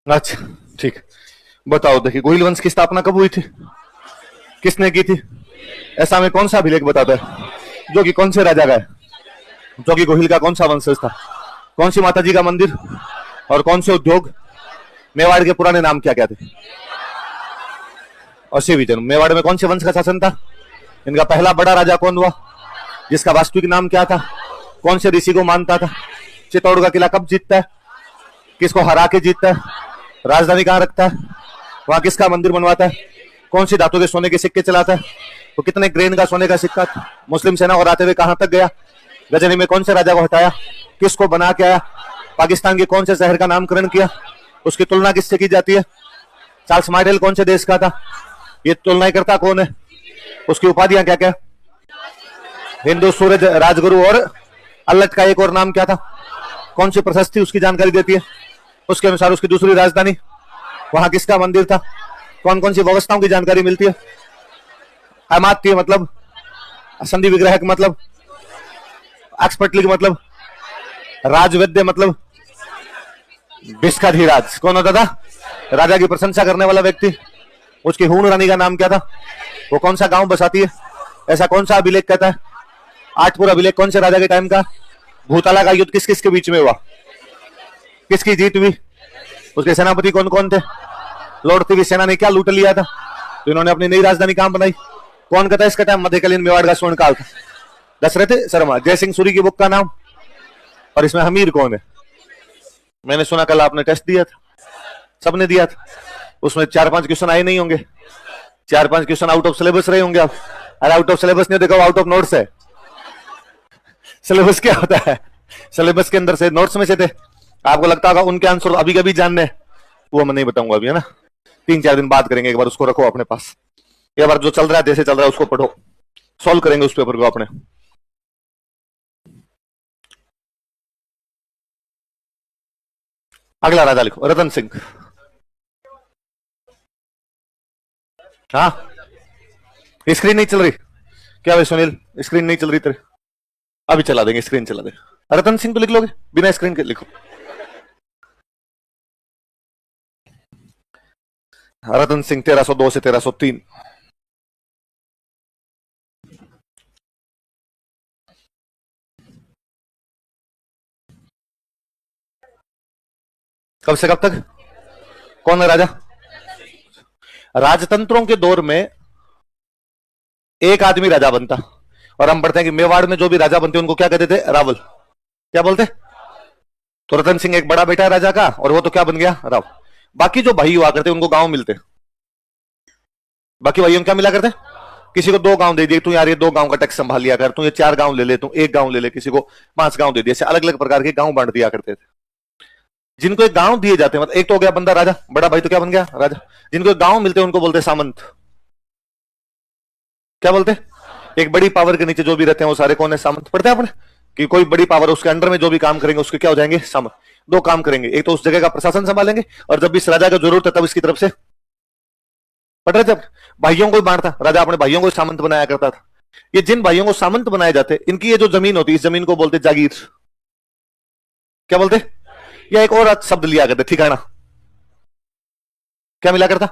अच्छा, ठीक। बताओ, देखिए, गोहिल वंश की स्थापना कब हुई थी? किसने की थी? ऐसा में कौन सा अभिलेख बताता है जो कि कौन से राजा का है, जो कि गोहिल का कौन सा वंशज था? कौन सी माता जी का मंदिर और कौन से उद्योग? मेवाड़ के पुराने नाम क्या क्या थे? और शिव विजन। मेवाड़ में कौन से वंश का शासन था? इनका पहला बड़ा राजा कौन हुआ, जिसका वास्तविक नाम क्या था? कौन से ऋषि को मानता था? चित्तौड़ का किला कब जीतता है? किसको हरा के जीतता है? राजधानी कहाँ रखता है? वहां किसका मंदिर बनवाता है? कौन सी धातु के सोने के सिक्के चलाता है? तो कितने ग्रेन का सोने का सिक्का था? मुस्लिम सेना को हराते हुए कहां तक गया? गजनी में कौन से राजा को हटाया? किसको बना के आया? पाकिस्तान के कौन से शहर का नामकरण किया? उसकी तुलना किससे की जाती है? चार्ल्स मार्टेल कौन से देश का था? ये तुलना करता कौन है? उसकी उपाधियां क्या क्या? हिंदू सूरज राजगुरु। और अल्लट का एक और नाम क्या था? कौन सी प्रशस्ति उसकी जानकारी देती है? उसके अनुसार उसकी दूसरी राजधानी, वहां किसका मंदिर था? कौन कौन सी व्यवस्थाओं की जानकारी मिलती है? अमात्य मतलब, संधि विग्रह मतलब, एक्सपर्टली मतलब, राजवैद्य मतलब, विस्काधीराज कौन होता था? राजा की प्रशंसा करने वाला व्यक्ति। उसकी हूण रानी का नाम क्या था? वो कौन सा गांव बसाती है? ऐसा कौन सा अभिलेख कहता है? आठपुर अभिलेख कौन से राजा के टाइम का? भूताला का युद्ध किस किस के बीच में हुआ? किसकी जीत हुई? उसके सेनापति कौन कौन थे? लौटती हुई सेना ने क्या लूट लिया था? तो इन्होंने अपनी नई राजधानी कहां बनाई? कौन कहता है इसका टाइम मध्यकालीन मेवाड़ का स्वर्ण काल था? दशरथ शर्मा। जयसिंह सूरी की बुक का नाम? और इसमें हमीर कौन है? मैंने सुना कल आपने टेस्ट दिया था, सबने दिया था, उसमें 4-5 क्वेश्चन आए नहीं होंगे, 4-5 क्वेश्चन आउट ऑफ सिलेबस रहे होंगे आप। अरे आउट ऑफ सिलेबस नहीं देखो, आउट ऑफ नोट्स है। सिलेबस क्या होता है? सिलेबस के अंदर से नोट्स में से थे। आपको लगता होगा उनके आंसर अभी कभी जानने, वो मैं नहीं बताऊंगा अभी, है ना। 3-4 दिन बात करेंगे, एक बार उसको रखो अपने पास, एक बार जो चल रहा है जैसे चल रहा है उसको पढ़ो, सॉल्व करेंगे उस पेपर को अपने। अगला राजा लिखो, रतन सिंह। हाँ, स्क्रीन नहीं चल रही क्या भाई सुनील? स्क्रीन नहीं चल रही तेरे? अभी चला देंगे, स्क्रीन चला दे। रतन सिंह तो लिख लोगे बिना स्क्रीन के? लिखो रतन सिंह 1302 से 1303। कब से कब तक? कौन है राजा? राजतंत्रों के दौर में एक आदमी राजा बनता, और हम पढ़ते हैं कि मेवाड़ में जो भी राजा बनते उनको क्या कहते थे? रावल। क्या बोलते? तो रतन सिंह एक बड़ा बेटा है राजा का, और वो तो क्या बन गया? राव। बाकी जो भाई हुआ करते उनको गांव मिलते, बाकी भाइयों को क्या मिला करते? किसी को 2 गांव दे दिए, तू यार ये 2 गांव का टैक्स संभाल लिया कर, तू ये 4 गांव ले ले, तू 1 गांव ले ले, किसी को 5 गांव दे दिए, ऐसे अलग अलग प्रकार के गांव बांट दिया करते थे। जिनको एक गांव दिए जाते, मतलब एक तो हो गया बंदा राजा, बड़ा भाई तो क्या बन गया? राजा। जिनको एक गांव मिलते उनको बोलते सामंत। क्या बोलते? एक बड़ी पावर के नीचे जो भी रहते हैं वो सारे कौन है? सामंत। पढ़ते हैं अपने कि कोई बड़ी पावर उसके अंडर में जो भी काम करेंगे उसके क्या हो जाएंगे? सामंत। 2 काम करेंगे, एक तो उस जगह का प्रशासन संभालेंगे, और जब भी इस राजा को जरूरत है तब इसकी तरफ से। पढ़ रहे? जब भाइयों को बांटता राजा, अपने भाइयों को सामंत बनाया करता था। ये जिन भाइयों को सामंत बनाए जाते, इनकी ये जो जमीन होती, इस जमीन को बोलते जागीर। क्या बोलते? या एक और शब्द लिया करते, ठिकाना। क्या मिला करता?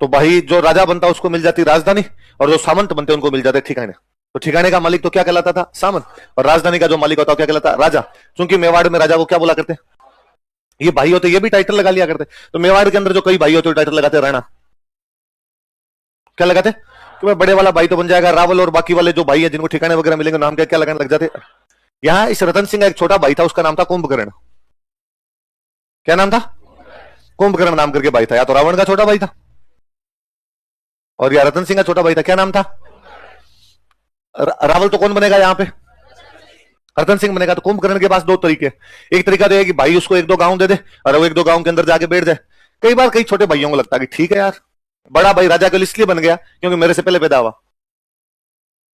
तो भाई जो राजा बनता उसको मिल जाती राजधानी, और जो सामंत बनते उनको मिल जाते ठिकाने। तो ठिकाने का मालिक तो क्या कहलाता था? सामंत। और राजधानी का जो मालिक होता क्या कहलाता? राजा। क्योंकि मेवाड़ में राजा को क्या बोला करते? ये भाई होते, ये भी टाइटल लगा लिया करते। तो मेवाड़ के अंदर जो कई भाई होते टाइटल लगाते राणा। क्या लगाते? कि बड़े वाला भाई तो बन जाएगा रावल, और बाकी वाले जो भाई है जिनको ठिकाने वगैरह मिलेंगे नाम क्या लगाने लग जाते। यहाँ इस रतन सिंह का एक छोटा भाई था, उसका नाम था कुंभकर्ण। क्या नाम था? कुंभकर्ण नाम करके भाई था। या तो रावण का छोटा भाई था, और या रतन सिंह का छोटा भाई था। क्या नाम था? रावल तो कौन बनेगा यहाँ पे? रतन सिंह बनेगा। तो कुंभकर्ण के पास 2 तरीके, एक तरीका तो है कि भाई उसको 1-2 गांव दे दे, और वो 1-2 गांव के अंदर जाके बैठ जाए। कई बार कई छोटे भाइयों को लगता है कि ठीक है यार, बड़ा भाई राजा के लिए इसलिए बन गया क्योंकि मेरे से पहले पैदा हुआ।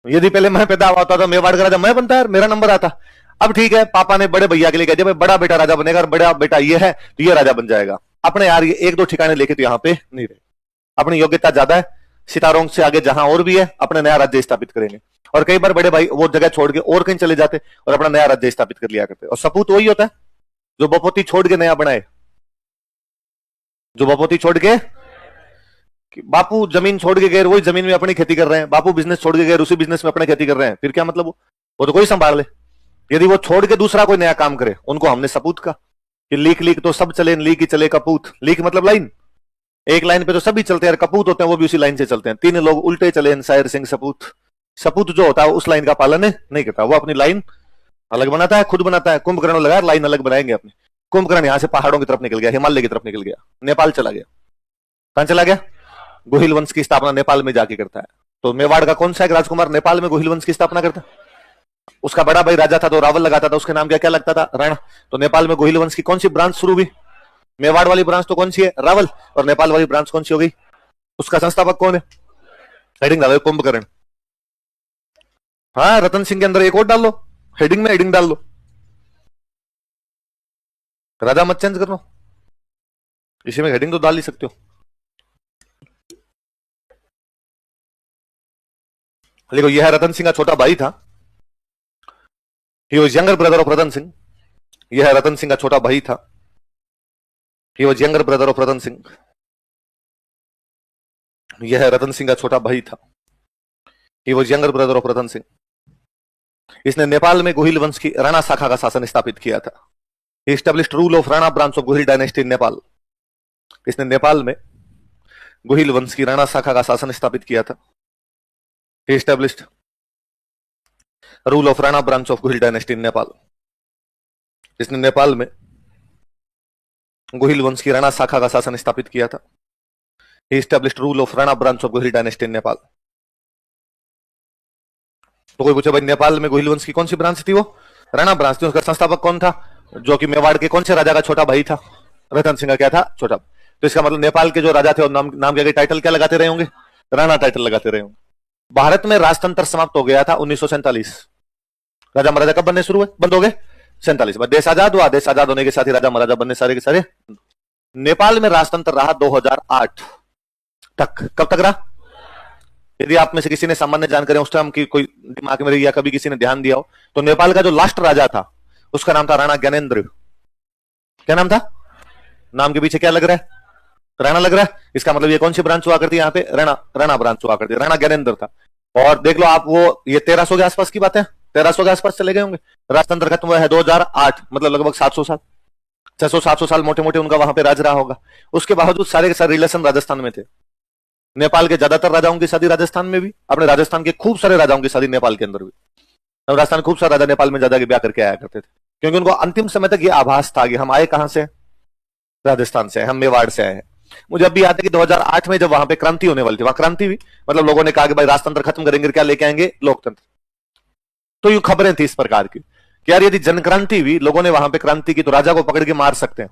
यदि पहले मैं पैदा हुआ होता तो मेवाड़ का राजा मैं बनता यार, मेरा नंबर आता। अब ठीक है, पापा ने बड़े भैया के लिए कह दिया बड़ा बेटा राजा बनेगा, और बड़ा बेटा ये है तो ये राजा बन जाएगा। अपने यार ये 1-2 ठिकाने लेके तो यहाँ पे नहीं रहे, अपनी योग्यता ज्यादा है, सितारों से आगे जहां और भी है अपने नया राज्य स्थापित करेंगे। और कई बार बड़े भाई वो जगह छोड़ के और कहीं चले जाते और अपना नया राज्य स्थापित कर लिया करते। और सपूत वही होता है जो बपोती छोड़ के नया बनाए। जो बपोती छोड़ के, कि बापू जमीन छोड़ के गए, वही जमीन में अपनी खेती कर रहे हैं, बापू बिजनेस छोड़ के गए, उसी बिजनेस में अपने खेती कर रहे हैं, फिर क्या मतलब? वो तो कोई संभाल ले। यदि वो छोड़ के दूसरा कोई नया काम करे, उनको हमने सपूत का कि लीक लीक तो सब चले, लीक ही चले कपूत। लीक मतलब लाइन, एक लाइन पे तो सभी चलते हैं, कपूत होते हैं वो भी उसी लाइन से चलते हैं। तीन लोग उल्टे चले, शायर सिंह सपूत। सपूत जो होता है उस लाइन का पालन नहीं करता, वो अपनी लाइन अलग बनाता है, खुद बनाता है। कुंभकर्ण लगा लाइन अलग बनाएंगे अपनी। कुंभकर्ण यहां से पहाड़ों की तरफ निकल गया, हिमालय की तरफ निकल गया, नेपाल चला गया। कहां चला गया? गोहिल वंश की स्थापना नेपाल में जाके करता है। तो मेवाड़ का कौन सा एक राजकुमार नेपाल में गोहिल वंश की स्थापना करता है? उसका बड़ा भाई राजा था तो रावल लगाता था, उसके नाम क्या लगता था? राणा। तो नेपाल में गोहिल वंश की कौन सी ब्रांच शुरू हुई? मेवाड़ वाली ब्रांच तो कौन सी है? रावल। और नेपाल वाली ब्रांच कौन सी हो गई? उसका संस्थापक कौन है? हेडिंग डालो कुंभकर्ण। हाँ, रतन सिंह के अंदर एक और डाल लो, हेडिंग में हेडिंग डाल लो, राजा मत चेंज करना, इसी में हेडिंग तो डाल ही सकते हो। देखो यह रतन सिंह का छोटा भाई था, he was younger brother of Ratan Singh. यह रतन सिंह का छोटा भाई था, he was younger brother of Ratan Singh. यह रतन सिंह का छोटा भाई था, he was younger brother of Ratan Singh. इसने नेपाल में गोहिल वंश की राणा शाखा का शासन स्थापित किया था। ही established rule of Rana branch of Gohil dynasty in Nepal. इसने नेपाल में गोहिल वंश की राणा शाखा का शासन स्थापित किया था। ही established rule of Rana branch of Gohil dynasty in Nepal. इसने नेपाल में गोहिल वंश की राणा शाखा का शासन स्थापित किया था। ही established rule of Rana branch of Gohil dynasty in Nepal. तो कोई पूछे भाई नेपाल में गोहिल वंश की कौन सी ब्रांच थी? वो राणा ब्रांच थी। उसका संस्थापक कौन था? जो कि मेवाड़ के कौन से राजा का छोटा भाई था? रतन सिंह का क्या था? छोटा। तो इसका मतलब नेपाल के जो राजा थे और नाम के टाइटल क्या लगाते रहे होंगे? राणा टाइटल लगाते रहे होंगे। भारत में राजतंत्र समाप्त हो गया था 1947। राजा महाराजा कब बनने शुरू हुए? बंद हो गए 47। देश आजाद हुआ, देश आजाद होने के साथ ही राजा महाराजा बनने सारे के सारे। नेपाल में राजतंत्र रहा 2008 तक। कब तक रहा? यदि आप में से किसी ने सामान्य जानकारी उस टाइम की कोई दिमाग में रही या कभी किसी ने ध्यान दिया हो, तो नेपाल का जो लास्ट राजा था उसका नाम था राणा ज्ञानेन्द्र। क्या नाम था? नाम के पीछे क्या लग रहा है? राणा लग रहा है। इसका मतलब ये कौन सी ब्रांच हुआ करती है? यहाँ पे राणा ब्रांच हुआ करती है। राणा ज्ञानेन्द्र था। और देख लो आप, वो ये 1300 के आसपास की बात है, 1300 के आसपास चले गए होंगे। राजतंत्र खत्म हुआ है 2008, मतलब लगभग 700 साल, 600-700 साल मोटे मोटे उनका वहां पे राज रहा होगा। उसके बावजूद सारे के सारे रिलेशन राजस्थान में थे। नेपाल के ज्यादातर राजाओं की शादी राजस्थान में भी, अपने राजस्थान के खूब सारे राजाओं की शादी नेपाल के अंदर भी। राजस्थान खूब सारे राजा नेपाल में ज्यादा के ब्याह करके आया करते थे, क्योंकि उनको अंतिम समय तक ये आभास था कि हम आए कहां से? राजस्थान से, हम मेवाड़ से आए हैं। मुझे अब भी याद है कि 2008 में जब वहां पे क्रांति होने वाली थी, वहां क्रांति हुई, मतलब लोगों ने कहा कि भाई राजतंत्र खत्म करेंगे, क्या लेके आएंगे? लोकतंत्र। तो यूं खबरें थी इस प्रकार की कि यार यदि जनक्रांति हुई, लोगों ने वहां पे क्रांति की, तो राजा को पकड़ के मार सकते हैं।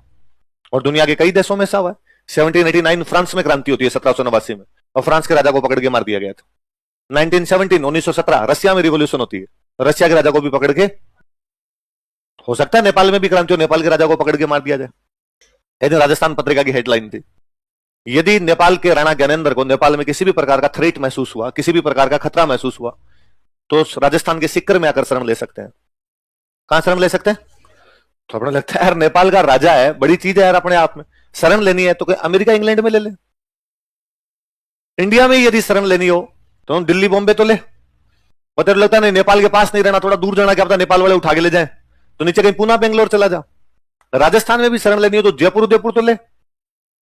और दुनिया के कई देशों में ऐसा हुआ है। 1789 फ्रांस में क्रांति होती है 1789 में, और फ्रांस के राजा को पकड़ के मार दिया गया था। 1917 रशिया में रिवॉल्यूशन होती है, रशिया के राजा को भी पकड़ के, हो सकता है नेपाल में भी क्रांति हो, नेपाल के राजा को पकड़ के मार दिया जाए। यदि राजस्थान पत्रिका की हेडलाइन थी, यदि नेपाल के राणा ज्ञानेन्द्र को नेपाल में किसी भी प्रकार का थ्रेट महसूस हुआ, किसी भी प्रकार का खतरा महसूस हुआ, तो राजस्थान के सिक्कर में आकर शरण ले सकते हैं। कहां शरण ले सकते हैं? तो अपने लगता है यार नेपाल का राजा है, बड़ी चीज है यार अपने आप में, शरण लेनी है तो कोई अमेरिका इंग्लैंड में ले ले। इंडिया में यदि शरण लेनी हो तो दिल्ली बॉम्बे तो ले। पता लगता नहीं नेपाल के पास नहीं रहना, थोड़ा दूर जाना, क्या पता नेपाल वाले उठा के ले जाए, तो नीचे कहीं पुणे बेंगलोर चला जा। राजस्थान में भी शरण लेनी हो तो जयपुर उदयपुर तो ले।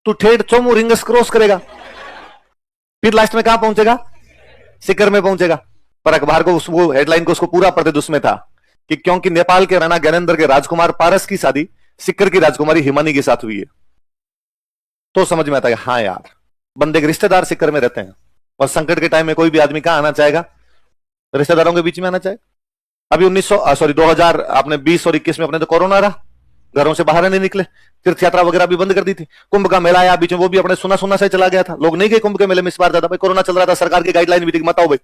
तू ठेठ चोमू रिंगस क्रॉस करेगा, फिर लास्ट में कहां पहुंचेगा? सिक्कर में पहुंचेगा। पर अखबार को वो हेडलाइन को उसको पूरा पढ़ते उसमें था कि क्योंकि नेपाल के राणा ज्ञानेन्द्र के राजकुमार पारस की शादी सिक्कर की राजकुमारी हिमानी के साथ हुई है, तो समझ में आता है हाँ यार बंदे के रिश्तेदार सिक्कर में रहते हैं। और संकट के टाइम में कोई भी आदमी कहां आना चाहेगा? रिश्तेदारों के बीच में आना चाहेगा। अभी 2000 आपने 20 और 21 में अपने तो कोरोना रहा, घरों से बाहर नहीं निकले, तीर्थ यात्रा वगैरह भी बंद कर दी थी। कुंभ का मेला आया बीच में, वो भी अपने सुना सुना से चला गया था, लोग नहीं गए कुंभ के मेले में इस बार ज्यादा। भाई कोरोना चल रहा था, सरकार की गाइडलाइन भी थी मत आओ भाई,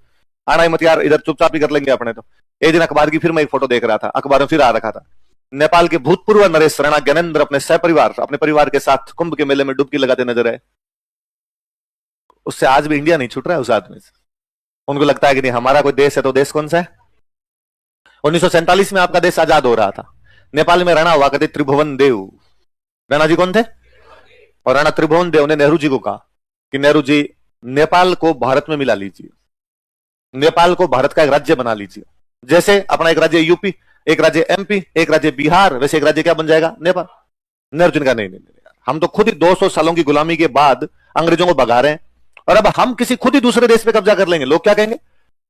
आना ही मत यार, इधर चुपचाप ही कर लेंगे अपने। तो एक दिन अखबार की फिर मैं एक फोटो देख रहा था, अखबार में फिर आ रखा था, नेपाल के भूतपूर्व नरेश राणा ज्ञानेन्द्र अपने सहपरिवार, अपने परिवार के साथ कुंभ के मेले में डुबकी लगाते नजर आए। उससे आज भी इंडिया नहीं छूट रहा है उस आदमी से। उनको लगता है कि नहीं हमारा कोई देश है, तो देश कौन सा है? 1947 में आपका देश आजाद हो रहा था, नेपाल में राणा हुआ करते त्रिभुवन देव। राणा जी कौन थे? और राणा त्रिभुवन देव ने नेहरू जी को कहा कि नेहरू जी, नेपाल को भारत में मिला लीजिए, नेपाल को भारत का एक राज्य बना लीजिए। जैसे अपना एक राज्य यूपी, एक राज्य एमपी, एक राज्य बिहार, वैसे एक राज्य क्या बन जाएगा? नेपाल। नेहरू जी ने कहा नहीं नहीं नहीं, हम तो खुद ही 200 सालों की गुलामी के बाद अंग्रेजों को भगा रहे हैं, और अब हम किसी खुद ही दूसरे देश पे कब्जा कर लेंगे। लोग क्या कहेंगे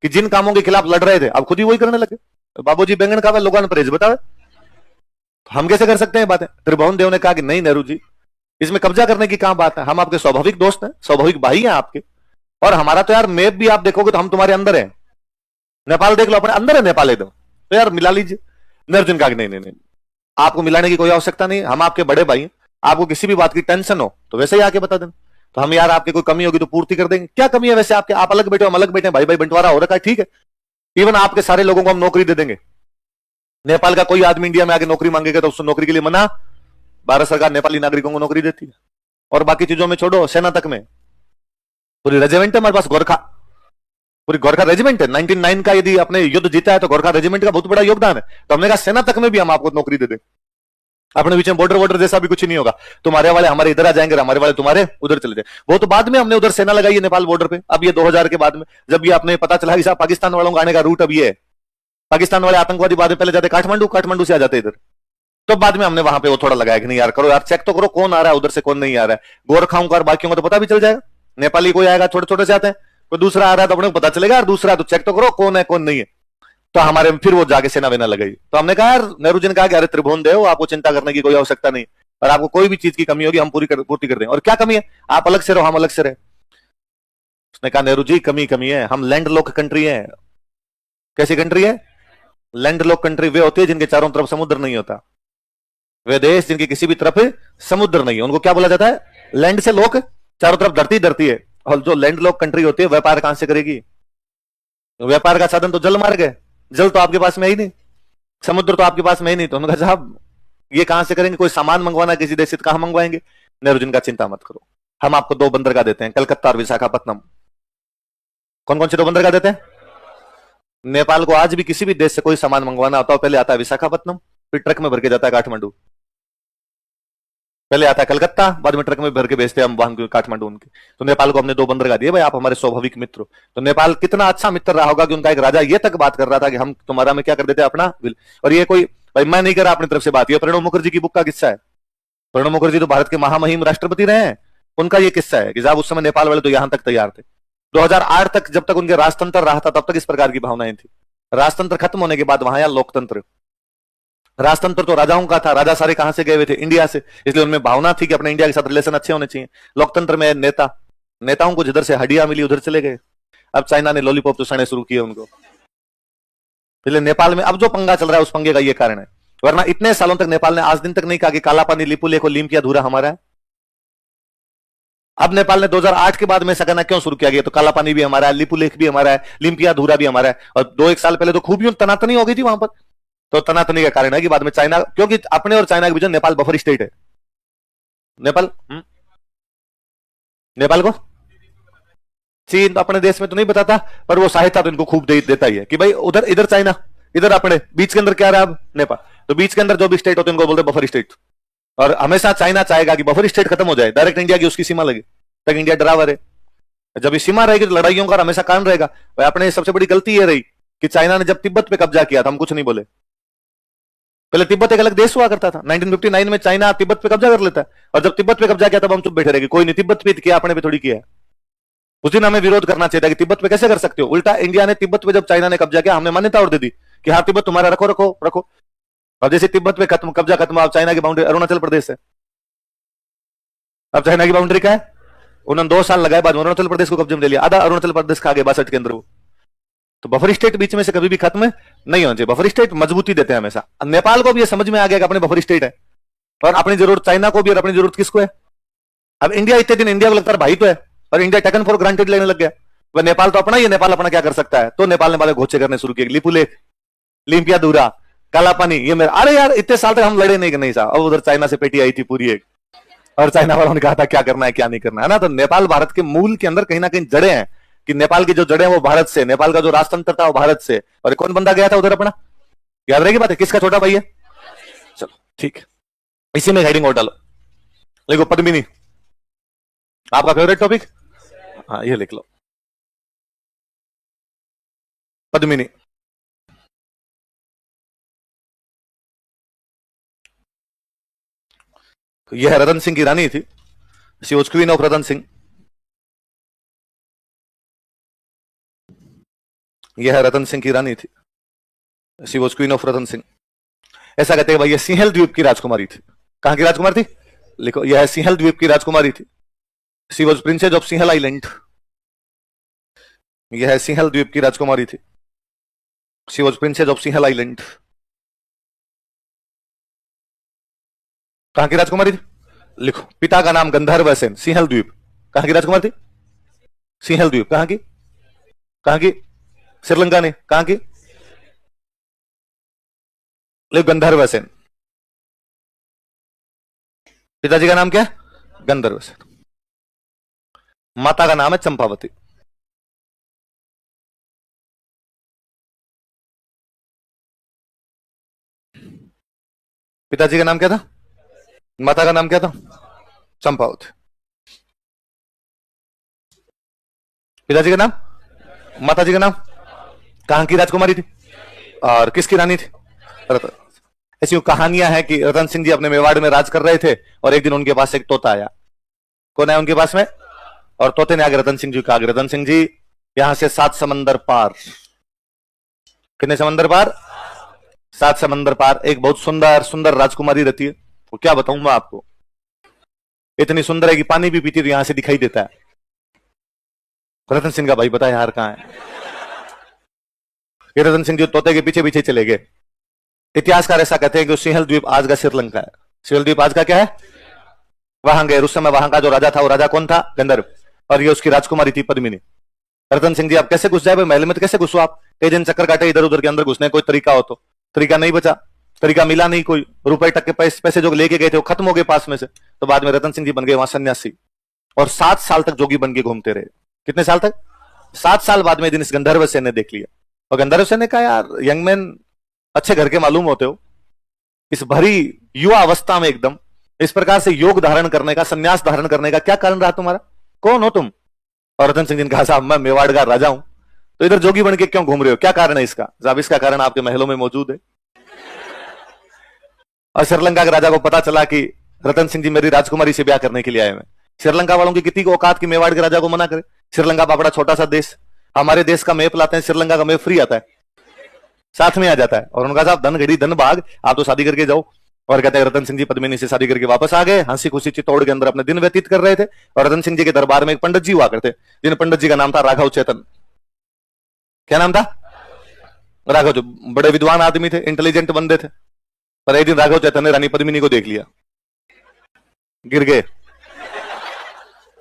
कि जिन कामों के खिलाफ लड़ रहे थे अब खुद ही वही करने लगे। बाबूजी बैंगन खावे, लोगों ने परहेज बतावे, हम कैसे कर सकते हैं बातें? त्रिभुवन देव ने कहा कि नहीं नेहरू जी, इसमें कब्जा करने की कहां बात है, हम आपके स्वाभाविक दोस्त हैं, स्वाभाविक भाई हैं आपके, और हमारा तो यार मैप भी आप देखोगे तो हम तुम्हारे अंदर हैं, नेपाल देख लो अपने अंदर है नेपाल एकदम, तो यार मिला लीजिए। नेहरू जी ने कहा कि नहीं नहीं नहीं, आपको मिलाने की कोई आवश्यकता नहीं, हम आपके बड़े भाई हैं, आपको किसी भी बात की टेंशन हो तो वैसे ही आके बता देना, तो हम यार आपकी कोई कमी होगी तो पूर्ति कर देंगे। क्या कमी है वैसे आपके? आप अलग बैठे हो, हम अलग बैठे हैं, भाई भाई बंटवारा हो रखा है, ठीक है, इवन आपके सारे लोगों को हम नौकरी दे देंगे। नेपाल का कोई आदमी इंडिया में आके नौकरी मांगेगा तो उसको नौकरी के लिए मना, भारत सरकार नेपाली नागरिकों को नौकरी देती है। और बाकी चीजों में छोड़ो, सेना तक में पूरी रेजिमेंट है हमारे पास, गोरखा, पूरी गोरखा रेजिमेंट है। 99 का यदि अपने युद्ध जीता है तो गोरखा रेजिमेंट का बहुत बड़ा योगदान है, तो हमने कहा सेना तक में भी हम आपको नौकरी दे दें, अपने बीच में बॉर्डर वॉर्डर जैसा भी कुछ नहीं होगा, तुम्हारे वाले हमारे इधर आ जाएंगे, हमारे वाले तुम्हारे उधर चले जाए। वो तो बाद में हमने उधर सेना लगाई है नेपाल बॉर्डर पे, अब ये 2000 के बाद में, जब ये आपने पता चला कि साहब पाकिस्तान वालों का आने का रूट अब ये है, पाकिस्तान वाले आतंकवादी बाद में पहले जाते काठमांडू, काठमांडू से आ जाते इधर, तो बाद में हमने वहां पे वो थोड़ा लगाया कि नहीं यार करो यार, चेक तो करो कौन आ रहा है उधर से, कौन नहीं आ रहा है। गोरखाओं का और बाकियों का तो पता भी चल जाएगा, नेपाली कोई आएगा छोटे छोटे से आते हैं, कोई दूसरा आ रहा है तो अपने को पता चलेगा, और दूसरा तो चेक तो करो कौन है कौन नहीं है। तो हमारे फिर वो जाके सेना वेना लगाई। तो हमने कहा यार, नेहरू जी ने कहा कि अरे त्रिभुवन देव, आपको चिंता करने की कोई आवश्यकता नहीं, और आपको कोई भी चीज की कमी होगी हम पूर्ति कर देंगे। और क्या कमी है? आप अलग से रहो, हम अलग से रहे। उसने कहा नेहरू जी कमी है, हम लैंड लॉक कंट्री है। कैसी कंट्री है? लैंड लॉक कंट्री वे होती है जिनके चारों तरफ समुद्र नहीं होता, वे देश जिनके किसी भी तरफ समुद्र नहीं है, उनको क्या बोला जाता है? लैंड से लॉक, चारों तरफ धरती धरती है। और जो लैंड लॉक कंट्री होती है व्यापार कहां से करेगी? व्यापार का साधन तो जल मार्ग है, जल तो आपके पास में ही नहीं, समुद्र तो आपके पास में ही नहीं। तो उन्होंने कहा साहब ये कहां से करेंगे? कोई सामान मंगवाना किसी देश से कहां मंगवाएंगे? नेहरू जी का चिंता मत करो, हम आपको 2 बंदरगाह देते हैं, कलकत्ता और विशाखापट्टनम। कौन कौन से 2 बंदरगाह देते हैं? नेपाल को आज भी किसी भी देश से कोई सामान मंगवाना होता है, पहले आता है विशाखापट्टनम, फिर ट्रक में भर के जाता है काठमांडू, पहले आता है कलकत्ता, बाद में ट्रक में भर के भेजते हैं हम वहां काठमांडू उनके। तो नेपाल को हमने 2 बंदरगाह दिए, भाई आप हमारे स्वाभाविक मित्र हो। तो नेपाल कितना अच्छा मित्र रहा होगा कि उनका एक राजा ये तक बात कर रहा था कि हम तुम्हारा में क्या कर देते हैं अपना विल। और ये कोई भाई मैं नहीं कर रहा अपनी तरफ से बात, ये प्रणब मुखर्जी की बुक का किस्सा है। प्रणब मुखर्जी तो भारत के महामहिम राष्ट्रपति रहे हैं, उनका ये किस्सा है कि साहब उस समय नेपाल वाले तो यहां तक तैयार थे। 2008 तक जब तक उनके राजतंत्र रहा था तब तक इस प्रकार की भावनाएं थी, राजतंत्र खत्म होने के बाद वहां यार लोकतंत्र। राजतंत्र तो राजाओं का था, राजा सारे कहां से गए हुए थे? इंडिया से, इसलिए उनमें भावना थी कि अपने इंडिया के साथ रिलेशन अच्छे होने चाहिए। लोकतंत्र में नेता, नेताओं को जिधर से हड्डियां मिली उधर चले गए। अब चाइना ने लॉलीपॉप चुसाने शुरू किए उनको, इसलिए नेपाल में अब जो पंगा चल रहा है उस पंगे का ये कारण है। वरना इतने सालों तक नेपाल ने आज दिन तक नहीं कहा कि काला पानी लिपुलेख को लीम किया धूरा हमारा है। अब नेपाल ने 2008 के बाद में ऐसा करना क्यों शुरू किया गया? तो काला पानी भी हमारा है, लिपुलेख भी हमारा है, लिम्पिया धूरा भी हमारा है। और 2-1 साल पहले तो खूब यूं तनातनी हो गई थी वहां पर। तो तनातनी का कारण है कि बाद में चाइना, क्योंकि अपने और चाइना के बीच नेपाल बफर स्टेट है। नेपाल नेपाल को चीन अपने देश में तो नहीं बताता, पर वो सहायता तो इनको खूब देता ही है कि भाई उधर इधर चाइना, इधर अपने बीच के अंदर क्या रहा अब नेपाल। तो बीच के अंदर जो भी स्टेट होते हैं उनको बोलते हैं बफर स्टेट। और हमेशा चाइना चाहेगा कि बफर स्टेट खत्म हो जाए, डायरेक्ट इंडिया की उसकी सीमा लगे, तक इंडिया डरावा रहे। जब ये सीमा रहेगी तो लड़ाइयों का हमेशा कारण रहेगा। भाई अपने सबसे बड़ी गलती ये रही कि चाइना ने जब तिब्बत पे कब्जा किया था हम कुछ नहीं बोले। पहले तिब्बत एक अलग देश हुआ करता था, 1959 में चाइना तिब्बत पे कब्जा कर लेता है, और जब तिब्बत पे कब्जा किया तब हम चुप बैठे रहे, कोई नहीं तिब्बत पे किया, अपने पे थोड़ी किया। उस दिन हमें विरोध करना चाहिए था कि तिब्बत पे कैसे कर सकते हो। उल्टा इंडिया ने तिब्बत पे जब चाइना ने कब्जा किया हमने मान्यता और दे दी कि हाँ तिब्बत तुम्हारा रखो रखो रखो। और जैसे तिब्बत पे कब्जा खत्म, अब चाइना की बाउंड्री अरुणाचल प्रदेश है। अब चाइना की बाउंड्री क्या है? उन्होंने 2 साल लगाए, बाद अरुणाचल प्रदेश को कब्जे में ले लिया, आधा अरुणाचल प्रदेश खा गए 62 के अंदर वो। तो बफर स्टेट बीच में से कभी भी खत्म नहीं होना चाहिए, बफर स्टेट मजबूती देते हैं हमेशा। नेपाल को भी ये समझ में आ गया कि अपने बफर स्टेट है, और अपनी जरूरत चाइना को भी, और अपनी जरूरत किसको है? अब इंडिया इतने दिन इंडिया को लगता है भाई तो है, और इंडिया टेकन फॉर ग्रांटेड लेने लग गया। वह नेपाल तो अपना ही है, नेपाल अपना क्या कर सकता है? तो नेपाल ने बारे घोचे करने शुरू किए, लिपुलेख, लिम्पिया धूरा, काला पानी, ये मेरा। अरे यार इतने साल तक हम लड़े नहीं साहब। अब उधर चाइना से पेटी आई थी पूरी एक, और चाइना वालों ने कहा था क्या करना है क्या नहीं करना है ना। तो नेपाल भारत के मूल के अंदर कहीं ना कहीं जड़े हैं, कि नेपाल की जो जड़ें वो भारत से, नेपाल का जो राजतंत्र था वो भारत से। और कौन बंदा गया था उधर अपना, याद रहेगी बात है, किसका छोटा भाई है? चलो ठीक है, इसी में हेडिंग और डालो, देखो पद्मिनी, आपका फेवरेट टॉपिक? हाँ, ये लिख लो, पद्मिनी। यह रतन सिंह की रानी थी, she was queen of Ratan Singh. यह रतन सिंह की रानी थी, she was queen of Ratan Singh. ऐसा कहते हैं भाई, यह सिंहल द्वीप की राजकुमारी थी। कहां की राजकुमारी थी? लिखो, यह सिंहल द्वीप की राजकुमारी थी, she was princess of Sinhal island. यह सिंहल द्वीप की राजकुमारी थी, she was princess of Sinhal island. कहां की राजकुमारी थी? लिखो, पिता का नाम गंधर्व सेन, सिंहल द्वीप। कहां की राजकुमारी थी? सिंहल द्वीप। कहां की? कहां की? श्रीलंका ने। कहां की? गंधर्व सेन। पिताजी का नाम क्या है? गंधर्व सेन। माता का नाम है चंपावती। पिताजी का नाम क्या था? माता का नाम क्या था? चंपावती। पिताजी का नाम, माता जी का नाम। कहां की राजकुमारी थी और किसकी रानी थी? रतन। ऐसी कहानियां हैं कि रतन सिंह जी अपने मेवाड़ में राज कर रहे थे और एक दिन उनके पास एक तोता आया। कौन आया उनके पास में? और तोते ने आगे रतन सिंह जी को कहा, रतन सिंह जी, यहां से 7 समंदर पार। कितने समंदर पार? 7 समंदर पार एक बहुत सुंदर सुंदर राजकुमारी रहती है। वो क्या बताऊं मैं आपको, इतनी सुंदर है कि पानी भी पीती तो यहां से दिखाई देता है। रतन सिंह का भाई बता यार कहां है? ये रतन सिंह जी तोते के पीछे पीछे चले गए। इतिहासकार ऐसा कहते हैं कि सिंहल द्वीप आज का श्रीलंका है। सिंहल द्वीप आज का क्या है? वहां गए, उस समय वहां का जो राजा था वो राजा कौन था? गंधर्व। और ये उसकी राजकुमारी थी पद्मिनी। रतन सिंह जी आप कैसे घुस जाए भाई महल में? तो कैसे घुसो आप? कई दिन चक्कर काटे इधर उधर के अंदर घुसने, कोई तरीका हो तो। तरीका नहीं बचा, तरीका मिला नहीं कोई। रुपए टक के पैसे जो लेके गए थे वो खत्म हो गए पास में से। तो बाद में रतन सिंह जी बन गए वहां सन्यासी और 7 साल तक जोगी बन के घूमते रहे। कितने साल तक? 7 साल बाद में दिन इस गंधर्व सेन ने देख लिया और गंधर्व सेन ने कहा, यार यंग मैन अच्छे घर के मालूम होते हो, इस भरी युवा अवस्था में एकदम इस प्रकार से योग धारण करने का, संन्यास धारण करने का क्या कारण रहा तुम्हारा? कौन हो तुम? और रतन सिंह जी ने कहा, साहब मैं मेवाड़ का राजा हूं, तो इधर जोगी बन के क्यों घूम रहे हो? क्या कारण है इसका? साहब इसका कारण आपके महलों में मौजूद है। और श्रीलंका के राजा को पता चला कि रतन सिंह जी मेरी राजकुमारी से ब्याह करने के लिए आए हैं। श्रीलंका वालों की कितनी औकात की मेवाड़ के राजा को मना करे? श्रीलंका बड़ा छोटा सा देश, हमारे देश का मैप लाते हैं, श्रीलंका का मैप फ्री आता है, साथ में आ जाता है। और उनका साहब धन घड़ी धन भाग, आप तो शादी करके जाओ। और कहते हैं रतन सिंह जी पद्मिनी से शादी करके वापस आ गए, हंसी खुशी चित्तौड़ के अंदर अपने दिन व्यतीत कर रहे थे। और रतन सिंह जी के दरबार में एक पंडित जी हुआ करते, जिन पंडित जी का नाम था राघव चेतन। क्या नाम था? राघव। जो बड़े विद्वान आदमी थे, इंटेलिजेंट बंदे थे। पर एक दिन राघव चेतन ने रानी पद्मिनी को देख लिया, गिर गए।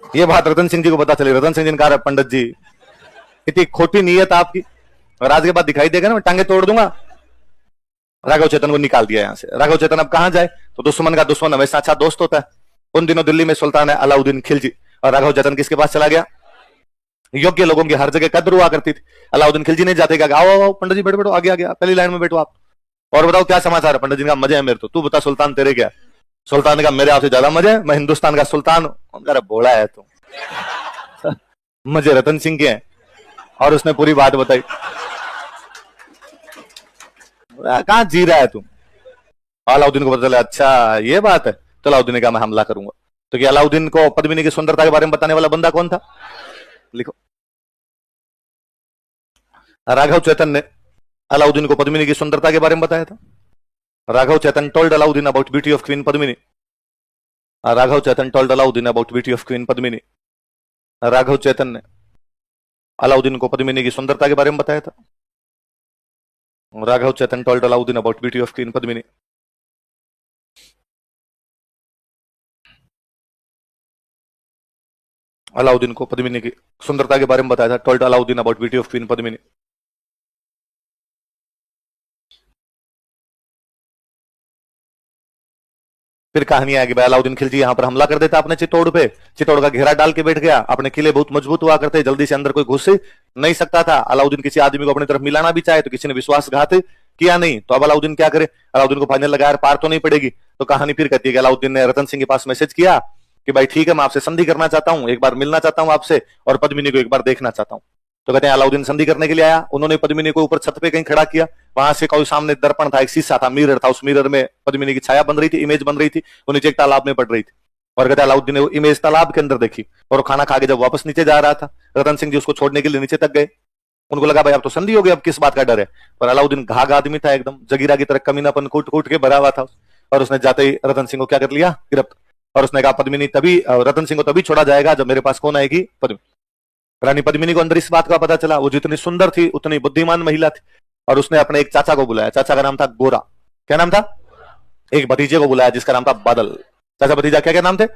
ये बात रतन सिंह जी को पता चली। रतन सिंह जी ने कहा, पंडित जी इतनी खोटी नीयत आपकी, और आज के बाद दिखाई देगा ना मैं टांगे तोड़ दूंगा। राघव चेतन को निकाल दिया यहां से। राघव चेतन अब कहां जाए? तो दुश्मन का दुश्मन हमेशा अच्छा दोस्त होता है। उन दिनों दिल्ली में सुल्तान है अलाउद्दीन खिलजी, और राघव चेतन किसके पास चला गया? योग्य लोगों की हर जगह कद्र हुआ करती थी। अलाउद्दीन खिलजी ने जाते कहा, आओ आओ पंडित जी बैठो बैठो, आगे आगे पहली लाइन में बैठो आप, और बताओ क्या समाचार है? पंडित जी का मजे है मेरे तो। तू बता सुल्तान तेरे क्या? सुल्तान ने कहा, मेरे आपसे ज्यादा मजे है, मैं हिंदुस्तान का सुल्तान हूं। अरे बोला है तू, मजे रतन सिंह के हैं। और उसने पूरी बात बताई। कहां जी रहा है तू? अलाउद्दीन को पता चला, अच्छा ये बात है। तो अलाउद्दीन ने कहा, मैं हमला करूंगा। तो क्या अलाउद्दीन को पद्मिनी की सुंदरता के बारे में बताने वाला बंदा कौन था? लिखो, राघव चेतन ने अलाउद्दीन को पद्मिनी की सुंदरता के बारे में बताया था। Raghav Chetan told Alauddin about beauty of queen Padmini. Raghav Chetan told Alauddin about beauty of queen Padmini. Raghav Chetan ने अलाउद्दीन को पद्मिनी की सुंदरता के बारे में बताया था। Raghav Chetan told Alauddin about beauty of queen Padmini. Alauddin को पद्मिनी की सुंदरता के बारे में बताया था। Told Alauddin about beauty of queen Padmini. फिर कहानी आ गई भाई, अलाउद्दीन खिलजी यहां पर हमला कर देता अपने चित्तौड़ पे। चित्तौड़ का घेरा डाल के बैठ गया। अपने किले बहुत मजबूत हुआ करते, जल्दी से अंदर कोई घुस नहीं सकता था। अलाउद्दीन किसी आदमी को अपनी तरफ मिलाना भी चाहे तो किसी ने विश्वासघात किया नहीं। तो अब अलाउद्दीन क्या करे? अलाउद्दीन को फाइनल लगाया, पार तो नहीं पड़ेगी। तो कहानी फिर कहती है कि अलाउद्दीन ने रतन सिंह के पास मैसेज किया कि भाई ठीक है, मैं आपसे संधि करना चाहता हूं, एक बार मिलना चाहता हूं आपसे, और पद्मिनी को एक बार देखना चाहता हूं। तो कहते हैं अलाउद्दीन संधि करने के लिए आया, उन्होंने पद्मिनी को ऊपर छत पे कहीं खड़ा किया, वहां से कोई सामने दर्पण था, एक शीशा था, मिरर था, उस मिरर में पद्मिनी की छाया बन रही थी, इमेज बन रही थी, वो नीचे एक तालाब में पड़ रही थी। और कहते अलाउद्दीन ने वो इमेज तालाब के अंदर देखी, और वो खाना खा के जब वापस नीचे जा रहा था, रतन सिंह जी उसको छोड़ने के लिए नीचे तक गए। उनको लगा भाई अब तो संधि हो गई, अब किस बात का डर है। पर अलाउद्दीन घाघ आदमी था, एकदम जगीरा की तरह कमीनापन कूट कूट के भरा हुआ था, और उसने जाते ही रतन सिंह को क्या कर लिया, गिरफ्त। और उसने कहा पद्मिनी तभी, रतन सिंह को तभी छोड़ा जाएगा जब मेरे पास कौन आएगी, पद्मिनी। रानी पद्मिनी को अंदर इस बात का पता चला, वो जितनी सुंदर थी उतनी बुद्धिमान महिला थी, और उसने अपने एक चाचा को बुलाया, चाचा का नाम था गोरा। क्या नाम था? एक भतीजे को बुलाया जिसका नाम था बादल। चाचा भतीजा क्या क्या नाम थे?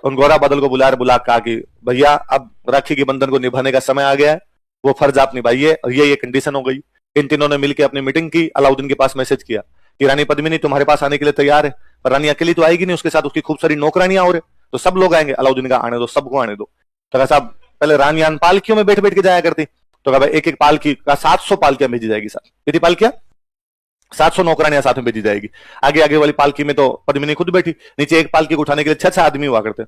उन गोरा बादल को बुला कहा कि भैया अब राखी के बंधन को निभाने का समय आ गया है, वो फर्ज आप निभाइए, और ये कंडीशन हो गई। इन तीनों ने मिलकर अपनी मीटिंग की, अलाउद्दीन के पास मैसेज किया कि रानी पद्मिनी तुम्हारे पास आने के लिए तैयार है, पर रानी अकेली तो आएगी नहीं, उसके साथ उसकी खूब सारी नौकरानियां हो रहे, तो सब लोग आएंगे। अलाउद्दीन का आने दो, सबको आने दो। तो कहा साहब पहले रानियां पालकियों में बैठ बैठ के जाया करती, तो कहा एक एक पालकी का 700 पालकियां भेजी जाएगी साथ। कितनी पालकियां? 700 नौकरानियां साथ में भेजी जाएगी। आगे आगे वाली पालकी में तो पद्मिनी खुद बैठी, नीचे एक पालकी को उठाने के लिए 6 आदमी हुआ करते,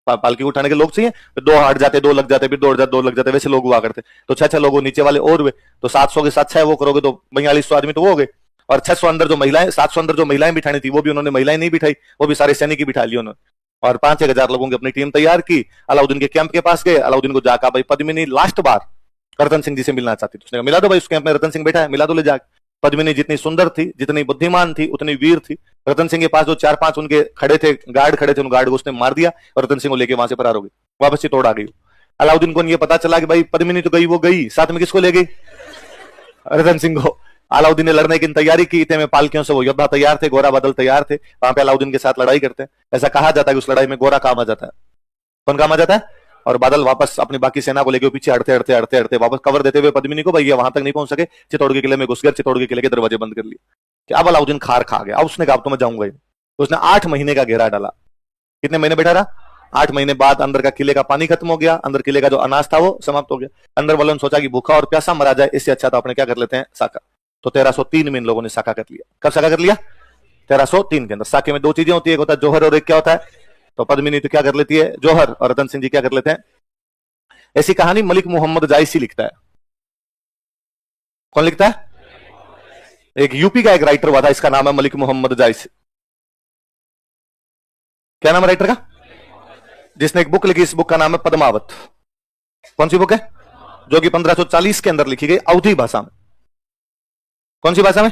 पालकी उठाने के लोग चाहिए, तो 2 हट जाते, 2 लग जाते, फिर 2 हट जाते, 2 लग जाते, वैसे लोग हुआ करते। तो 6 लोग नीचे वाले और हुए, तो 700 के साथ 6 वो करोगे तो 4200 आदमी तो वो हो गए। और 600 अंदर जो महिलाएं, 700 अंदर जो महिलाएं बिठानी थी वो भी उन्होंने महिलाएं नहीं बिठाई, वो भी सारे सैनिक ही बिठा लिए उन्होंने, और 5-1000 लोगों की अपनी टीम तैयार की। अलाउद्दीन के कैंप के पास गए, अलाउद्दीन को जाकर भाई पद्मिनी लास्ट बार रतन सिंह जी से मिलना चाहती थी, उसने कहा मिला दो भाई, उस कैंप में रतन सिंह बैठा है, मिला दो ले जाकर। पद्मिनी जितनी सुंदर थी, जितनी बुद्धिमान थी, उतनी वीर थी। रतन सिंह के पास जो 4-5 उनके खड़े थे, गार्ड खड़े थे, उन गार्ड को उसने मार दिया, और रतन सिंह को लेके वहां से फरार हो गई, वापस से तोड़ आ गई। अलाउद्दीन को ये पता चला कि भाई पद्मिनी तो गई, वो गई, साथ में किसको ले गई? रतन सिंह को। अलाउद्दीन ने लड़ने की तैयारी की, इतने में पालकियों से वो योद्धा तैयार थे, गोरा बादल तैयार थे, वहां पे अलाउद्दीन के साथ लड़ाई करते हैं। ऐसा कहा जाता है कि उस लड़ाई में गोरा काम आ जाता है। कौन काम आ जाता है? और बादल वापस अपनी बाकी सेना को लेकर पीछे हटते हटते हटते हटते वापस कवर देते हुए पद्मिनी को, भाई ये वहां तक नहीं पहुंच सके, चित्तौड़ के किले में घुस गए, चित्तौड़ के किले के दरवाजे बंद कर लिए। कि अब अलाउद्दीन खार खा गया, अब उसने कहा अब तो मैं जाऊंगा ही। तो उसने 8 महीने का घेरा डाला। कितने महीने बैठा रहा? 8 महीने बाद अंदर का किले का पानी खत्म हो गया, अंदर किले का जो अनाज था वो समाप्त हो गया। अंदर वालों ने सोचा कि भूखा और प्यासा मरा जाए, इससे अच्छा तो अपने क्या कर लेते हैं, साका। तो 1303 में इन लोगों ने साका कर लिया। कब साका कर लिया? 1303 के अंदर। साके में 2 चीजें होती है, एक होता है जोहर और एक क्या होता है? तो पद्मिनी तो क्या कर लेती है, जोहर, और रतन सिंह जी क्या कर लेते हैं। ऐसी कहानी मलिक मोहम्मद जायसी लिखता है। कौन लिखता है? एक यूपी का एक राइटर हुआ था, इसका नाम है मलिक मोहम्मद जायसी। क्या नाम है राइटर का? जिसने एक बुक लिखी, इस बुक का नाम है पद्मावत। कौन सी बुक है? जो कि 1540 के अंदर लिखी गई अवधी भाषा में। कौन सी भाषा में?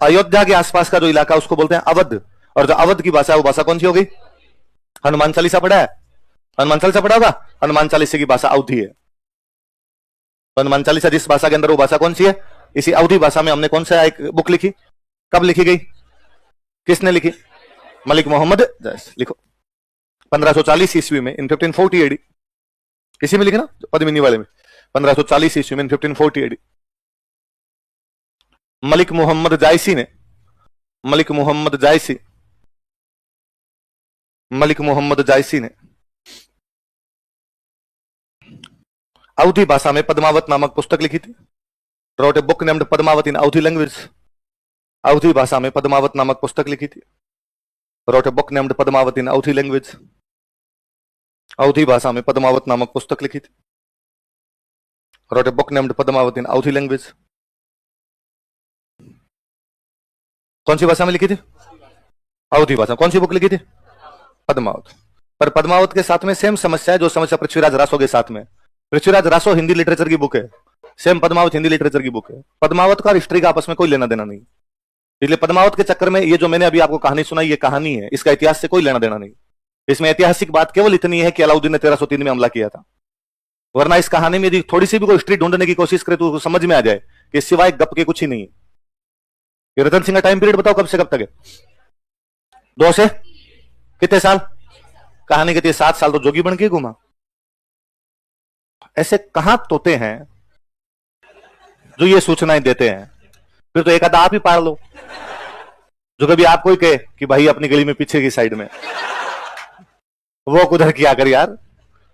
अयोध्या के आसपास का जो इलाका उसको बोलते हैं अवध, और जो अवध की भाषा है वो भाषा कौन सी हो गई? हनुमान चालीसा पढ़ा है? हनुमान चालीसा पढ़ा होगा? हनुमान चालीसा की भाषा अवधी है। हनुमान चालीसा जिस भाषा के अंदर, वो भाषा कौन सी है? इसी अवधी भाषा में हमने कौन सा एक बुक लिखी? कब लिखी गई? किसने लिखी? मलिक मोहम्मद जायसी। लिखो 1540 ईस्वी में, इन 1540 एडी। किसी में लिखे ना, पद्मिनी वाले में, 1540 ईस्वी में, इन 1540 एडी। मलिक मोहम्मद जायसी ने, मलिक मोहम्मद जायसी, मलिक मोहम्मद जायसी ने अवधी भाषा में पद्मावत नामक पुस्तक लिखी थी। Wrote a book named Padmavat in Awadhi language. Awadhi भाषा में पद्मावत नामक पुस्तक लिखी थी। Wrote a book named Padmavat in Awadhi language. Awadhi भाषा में पद्मावत नामक पुस्तक लिखी थी। Wrote a book named Padmavat in Awadhi language. कौन सी भाषा में लिखी थी? अवधी भाषा। कौन सी बुक लिखी थी? पद्मावत। पर पद्मावत के साथ में सेम समस्या है जो समस्या पृथ्वीराज रासो के साथ में। पृथ्वीराज रासो हिंदी लिटरेचर की बुक है, सेम पद्मावत हिंदी लिटरेचर की बुक है। पद्मावत का और हिस्ट्री का आपस में कोई लेना देना नहीं, इसलिए पद्मावत के चक्कर में ये जो मैंने अभी आपको कहानी सुनाई, ये कहानी है, इसका इतिहास से कोई लेना देना नहीं। इसमें ऐतिहासिक बात केवल इतनी है कि अलाउद्दीन ने 1303 में हमला किया था, वरना इस कहानी में यदि थोड़ी सी भी कोई हिस्ट्री ढूंढने की कोशिश करे तो समझ में आ जाए कि सिवाय गप के कुछ ही नहीं है। रतन सिंह का टाइम पीरियड बताओ कब से कब तक है? 2 से कितने साल? कहानी कहती है 7 साल तो जोगी बन के घुमा। ऐसे कहां तोते हैं जो ये सूचनाएं देते हैं? फिर तो एक आधा आप ही पार लो, जो कभी आपको ही कहे कि भाई अपनी गली में पीछे की साइड में वो कुधर किया कर यार,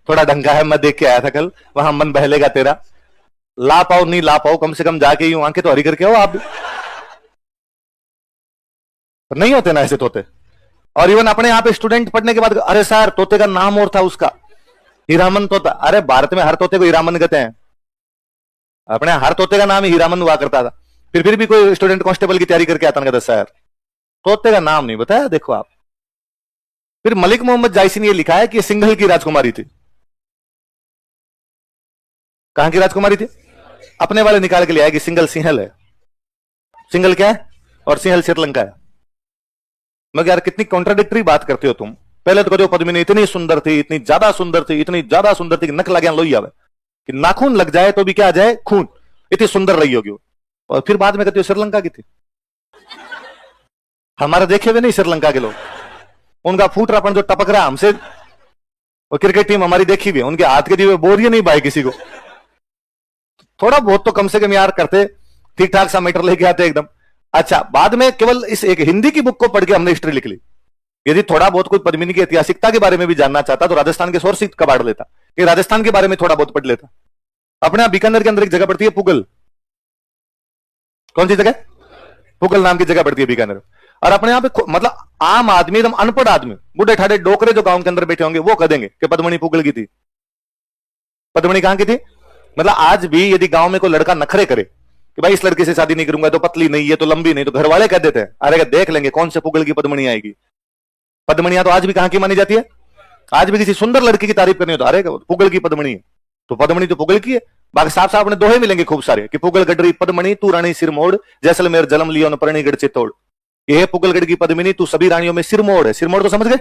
थोड़ा ढंगा है, मैं देख के आया था कल, वहां मन बहलेगा तेरा। ला पाओ नहीं ला पाओ, कम से कम जाके यूं आंखें तो हरी करके आओ आप भी। नहीं होते ना ऐसे तोते। और इवन अपने यहाँ पे स्टूडेंट पढ़ने के बाद, अरे सर तोते का नाम और था उसका, हीरामन तोता। अरे भारत में हर तोते को हीरामन कहते हैं, अपने हर तोते का नाम ही हीरामन हुआ करता था। फिर भी कोई स्टूडेंट कांस्टेबल की तैयारी करके आता ना, कहता सर तोते का नाम नहीं बताया, देखो आप। फिर मलिक मोहम्मद जायसी ने यह लिखा है कि सिंघल की राजकुमारी थी। कहां की राजकुमारी थी? अपने वाले निकाल के ले आए कि सिंगल सिंहल है। सिंगल क्या है और सिंहल श्रीलंका है। मगर यार कितनी कॉन्ट्राडिक्टरी बात करते हो तुम। पहले तो कहते हो पद्मिनी इतनी सुंदर थी, इतनी ज्यादा सुंदर थी, इतनी ज्यादा सुंदर थी कि नक लगे लोई आवे, कि नाखून लग जाए तो भी क्या आ जाए, खून, इतनी सुंदर रही होगी। और फिर बाद में कहते हो श्रीलंका की थी। हमारा देखे हुए नहीं श्रीलंका के लोग, उनका फूटरापन जो टपक रहा हमसे, और क्रिकेट टीम हमारी देखी हुई है, उनके हाथ के दिए बोरिए नहीं पाए किसी को। थोड़ा बहुत तो कम से कम यार करते, ठीक ठाक सा मीटर लेके आते एकदम। अच्छा, बाद में केवल इस एक हिंदी की बुक को पढ़ के हमने हिस्ट्री लिख ली। यदि थोड़ा बहुत कोई पद्मिनी की ऐतिहासिकता के बारे में भी जानना चाहता तो राजस्थान के सोर्स कबाड़ लेता, कि राजस्थान के बारे में थोड़ा बहुत पढ़ लेता। अपने यहां बीकानेर के अंदर एक जगह पड़ती है पुगल। कौन सी जगह? पुगल नाम की जगह पड़ती है बीकानेर। और अपने यहां पे मतलब आम आदमी, एकदम अनपढ़ आदमी, बूढ़े ठाडे डोकरे जो गांव के अंदर बैठे होंगे, वो कह देंगे कि पद्मणी पुगल की थी। पद्मणी कहां की थी? मतलब आज भी यदि गांव में कोई लड़का नखरे करे कि भाई इस लड़की से शादी नहीं करूंगा, तो पतली नहीं है, तो लंबी नहीं, तो घर वाले कह देते हैं अरे देख लेंगे कौन से पुगल की पद्मणी आएगी। पद्मणियां तो आज भी कहां की मानी जाती है? आज भी किसी सुंदर लड़की की तारीफ करनी हो तो अरे पुगल की पद्मणी है, तो पद्मणी तो पुगल की है। बाकी साफ साफ अपने दोहे मिलेंगे खूब सारे कि पुगल गडरी पद्मणी तू रानी सिरमोड़, जैसलमेर जलम लियो न परनीगढ़ चित्तौड़। ये पुगलगढ़ की पद्मिनी तू सभी रानियों में सिरमोड़ है। सिरमोड़ तो समझ गए?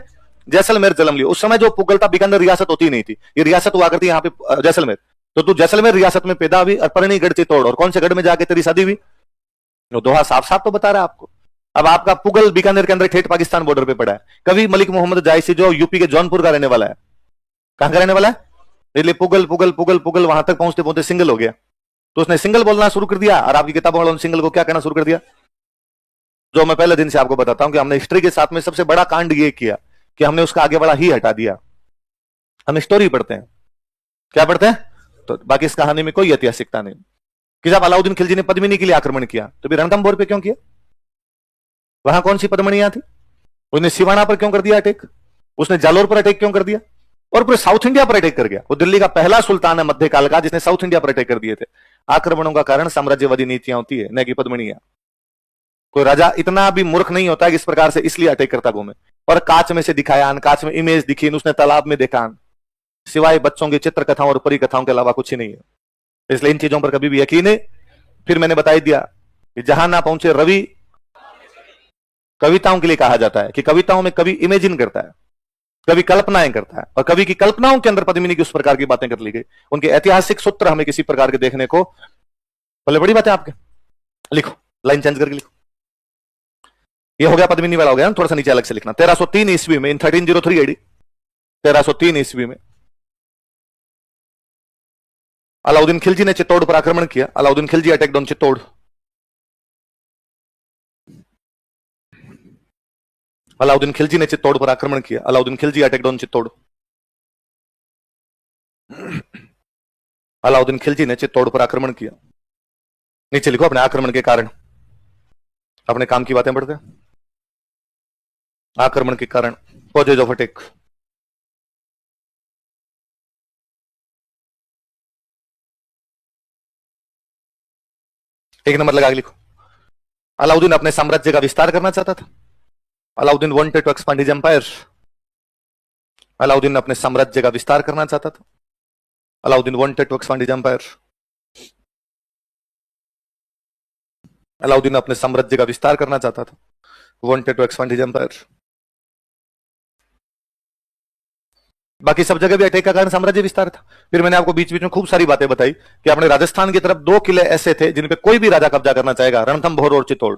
जैसलमेर जलम लियो। उस समय जो पुगल था, बीकानेर रियासत होती नहीं थी, ये रियासत हुआ करती यहाँ पे जैसलमेर। तो तू जैसलमेर रियासत में पैदा हुई और परनीगढ़ चित्तौड़, और कौन से गढ़ में जाके तेरी शादी हुई? दोहा साफ साफ तो बता रहा है आपको। अब आपका पुगल बीकानेर के अंदर ठेठ पाकिस्तान बॉर्डर पे पड़ा है। कभी मलिक मोहम्मद जायसी जो यूपी के जौनपुर का रहने वाला है, कहां का रहने वाला है, इसलिए पुगल पुगल पुगल पुगल वहां तक पहुंचते पहुंचते सिंगल हो गया, तो उसने सिंगल बोलना शुरू कर दिया। और आपकी किताबों वालों ने सिंगल को क्या कहना शुरू कर दिया? जो मैं पहले दिन से आपको बताता हूं कि हमने हिस्ट्री के साथ में सबसे बड़ा कांड ये किया कि हमने उसका आगे बड़ा ही हटा दिया। हम स्टोरी पढ़ते हैं, क्या पढ़ते हैं? तो बाकी इस कहानी में कोई ऐतिहासिकता नहीं। कि जब अलाउद्दीन खिलजी ने पद्मिनी के लिए आक्रमण किया तो भी रणथंभौर पे क्यों किया? वहां कौन सी पद्मणियां थी? उसने सिवाना पर क्यों कर दिया अटैक? उसने जालोर पर अटैक क्यों कर दिया? और पूरे साउथ इंडिया पर अटैक कर गया। वो दिल्ली का पहला सुल्तान है मध्यकाल का जिसने साउथ इंडिया पर अटैक कर दिए थे। आक्रमणों का कारण साम्राज्यवादी नीतियां होती है, न कि पद्मणियां। कोई राजा इतना भी मूर्ख नहीं होता कि इस प्रकार से इसलिए अटैक करता घूमे। और कांच में से दिखाया, कांच में इमेज दिखी, उसने तालाब में देखा, सिवाय बच्चों की चित्र कथाओं और परी कथाओं के अलावा कुछ ही नहीं है। इसलिए इन चीजों पर कभी भी यकीन है। फिर मैंने बता दिया कि जहां ना पहुंचे रवि, कविताओं के लिए कहा जाता है कि कविताओं में कवि इमेजिन करता है, कवि कल्पनाएं करता है, और कवि की कल्पनाओं के अंदर पद्मिनी की उस प्रकार की बातें कर ली गई। उनके ऐतिहासिक सूत्र हमें किसी प्रकार के देखने को, पहले बड़ी बात है आपके, लिखो, लाइन चेंज करके लिखो। ये हो गया पद्मिनी वाला हो गया ना, थोड़ा सा नीचे अलग से लिखना। 1303 ईस्वी में, इन 1303 एडी, 1303 ईस्वी में अलाउद्दीन खिलजी ने चित्तौड़ पर आक्रमण किया। Alauddin Khilji attacked on Chittor. अलाउद्दीन खिलजी ने चित्तौड़ पर आक्रमण किया। Alauddin Khilji attacked on Chittor. अलाउद्दीन खिलजी ने चित्तौड़ पर आक्रमण किया। नीचे लिखो अपने आक्रमण के कारण, अपने काम की बातें पढ़ते हैं। आक्रमण के कारण, कॉजेज ऑफ अटैक। एक नंबर लगा के लिखो। अलाउद्दीन अपने साम्राज्य का विस्तार करना चाहता था। Alauddin wanted to expand his empire. Alauddin अपने साम्राज्य का विस्तार करना चाहता था। Alauddin wanted to expand his empire. Alauddin अपने साम्राज्य का विस्तार करना चाहता था। Wanted to expand his empire. बाकी सब जगह भी अटैक का कारण साम्राज्य विस्तार था। फिर मैंने आपको बीच बीच में खूब सारी बातें बताई कि अपने राजस्थान की तरफ 2 किले ऐसे थे जिन पे कोई भी राजा कब्जा करना चाहेगा, रणथंभौर और चित्तौड़,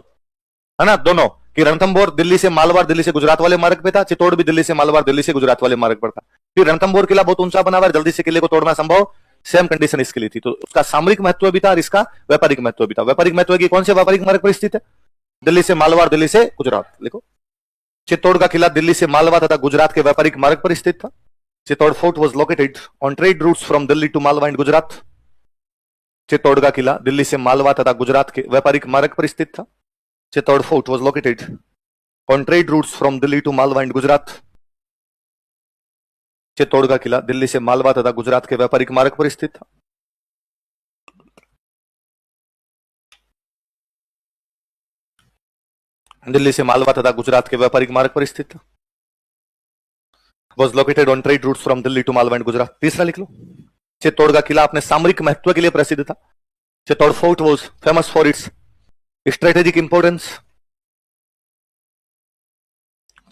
है ना, दोनों। कि रणथंभौर दिल्ली से मालवार, दिल्ली से गुजरात वाले मार्ग पे था, चित्तौड़ भी दिल्ली से मालवार, दिल्ली से गुजरात वाले मार्ग पर था। फिर रणथंभौर किला बहुत ऊंचा बना हुआ है, जल्दी से किले को तोड़ना संभव, सेम कंडीशन इसके लिए थी। तो उसका सामरिक महत्व भी था और इसका व्यापारिक महत्व भी था। व्यापारिक महत्व की कौन से व्यापारिक मार्ग पर स्थित है? दिल्ली से मालवार, दिल्ली से गुजरात। लिखो, चित्तौड़ का किला दिल्ली से मालवा तथा गुजरात के व्यापारिक मार्ग पर स्थित था। Chittor fort was located on trade routes from Delhi to Malwa and Gujarat. Chittor का किला दिल्ली से मालवा तथा गुजरात के व्यापारिक मार्ग पर स्थित था। Chittor fort was located on trade routes from Delhi to Malwa and Gujarat. Chittor का किला दिल्ली से मालवा तथा गुजरात के व्यापारिक मार्ग पर स्थित था। दिल्ली से मालवा तथा गुजरात के व्यापारिक मार्ग पर स्थित था। Was located on trade routes from Delhi to Malwa and Gujarat. तीसरा लिख लो, चित्तौड़ का किला अपने सामरिक महत्व के लिए प्रसिद्ध था। Chittor fort was famous for its strategic importance.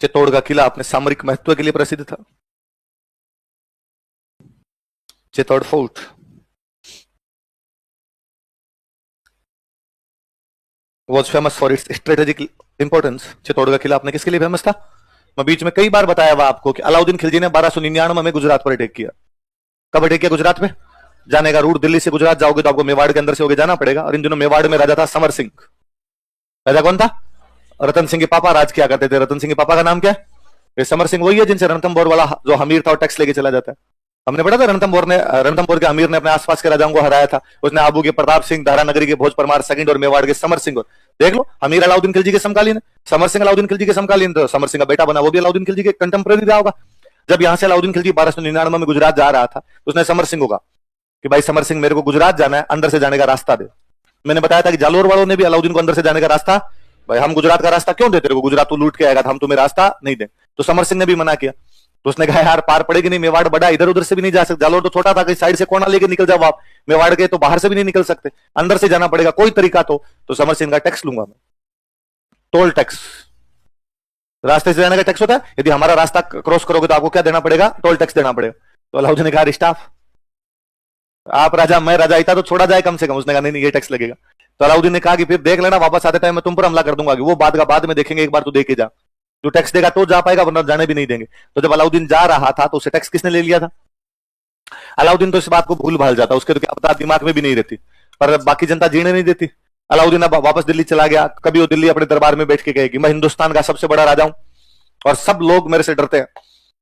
Chittor का किला अपने सामरिक महत्व के लिए प्रसिद्ध था। Chittor fort was famous for its strategic importance. Chittor का किला अपने किसके लिए फेमस था? मैं बीच में कई बार बताया हुआ आपको कि अलाउद्दीन खिलजी ने 1299 में गुजरात पर अटैक किया। कब अटैक किया गुजरात में? जाने का रूट दिल्ली से गुजरात जाओगे तो आपको मेवाड़ के अंदर से होके जाना पड़ेगा। और इन दिनों मेवाड़ में राजा था समर सिंह। राजा कौन था? रतन सिंह के पापा राज किया करते थे। रतन सिंह के पापा का नाम क्या है? ये समर सिंह वही है जिनसे रणथंभौर वाला जो हमीर था और टैक्स लेके चला जाता है। हमने पढ़ा था रणथंभौर के अमीर ने अपने आसपास के राजाओं को हराया था। उसने आबू के प्रताप सिंह, धारा नगरी के भोज परमार सेकंड और मेवाड़ के समर सिंह। देख लो, अमीर अलाउद्दीन खिलजी के समकालीन है, समर सिंह अलाउद्दीन खिलजी के समकालीन। तो समर सिंह का बेटा बना वो भी अलाउद्दीन खिलजी के कंटेम्परेरी रहा होगा। जब यहां से अलाउद्दीन खिलजी 1299 में गुजरात जा रहा था तो उसने समर सिंह को कहा कि भाई समर सिंह, मेरे को गुजरात जाना है, अंदर से जाने का रास्ता दे। मैंने बताया था कि जालोर वालों ने भी अलाउद्दीन को अंदर से जाने का रास्ता, भाई हम गुजरात का रास्ता क्यों देते, गुजरात तो लूट के आएगा, हम तुम्हें रास्ता नहीं दे। तो समर सिंह ने भी मना किया। तो उसने कहा यार पार पड़ेगी नहीं, मेवाड़ बड़ा, इधर उधर से भी नहीं जा सकते, जालोर तो छोटा था, कहीं साइड से कोना लेके निकल जाओ आप, मेवाड़ के तो बाहर से भी नहीं निकल सकते, अंदर से जाना पड़ेगा, कोई तरीका तो समर सिंह का टैक्स लूंगा मैं, टोल टैक्स। रास्ते से जाने का टैक्स होता है, यदि हमारा रास्ता क्रॉस करोगे तो आपको क्या देना पड़ेगा? टोल टैक्स देना पड़ेगा। तो अलाउद्दीन ने कहा स्टाफ आप राजा, मैं राजा, इतना तो छोड़ा जाए कम से कम। उसने कहा नहीं ये टैक्स लगेगा। तो अलाउद्दीन ने कहा कि फिर देख लेना, वापस आते टाइम मैं तुम पर हमला कर दूंगा, कि वो बात का बाद में देखेंगे, एक बार तो दे के जा, जो टैक्स देगा तो जा पाएगा, वरना जाने भी नहीं देंगे। तो जब अलाउद्दीन जा रहा था तो उसे टैक्स किसने ले लिया था? अलाउद्दीन तो इस बात को भूल भाल जाता, उसके तो क्या पता दिमाग में भी नहीं रहती, पर बाकी जनता जीने नहीं देती। अलाउद्दीन अब वापस दिल्ली चला गया। कभी वो दिल्ली अपने दरबार में बैठ के कहे कि मैं हिंदुस्तान का सबसे बड़ा राजा हूं और सब लोग मेरे से डरते हैं।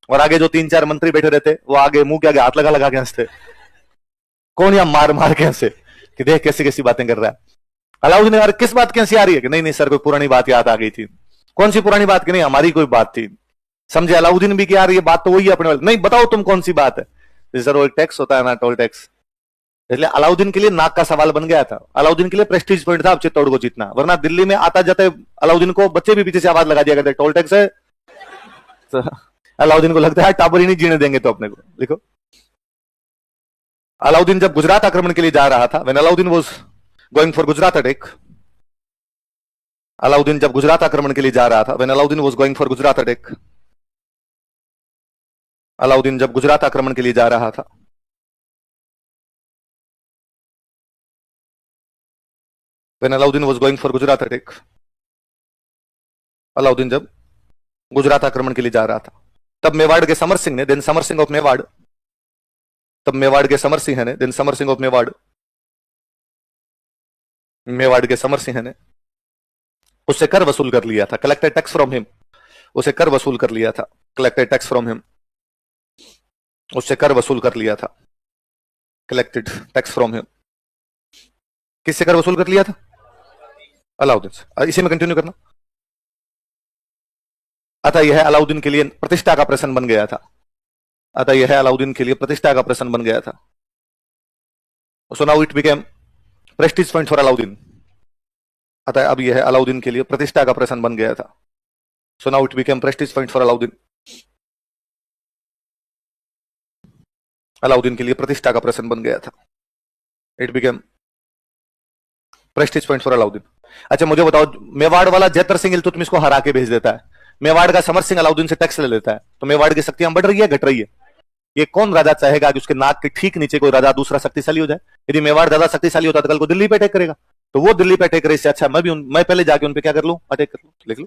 और आगे जो 3-4 मंत्री बैठे रहते वो आगे मुंह के आगे हाथ लगा के हंसते, कौन या मार मार के हंसे कि देख कैसी कैसी बातें कर रहा है। अलाउद्दीन ने किस बात की हंसी आ रही है? कि नहीं नहीं सर, कोई पुरानी बात याद आ गई थी। कौन सी पुरानी बात? की नहीं हमारी कोई बात थी। समझे अलाउद्दीन भी कि यार ये बात तो वही है अपने वाले। नहीं बताओ तुम कौन सी बात है? सर वो टैक्स होता है ना, टोल टैक्स। इसलिए अलाउद्दीन के लिए नाक का सवाल बन गया था। अलाउद्दीन के लिए प्रेस्टीज पॉइंट था अब चित्तौड़ को जीतना, वरना दिल्ली में आता जाते अलाउद्दीन को बच्चे भी पीछे से आवाज लगा दिया करते टोल टैक्स है। तो अलाउद्दीन को लगता है टाबर ही नहीं जीने देंगे तो अपने को। लिखो, अलाउद्दीन जब गुजरात आक्रमण के लिए जा रहा था, when Alauddin was going for Gujarat attack, Alauddin जब गुजरात आक्रमण के लिए जा रहा था, when Alauddin was going for Gujarat attack, Alauddin जब गुजरात आक्रमण के लिए जा रहा था, when Alauddin was going for Gujarat attack, Alauddin जब गुजरात आक्रमण के लिए जा रहा था, तब मेवाड़ के समर सिंह ने, देन समर सिंह ऑफ मेवाड़, तब मेवाड़ के समर सिंह ने, देन समर सिंह ऑफ मेवाड़, मेवाड़ के समर सिंह ने उससे कर वसूल कर लिया था। कलेक्टेड टैक्स फ्रॉम हिम, उसे कर वसूल कर लिया था। कलेक्टेड टैक्स फ्रॉम हिम, उससे कर वसूल कर लिया था। कलेक्टेड टैक्स फ्रॉम हिम, किससे कर वसूल कर लिया था? अलाउद्दीन से। इसी में कंटिन्यू करना। अतः यह अलाउद्दीन के लिए प्रतिष्ठा का प्रश्न बन गया था। अतः यह अलाउद्दीन के लिए प्रतिष्ठा का प्रश्न बन गया था। So now it became Prestige point for Alauddin. अतः अब यह अलाउद्दीन के लिए प्रतिष्ठा का प्रश्न बन गया था। So now it became Prestige point for Alauddin. Alauddin के लिए प्रतिष्ठा का प्रश्न बन गया था। It became Prestige point for Alauddin. अच्छा मुझे बताओ, मेवाड़ वाला जैतर सिंह इल्तुतमिश को हरा के भेज देता है, मेवाड़ का समर सिंह अलाउद्दीन से टैक्स ले लेता है, तो मेवाड़ की शक्तियां बढ़ रही है घट रही है? ये कौन राजा चाहेगा कि उसके नाक के ठीक नीचे कोई राजा दूसरा शक्तिशाली हो जाए? यदि मेवाड़ ज्यादा शक्तिशाली होता तो कल को दिल्ली पे अटैक करेगा, तो वो दिल्ली पे अटैक करे, इससे अच्छा मैं पहले जाके उन पे क्या कर लूं, अटैक कर लूं। लिख लो,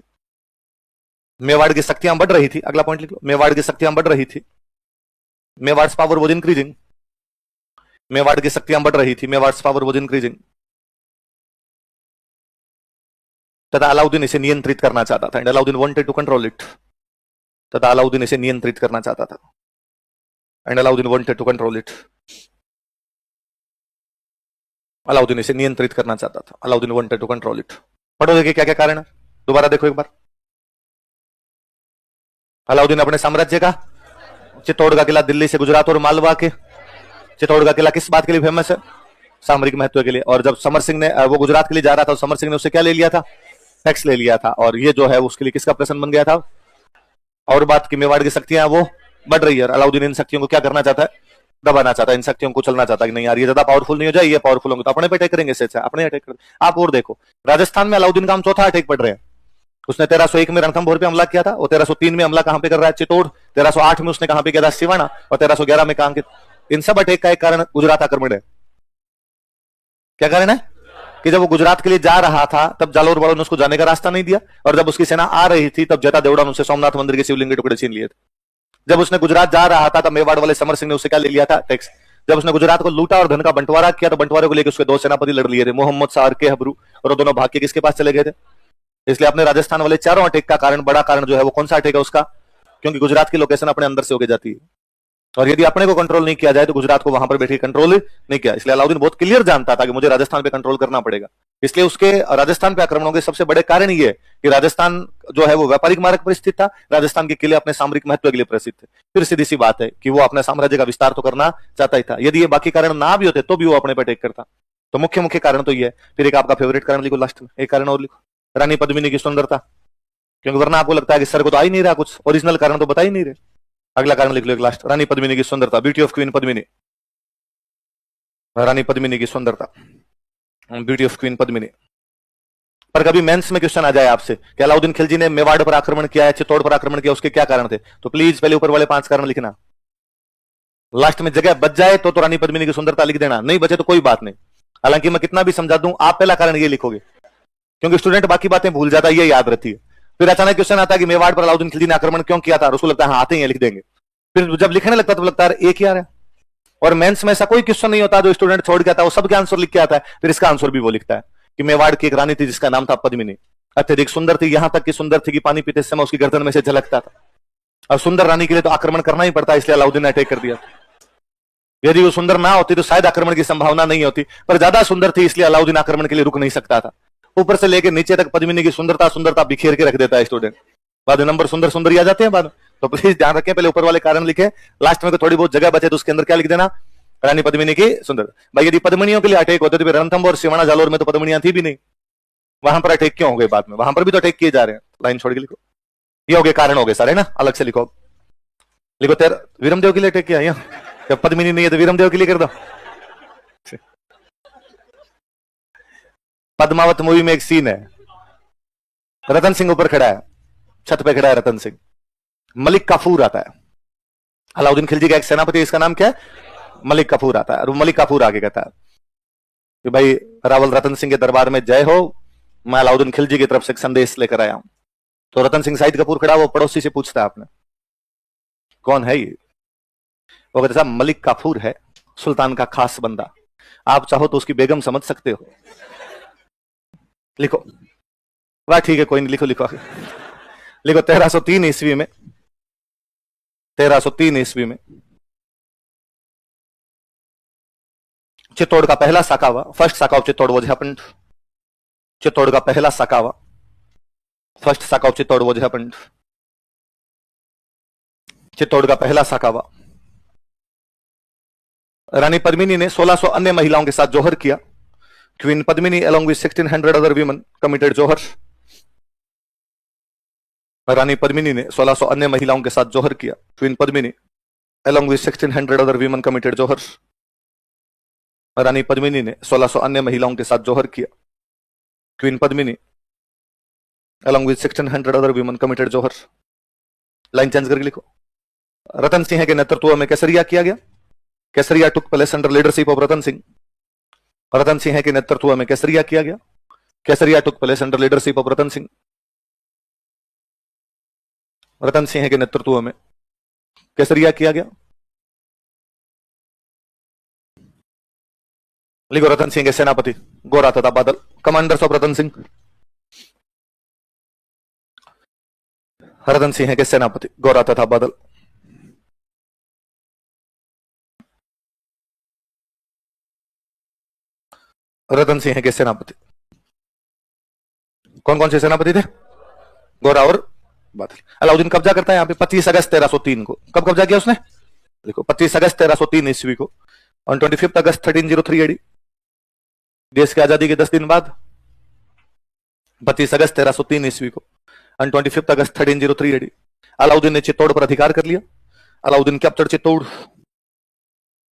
मेवाड़ की शक्तियां बढ़ रही थी। अगला पॉइंट लिख लो, मेवाड़ की शक्तियां बढ़ रही थी। Mewar power was increasing, Mewar की शक्तियां बढ़ रही थी, मेवाड़ पावर वॉज इंक्रीजिंग। तथा अलाउद्दीन इसे नियंत्रित करना चाहता था, and Alauddin wanted to control it. तथा अलाउद्दीन इसे नियंत्रित करना चाहता था, and Alauddin wanted to control it. Alauddin इसे नियंत्रित करना चाहता था, Alauddin wanted to control it. पढ़ो देखिए क्या क्या कारण है, दोबारा देखो एक बार। अलाउद्दीन अपने साम्राज्य का चित्तौड़ का किला दिल्ली से गुजरात और मालवा के। चित्तौड़ का किला किस बात के लिए फेमस है? सामरिक महत्व के लिए। और जब समर सिंह ने वो गुजरात के लिए जा रहा था, समर सिंह ने उससे क्या ले लिया था? टैक्स ले लिया था। और ये जो है उसके लिए किसका प्रश्न बन गया था? और बात की मेवाड़ की शक्तियां वो बढ़ रही है। अलाउद्दीन इन शक्तियों को क्या करना चाहता है? दबाना चाहता है। इन शक्तियों को चलना चाहता है कि नहीं यार ये ज्यादा पावरफुल नहीं हो जाए, ये पावरफुल होंगे तो अपने पे अटैक करेंगे, से अपने अटैक कर। आप और देखो, राजस्थान में अलाउद्दीन का हम चौथा अटैक पढ़ रहे हैं। उसने 1301 में रणथंभौर पे हमला किया था, और 1303 में हमला कहां पे कर रहा है? चित्तौड़। 1308 में उसने कहां पे किया था? सिवाना। और 1311 में कहां के? इन सब अटैक का एक कारण गुजरात आक्रमण है। क्या कारण है? कि जब वो गुजरात के लिए जा रहा था तब जालोर वालों ने उसको जाने का रास्ता नहीं दिया, और जब उसकी सेना आ रही थी तब जटा देवड़ा ने उससे सोमनाथ मंदिर के शिवलिंग के टुकड़े छीन लिए थे। जब उसने गुजरात जा रहा था तब मेवाड़ वाले समर सिंह ने उससे क्या ले लिया था? टैक्स। जब उसने गुजरात को लूटा और धन का बंटवारा किया तो बंटवारे को लेकर उसके दो सेनापति लड़ लिए थे, मोहम्मद शाह और के हबरू, और दोनों भाग के किसके पास चले गए थे? इसलिए अपने राजस्थान वाले चारों अटैक का कारण, बड़ा कारण जो है वो कौन सा अटैक है उसका? क्योंकि गुजरात की लोकेशन अपने अंदर से होके जाती है, और यदि अपने को कंट्रोल नहीं किया जाए तो गुजरात को वहां पर बैठे कंट्रोल नहीं किया। इसलिए अलाउद्दीन बहुत क्लियर जानता था कि मुझे राजस्थान पे कंट्रोल करना पड़ेगा। इसलिए उसके राजस्थान पे आक्रमणों के सबसे बड़े कारण ये है कि राजस्थान जो है वो व्यापारिक मार्ग पर स्थित था। राजस्थान के किले अपने सामरिक महत्व के लिए प्रसिद्ध थे। फिर सीधी सी बात है कि वो अपने साम्राज्य का विस्तार तो करना चाहता ही था। यदि ये बाकी कारण ना भी होते तो भी वो अपने पे अटैक करता। तो मुख्य मुख्य कारण तो ये है। फिर एक आपका फेवरेट कारण लिखो लास्ट में, एक कारण और लिखो, रानी पद्मिनी की सुंदरता। क्योंकि वरना आपको लगता है कि सर को तो आ ही नहीं रहा, कुछ ओरिजिनल कारण तो बता ही नहीं रहे। अगला कारण लिख लो एक लास्ट, रानी पद्मिनी की सुंदरता, ब्यूटी ऑफ क्वीन पद्मिनी। रानी पद्मिनी की सुंदरता, ब्यूटी ऑफ क्वीन पद्मिनी। पर कभी मेंस में क्वेश्चन आ जाए आपसे कि अलाउद्दीन खिलजी ने मेवाड़ पर आक्रमण किया है, चित्तौड़ पर आक्रमण किया, उसके क्या कारण थे? तो प्लीज पहले ऊपर वाले 5 कारण लिखना। लास्ट में जगह बच जाए तो रानी पद्मिनी की सुंदरता लिख देना, नहीं बचे तो कोई बात नहीं। हालांकि मैं कितना भी समझा दूं, आप पहला कारण ये लिखोगे, क्योंकि स्टूडेंट बाकी बातें भूल जाता है, ये याद रहती है। फिर अचानक क्वेश्चन आता है कि मेवाड़ पर अलाउद्दीन खिलजी ने आक्रमण क्यों किया था, और उसको लगता है हाँ आते ही लिख देंगे। फिर जब लिखने लगता है तो लगता है एक ही आ रहा है। और मेंस में ऐसा कोई क्वेश्चन नहीं होता जो स्टूडेंट छोड़ के आता है, वो सबके आंसर लिख के आता है। फिर इसका आंसर भी वो लिखता है कि मेवाड़ की एक रानी थी जिसका नाम था पद्मिनी, अत्यधिक सुंदर थी, यहां तक कि सुंदर थी कि पानी पीते समय उसकी गर्दन में से झलकता था। और सुंदर रानी के लिए तो आक्रमण करना ही पड़ता है, इसलिए अलाउद्दीन ने अटैक कर दिया। यदि वो सुंदर ना होती तो शायद आक्रमण की संभावना नहीं होती, पर ज्यादा सुंदर थी इसलिए अलाउद्दीन आक्रमण के लिए रुक नहीं सकता था। ऊपर से लेकर नीचे तक पद्मिनी की सुंदरता बिखेर के रख देता है स्टूडेंट। बाद में नंबर सुंदर सुंदर ही आ जाते हैं बाद में। तो प्लीज ध्यान रखें, पहले ऊपर वाले कारण लिखे, लास्ट में थोड़ी बहुत जगह बचे तो उसके अंदर क्या लिख देना? रानी पद्मिनी की सुंदर। भाई यदि पद्मिनियों के लिए अटैक होते तो फिर रणथंभौर और सिवाना जालोर में तो पद्मिनियां थी भी नहीं, वहां पर अटैक क्यों हो गए बाद में? वहां पर भी तो अटैक किए जा रहे हैं। लाइन छोड़ के लिखो, ये हो गए कारण हो गए सारे ना, अलग से लिखो। लिखो तेरा वीरमदेव के लिए अटैक किया, जब पद्मिनी नहीं है तो वीरमदेव के लिए कर दो। पद्मावत मूवी में एक सीन है, रतन सिंह ऊपर खड़ा है, छत पे खड़ा है रतन सिंह, मलिक काफूर आता है। अलाउद्दीन खिलजी का एक सेनापति, इसका नाम क्या है? मलिक काफूर आता है। और मलिक काफूर आगे कहता है कि भाई रावल रतन सिंह के दरबार में जय हो, मैं अलाउद्दीन खिलजी की तरफ से एक संदेश लेकर आया हूं। तो रतन सिंह शाहिद कपूर खड़ा, वो पड़ोसी से पूछता है आपने कौन है ये? वो कहता है मलिक काफूर है, सुल्तान का खास बंदा, आप चाहो तो उसकी बेगम समझ सकते हो। लिखो, वाह ठीक है कोई नहीं, लिखो लिखो लिखो 1303 ईस्वी में, 1303 ईस्वी में चित्तौड़ का पहला साकावा, first saka of Chittor was happened. Chittor का पहला साकावा, first saka of Chittor was happened. Chittor का पहला साकावा। रानी पद्मिनी ने 1600 अन्य महिलाओं के साथ जोहर किया। Queen Padmini along with 1600 other women committed जोहर। रानी पद्मिनी ने 1600 अन्य महिलाओं के साथ जोहर किया। Queen Padmini along with 1600 other women committed जोहर। रानी पद्मिनी ने 1600 अन्य महिलाओं के साथ जोहर किया। Queen Padmini along with 1600 other women committed Johar. Line change करके लिखो, रतन सिंह के नेतृत्व में केसरिया किया गया। Kesariya took place under leadership of Ratan Singh. Ratan Singh के नेतृत्व में केसरिया किया गया। Kesariya took place under leadership of Ratan Singh. Ratan Singh के नेतृत्व में केसरिया किया गया। लिखो रतन सिंह के सेनापति गोरा तथा बादल, कमांडर्स ऑफ रतन सिंह। रतन सिंह के सेनापति गोरा तथा बादल। रतन सिंह के सेनापति कौन कौन से सेनापति थे? गोरा और बादल। अलाउद्दीन कब्जा करता है यहाँ पे 25 अगस्त 1303 को। कब कब्जा किया उसने? देखो 25 अगस्त 1303 ईस्वी को, ऑन 25 अगस्त 1303 एडी, देश की आजादी के 10 दिन बाद 25 अगस्त 1303 ईस्वी को, ऑन 25 अगस्त 1303 एडी, अलाउद्दीन ने चित्तौड़ पर अधिकार कर लिया। अलाउद्दीन कैप्चर्ड चित्तौड़।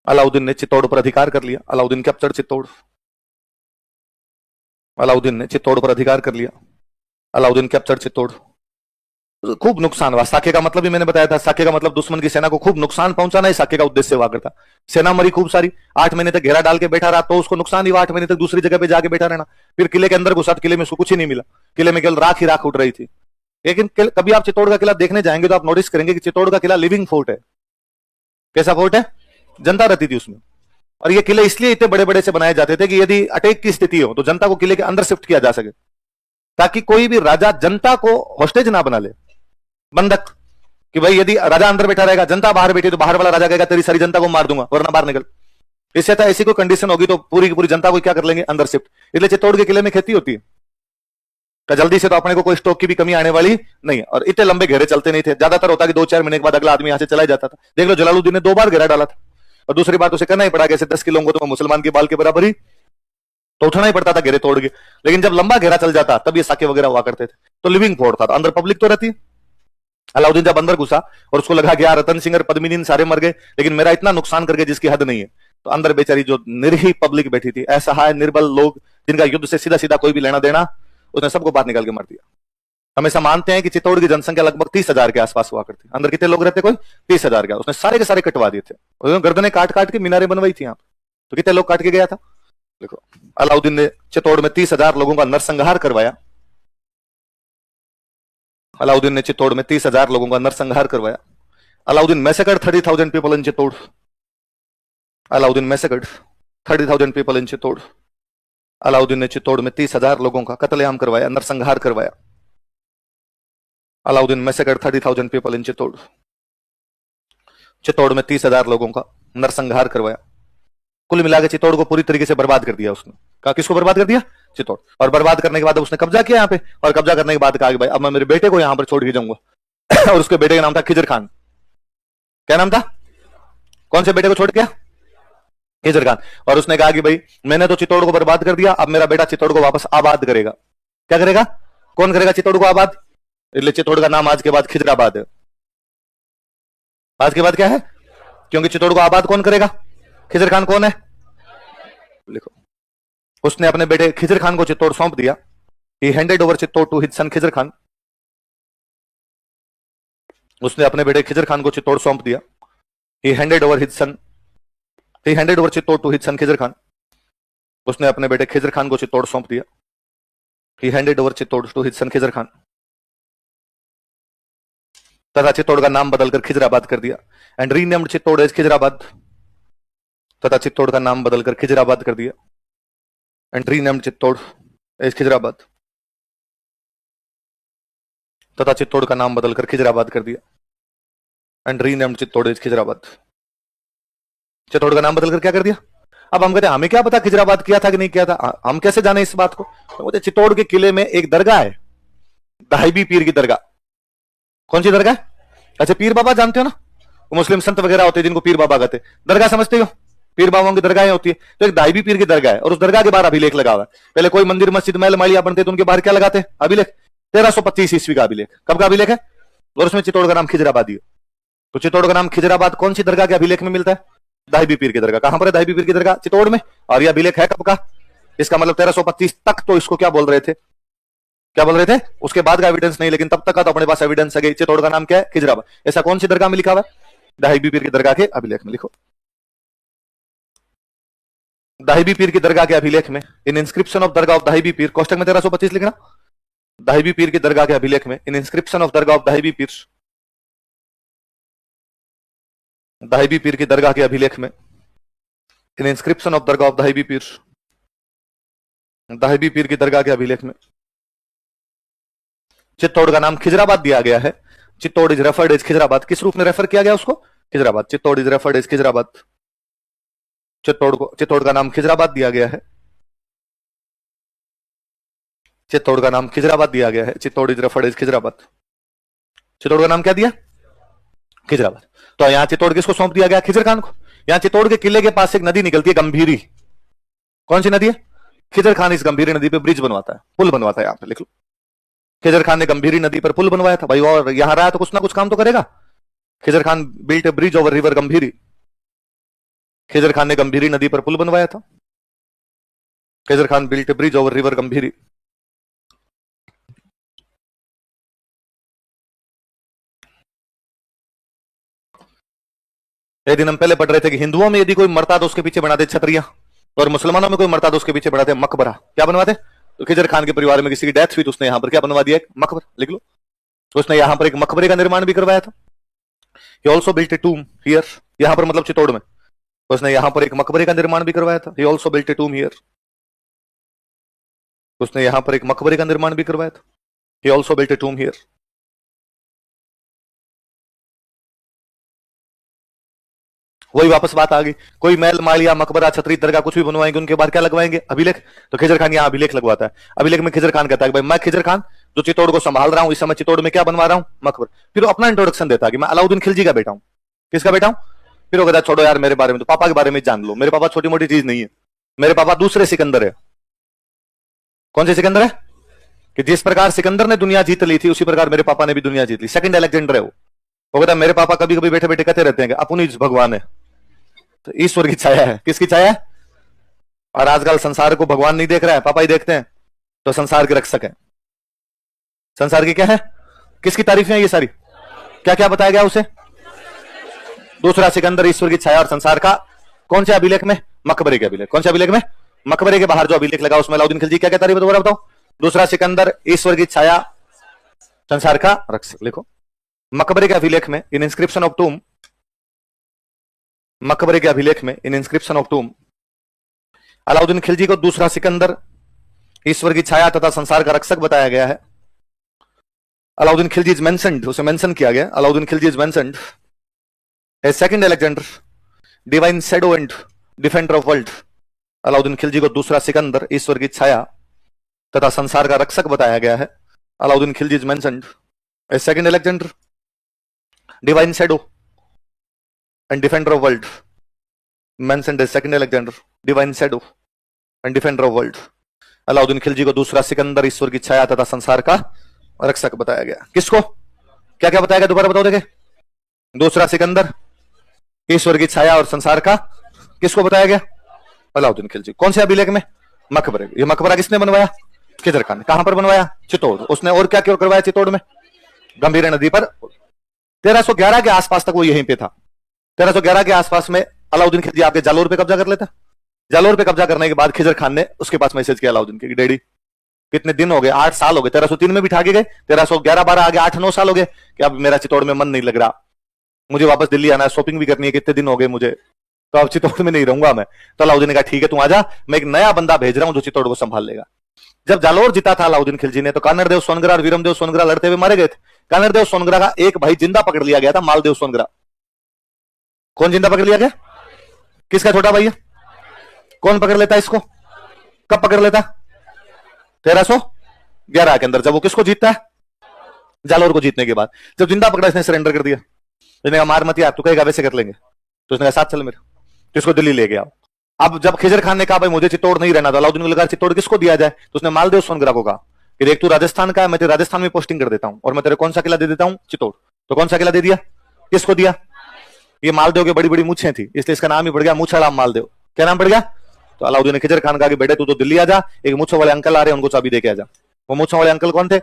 अलाउद्दीन ने चित्तौड़ पर अधिकार कर लिया। अलाउद्दीन कैप्चर्ड चित्तौड़। अलाउद्दीन ने चित्तौड़ पर अधिकार कर लिया। अलाउद्दीन कैप्चर्ड चित्तौड़। खूब नुकसान हुआ। साके का मतलब भी मैंने बताया था, साके का मतलब दुश्मन की सेना को खूब नुकसान पहुंचाना ही साके का उद्देश्य हुआ करता। सेना मरी खूब सारी, 8 महीने तक घेरा डाल के बैठा रहा तो उसको नुकसान ही हुआ। 8 महीने तक दूसरी जगह पे जाके बैठा रहना, फिर किले के अंदर घुसा, किले में उसको कुछ ही नहीं मिला, किले में केवल राख ही राख उठ रही थी। लेकिन कभी आप चित्तौड़ का किला देखने जाएंगे तो आप नोटिस करेंगे कि चित्तौड़ का किला लिविंग फोर्ट है। कैसा फोर्ट है? जनता रहती थी उसमें। और ये किले इसलिए इतने बड़े बड़े से बनाए जाते थे कि यदि अटैक की स्थिति हो तो जनता को किले के अंदर शिफ्ट किया जा सके, ताकि कोई भी राजा जनता को हॉस्टेज ना बना ले, बंधक, कि भाई यदि राजा अंदर बैठा रहेगा, जनता बाहर बैठी, तो बाहर वाला राजा कहेगा तेरी सारी जनता को मार दूंगा वरना बाहर निकल। इससे था ऐसी कोई कंडीशन होगी तो पूरी की पूरी जनता को क्या कर लेंगे? अंदर शिफ्ट। इसलिए चित्तौड़ के किले में खेती होती है तो जल्दी से तो अपने को कोई स्टॉक की भी कमी आने वाली नहीं है। और इतने लंबे घेरे चलते नहीं थे, ज्यादातर होता कि 2-4 महीने के बाद अगला आदमी यहां से चला जाता था। देख लो जलालुद्दीन ने 2 बार घेरा डाला था। और दूसरी बात उसे करना ही पड़ा, कैसे 10 किलो को तो मुसलमान के बाल के बराबर ही तो उठना ही पड़ता था घेरे तोड़ के। लेकिन जब लंबा घेरा चल जाता तब ये साके वगैरह हुआ करते थे। तो लिविंग फोर्ट था, अंदर पब्लिक तो रहती। अलाउद्दीन जब अंदर घुसा और उसको लगा कि यार रतन सिंह और पद्मिनी सारे मर गए, लेकिन मेरा इतना नुकसान करके जिसकी हद नहीं है, तो अंदर बेचारी जो निरीह पब्लिक बैठी थी, असहाय निर्बल लोग जिनका युद्ध से सीधा सीधा कोई भी लेना देना, उसने सबको बाहर निकाल के मार दिया। हमेशा मानते हैं कि चित्तौड़ की जनसंख्या लगभग 30,000 के आसपास हुआ करती। अंदर कितने लोग रहते? कोई 30,000 का। उसने सारे के सारे कटवा दिए थे, गर्दनें काट काट के मीनारें बनवाई थी यहाँ। तो कितने लोग काट के गया था? देखो अलाउद्दीन ने चित्तौड़ में 30,000 लोगों का नरसंहार करवाया। अलाउद्दीन ने चित्तौड़ में 30,000 लोगों का नरसंहार करवाया। Alauddin massacred 30,000 people in Chittor. Alauddin massacred 30,000 people in Chittor. Alauddin ने चित्तौड़ में 30,000 लोगों का कत्लेआम करवाया, नरसंहार करवाया। Alauddin massacred 30,000 people in Chittor. Chittor में 30,000 लोगों का नरसंहार करवाया। कुल मिलाकर चित्तौड़ को पूरी तरीके से बर्बाद कर दिया उसने। कहा किसको बर्बाद कर दिया? चित्तौड़। और बर्बाद करने के बाद उसने कब्जा किया यहाँ पे, और कब्जा करने के बाद कहा कि भाई अब मैं मेरे बेटे को यहां पर छोड़ के जाऊंगा। और उसके बेटे का नाम था खिजर खान। क्या नाम था? कौन से बेटे को छोड़ गया? खिजर खान। और उसने कहा कि भाई मैंने तो चित्तौड़ को बर्बाद कर दिया, अब मेरा बेटा चित्तौड़ को वापस आबाद करेगा। क्या करेगा? कौन करेगा चित्तौड़ को आबाद? इसलिए चित्तौड़ का नाम आज के बाद खिजराबाद है। आज के बाद क्या है? क्योंकि चित्तौड़ को आबाद कौन करेगा? खिजर खान। कौन है? लिखो। उसने अपने बेटे खिजर खान को चित्तौड़ सौंप दिया। He handed over Chittor to his son Khizr Khan. उसने अपने बेटे खिजर खान को चित्तौड़ सौंप दिया। He handed over Chittor to his son Khizr Khan. उसने अपने बेटे खिजर खान को चित्तौड़ सौंप दिया। He handed over Chittor to his son Khizr Khan. तथा चित्तौड़ का नाम बदलकर खिजराबाद कर दिया। And renamed Chittor as Khizrabad. तथा चित्तौड़ का नाम बदलकर खिजराबाद कर दिया। And renamed Chittor as Khizrabad. तथा चित्तौड़ का नाम बदलकर खिजराबाद कर दिया। And renamed Chittor as Khizrabad. Chittor का नाम बदलकर क्या कर दिया? अब हम कहते हैं हमें क्या पता खिजराबाद किया था कि नहीं किया था, हम कैसे जाने इस बात को? तो चित्तौड़ के किले में एक दरगाह है, दाहिबी पीर की दरगाह। कौन सी दरगाह? अच्छा, पीर बाबा जानते हो ना, वो मुस्लिम संत वगैरह होते हैं जिनको पीर बाबा कहते हैं। दरगाह समझते हो? पीर बाबाओं की दरगाहें होती है। तो एक दाहिबी पीर की दरगाह है और उस दरगाह के बाहर अभिलेख लगा हुआ है। पहले कोई मंदिर मस्जिद महल मालिया बनते तो उनके बाहर क्या लगाते? अभिलेख। 1325 ईस्वी का अभिलेख। कब का अभिलेख है? और उसमें चित्तौड़ का नाम खिजराबादी है। तो चित्तौड़ का नाम खिजराबाद कौन सी दरगाह के अभिलेख में मिलता है? दाहिबी पीर की दरगाह। कहां पर है दाहिबी पीर की दरगाह? चित्तौड़ में। और यह अभिलेख है कब का? इसका मतलब 1325 तक तो इसको क्या बोल रहे थे? क्या बोल रहे थे? उसके बाद का एविडेंस नहीं, लेकिन तब तक का तो अपने पास एविडेंस है। चित्तौड़ का नाम क्या है? खिजराबाद। ऐसा कौन सी दरगाह में लिखा हुआ है? दाहिबी पीर की दरगाह के अभिलेख में। लिखो दाहिबी पीर की दरगाह के अभिलेख में, इन इंस्क्रिप्शन ऑफ दरगाह ऑफ दाहिबी पीर, कोष्टक में 1325 लिखना। दाहिबी पीर की दरगाह के अभिलेख में, इन इंस्क्रिप्शन ऑफ दरगाह ऑफ दाहिबी पीर, दाहिबी पीर की दरगाह के अभिलेख में, इन इंस्क्रिप्शन ऑफ दरगाह ऑफ दाहिबी पीर, दाहिबी पीर की दरगाह के अभिलेख में चित्तौड़ का नाम खिजराबाद दिया गया है। Chittor is referred as Khizrabad. किस रूप में रेफर किया गया उसको? Khizrabad. Chittor is referred as Khizrabad. Chittor का नाम खिजराबाद दिया गया है। चित्तौड़ का नाम खिजराबाद दिया गया है। Chittor is referred as Khizrabad. Chittor का नाम क्या दिया? खिजराबाद। तो यहां चित्तौड़ किसको सौंप दिया गया? खिजर खान को। यहां चित्तौड़ के किले के पास एक नदी निकलती है गंभीरी। कौन सी नदी है? खिजर खान इस गंभीरी नदी पे ब्रिज बनवाता है, पुल बनवाता है। यहां पे लिख लो, खिजर खान ने गंभीरी नदी पर पुल बनवाया था भाई। और यहां रहा तो कुछ ना कुछ काम तो करेगा। Khizr Khan built a bridge over river Gambhiri. Khizr Khan ने गंभीरी नदी पर पुल बनवाया था। Khizr Khan built a bridge over river Gambhiri. एक दिन हम पहले पढ़ रहे थे कि हिंदुओं में यदि कोई मरता तो उसके पीछे बनाते छतरिया, और मुसलमानों में कोई मरता तो उसके पीछे बनाते मकबरा। क्या बनवाते? तो खिजर खान के परिवार में किसी की डेथ हुई तो उसने यहां पर क्या बनवा दिया? एक मकबरा। लिख लो, तो उसने यहां पर एक मकबरे का निर्माण भी करवाया था। He also built a tomb here। यहां पर मतलब चित्तौड़ में उसने यहां पर एक मकबरे का निर्माण भी करवाया था। He also built a tomb here। उसने यहां पर एक मकबरे का निर्माण भी करवाया था। He also built a tomb here। वही वापस बात आ गई, कोई महल मालिया मकबरा छतरी दरगाह कुछ भी बनवाएंगे, उनके बाद क्या लगवाएंगे? अभिलेख। तो खिजर खान यहाँ अभिलेख लगवाता है। अभिलेख में खिजर खान कहता है भाई मैं खिजर खान जो चित्तौड़ को संभाल रहा हूं, इस समय चित्तौड़ में क्या बनवा रहा हूं? मकबर। फिर वो अपना इंट्रोडक्शन देता है कि मैं अलाउद्दीन खिलजी का बेटा हूं। किसका बेटा हूं? फिर वो कहता है छोड़ो यार मेरे बारे में, तो पापा के बारे में जान लो। मेरे पापा छोटी मोटी चीज नहीं है, मेरे पापा दूसरे सिकंदर है। कौन से सिकंदर है? कि जिस प्रकार सिकंदर ने दुनिया जीत ली थी उसी प्रकार मेरे पापा ने भी दुनिया जीत ली। सेकंड अलेक्जेंडर है वो। कहता है मेरे पापा कभी कभी बैठे बैठे कहते रहते हैं कि अपनी भगवान है। तो ईश्वर की छाया है। किसकी छाया है? और आजकल संसार को भगवान नहीं देख रहा है, पापा ही देखते हैं, तो संसार के रक्षक है। संसार की क्या है? किसकी तारीफें हैं ये सारी? क्या क्या बताया गया उसे? दूसरा सिकंदर, ईश्वर की छाया और संसार का। कौन से अभिलेख में? मकबरे के अभिलेख। कौन से अभिलेख में? मकबरे के बाहर जो अभिलेख लगा उसमें अलाउद्दीन खिलजी क्या क्या तारीफ दोबारा बताओ। दूसरा सिकंदर, ईश्वर की छाया, संसार का रक्षक। लिखो, मकबरे के अभिलेख में इन इंस्क्रिप्शन ऑफ टूम, मकबरे के अभिलेख में इन इंस्क्रिप्शन ऑफ टूम अलाउद्दीन खिलजी को दूसरा सिकंदर, ईश्वर की छाया तथा संसार का रक्षक बताया गया है। अलाउद्दीन खिलजी इज मेंशन्ड, उसे मेंशन किया गया। Alauddin Khilji is mentioned as second Alexander, divine shadow and defender of world. Alauddin Khilji को दूसरा सिकंदर, ईश्वर की छाया तथा संसार का रक्षक बताया गया है। Alauddin Khilji is mentioned as second Alexander, divine shadow and defender of world, mentioned as second Alexander, divine shadow and defender of world। Alauddin Khilji को दूसरा सिकंदर, ईश्वर की छाया तथा संसार का रक्षक बताया गया। किसको? क्या क्या बताया गया दोबारा बताओ देखे। दूसरा सिकंदर, ईश्वर की छाया और संसार का। किसको बताया गया? अलाउद्दीन खिलजी। कौन से अभिलेख में? मकबरे। ये मकबरा किसने बनवाया? खिजर खान। कहां पर बनवाया? चित्तौड़। उसने और क्या क्या करवाया चित्तौड़ में? गंभीरा नदी पर। 1311 के आसपास तक वो यहीं पे था। 1311 के आसपास में अलाउद्दीन खिलजी आपके जालोर पे कब्जा कर लेता। जालोर पे कब्जा करने के बाद खिजर खान ने उसके पास मैसेज किया अलाउद्दीन के, डैडी कितने दिन हो गए? 8 साल हो गए। 1303 में भी ठाके गए, 1311-12 आगे 8-9 साल हो गए कि अब मेरा चित्तौड़ में मन नहीं लग रहा, मुझे वापस दिल्ली आना है, शॉपिंग भी करनी है, कितने दिन हो गए मुझे, तो अब चित्तौड़ में नहीं रहूंगा मैं। तो अलाउद्दीन ने कहा ठीक है तू आजा, मैं एक नया बंदा भेज रहा हूं जो चित्तौड़ को संभाल लेगा। जब जालोर जीता था अलाउद्दीन खिलजी ने, तो कानरदेव सोनगरा और वीरमदेव सोनगरा लड़ते हुए मारे गए थे। कानरदेव सोनगरा का एक भाई जिंदा पकड़ लिया गया था, मालदेव सोनगरा। कौन जिंदा पकड़ लिया गया? किसका छोटा भाई है? कौन पकड़ लेता इसको? कब पकड़ लेता? 1311 के अंदर, जब वो किसको जीतता है? जालोर को जीतने के बाद। जब जिंदा पकड़ा इसने सरेंडर कर दिया। इसने कहा मार मत यार, तू कहेगा वैसे कर लेंगे। तो उसने कहा साथ चल मेरे, तो इसको दिल्ली ले गया। अब जब खिजर खान ने कहा भाई मुझे चित्तौड़ नहीं रहना, तो अलाउद्दीन को लगा चित्तौड़ किसको दिया जाए, तो उसने मालदेव सोनगरा को कहा कि देख तू राजस्थान का है, मैं तेरे राजस्थान में पोस्टिंग कर देता हूं और मैं तेरे कौन सा किला दे देता हूं? चित्तौड़। तो कौन सा किला दे दिया? किसको दिया? ये मालदेव की बड़ी बड़ी मूछें थी, इसलिए इसका नाम ही पड़ गया मूछाराम मालदेव। क्या नाम पड़ गया? तो अलाउद्दीन ने खिजर खान कहा कि बेटे तू तो दिल्ली आ जा, एक मूछों वाले अंकल आ रहे हैं उनको चाबी देके आ जा। वो मूछों वाले अंकल कौन थे?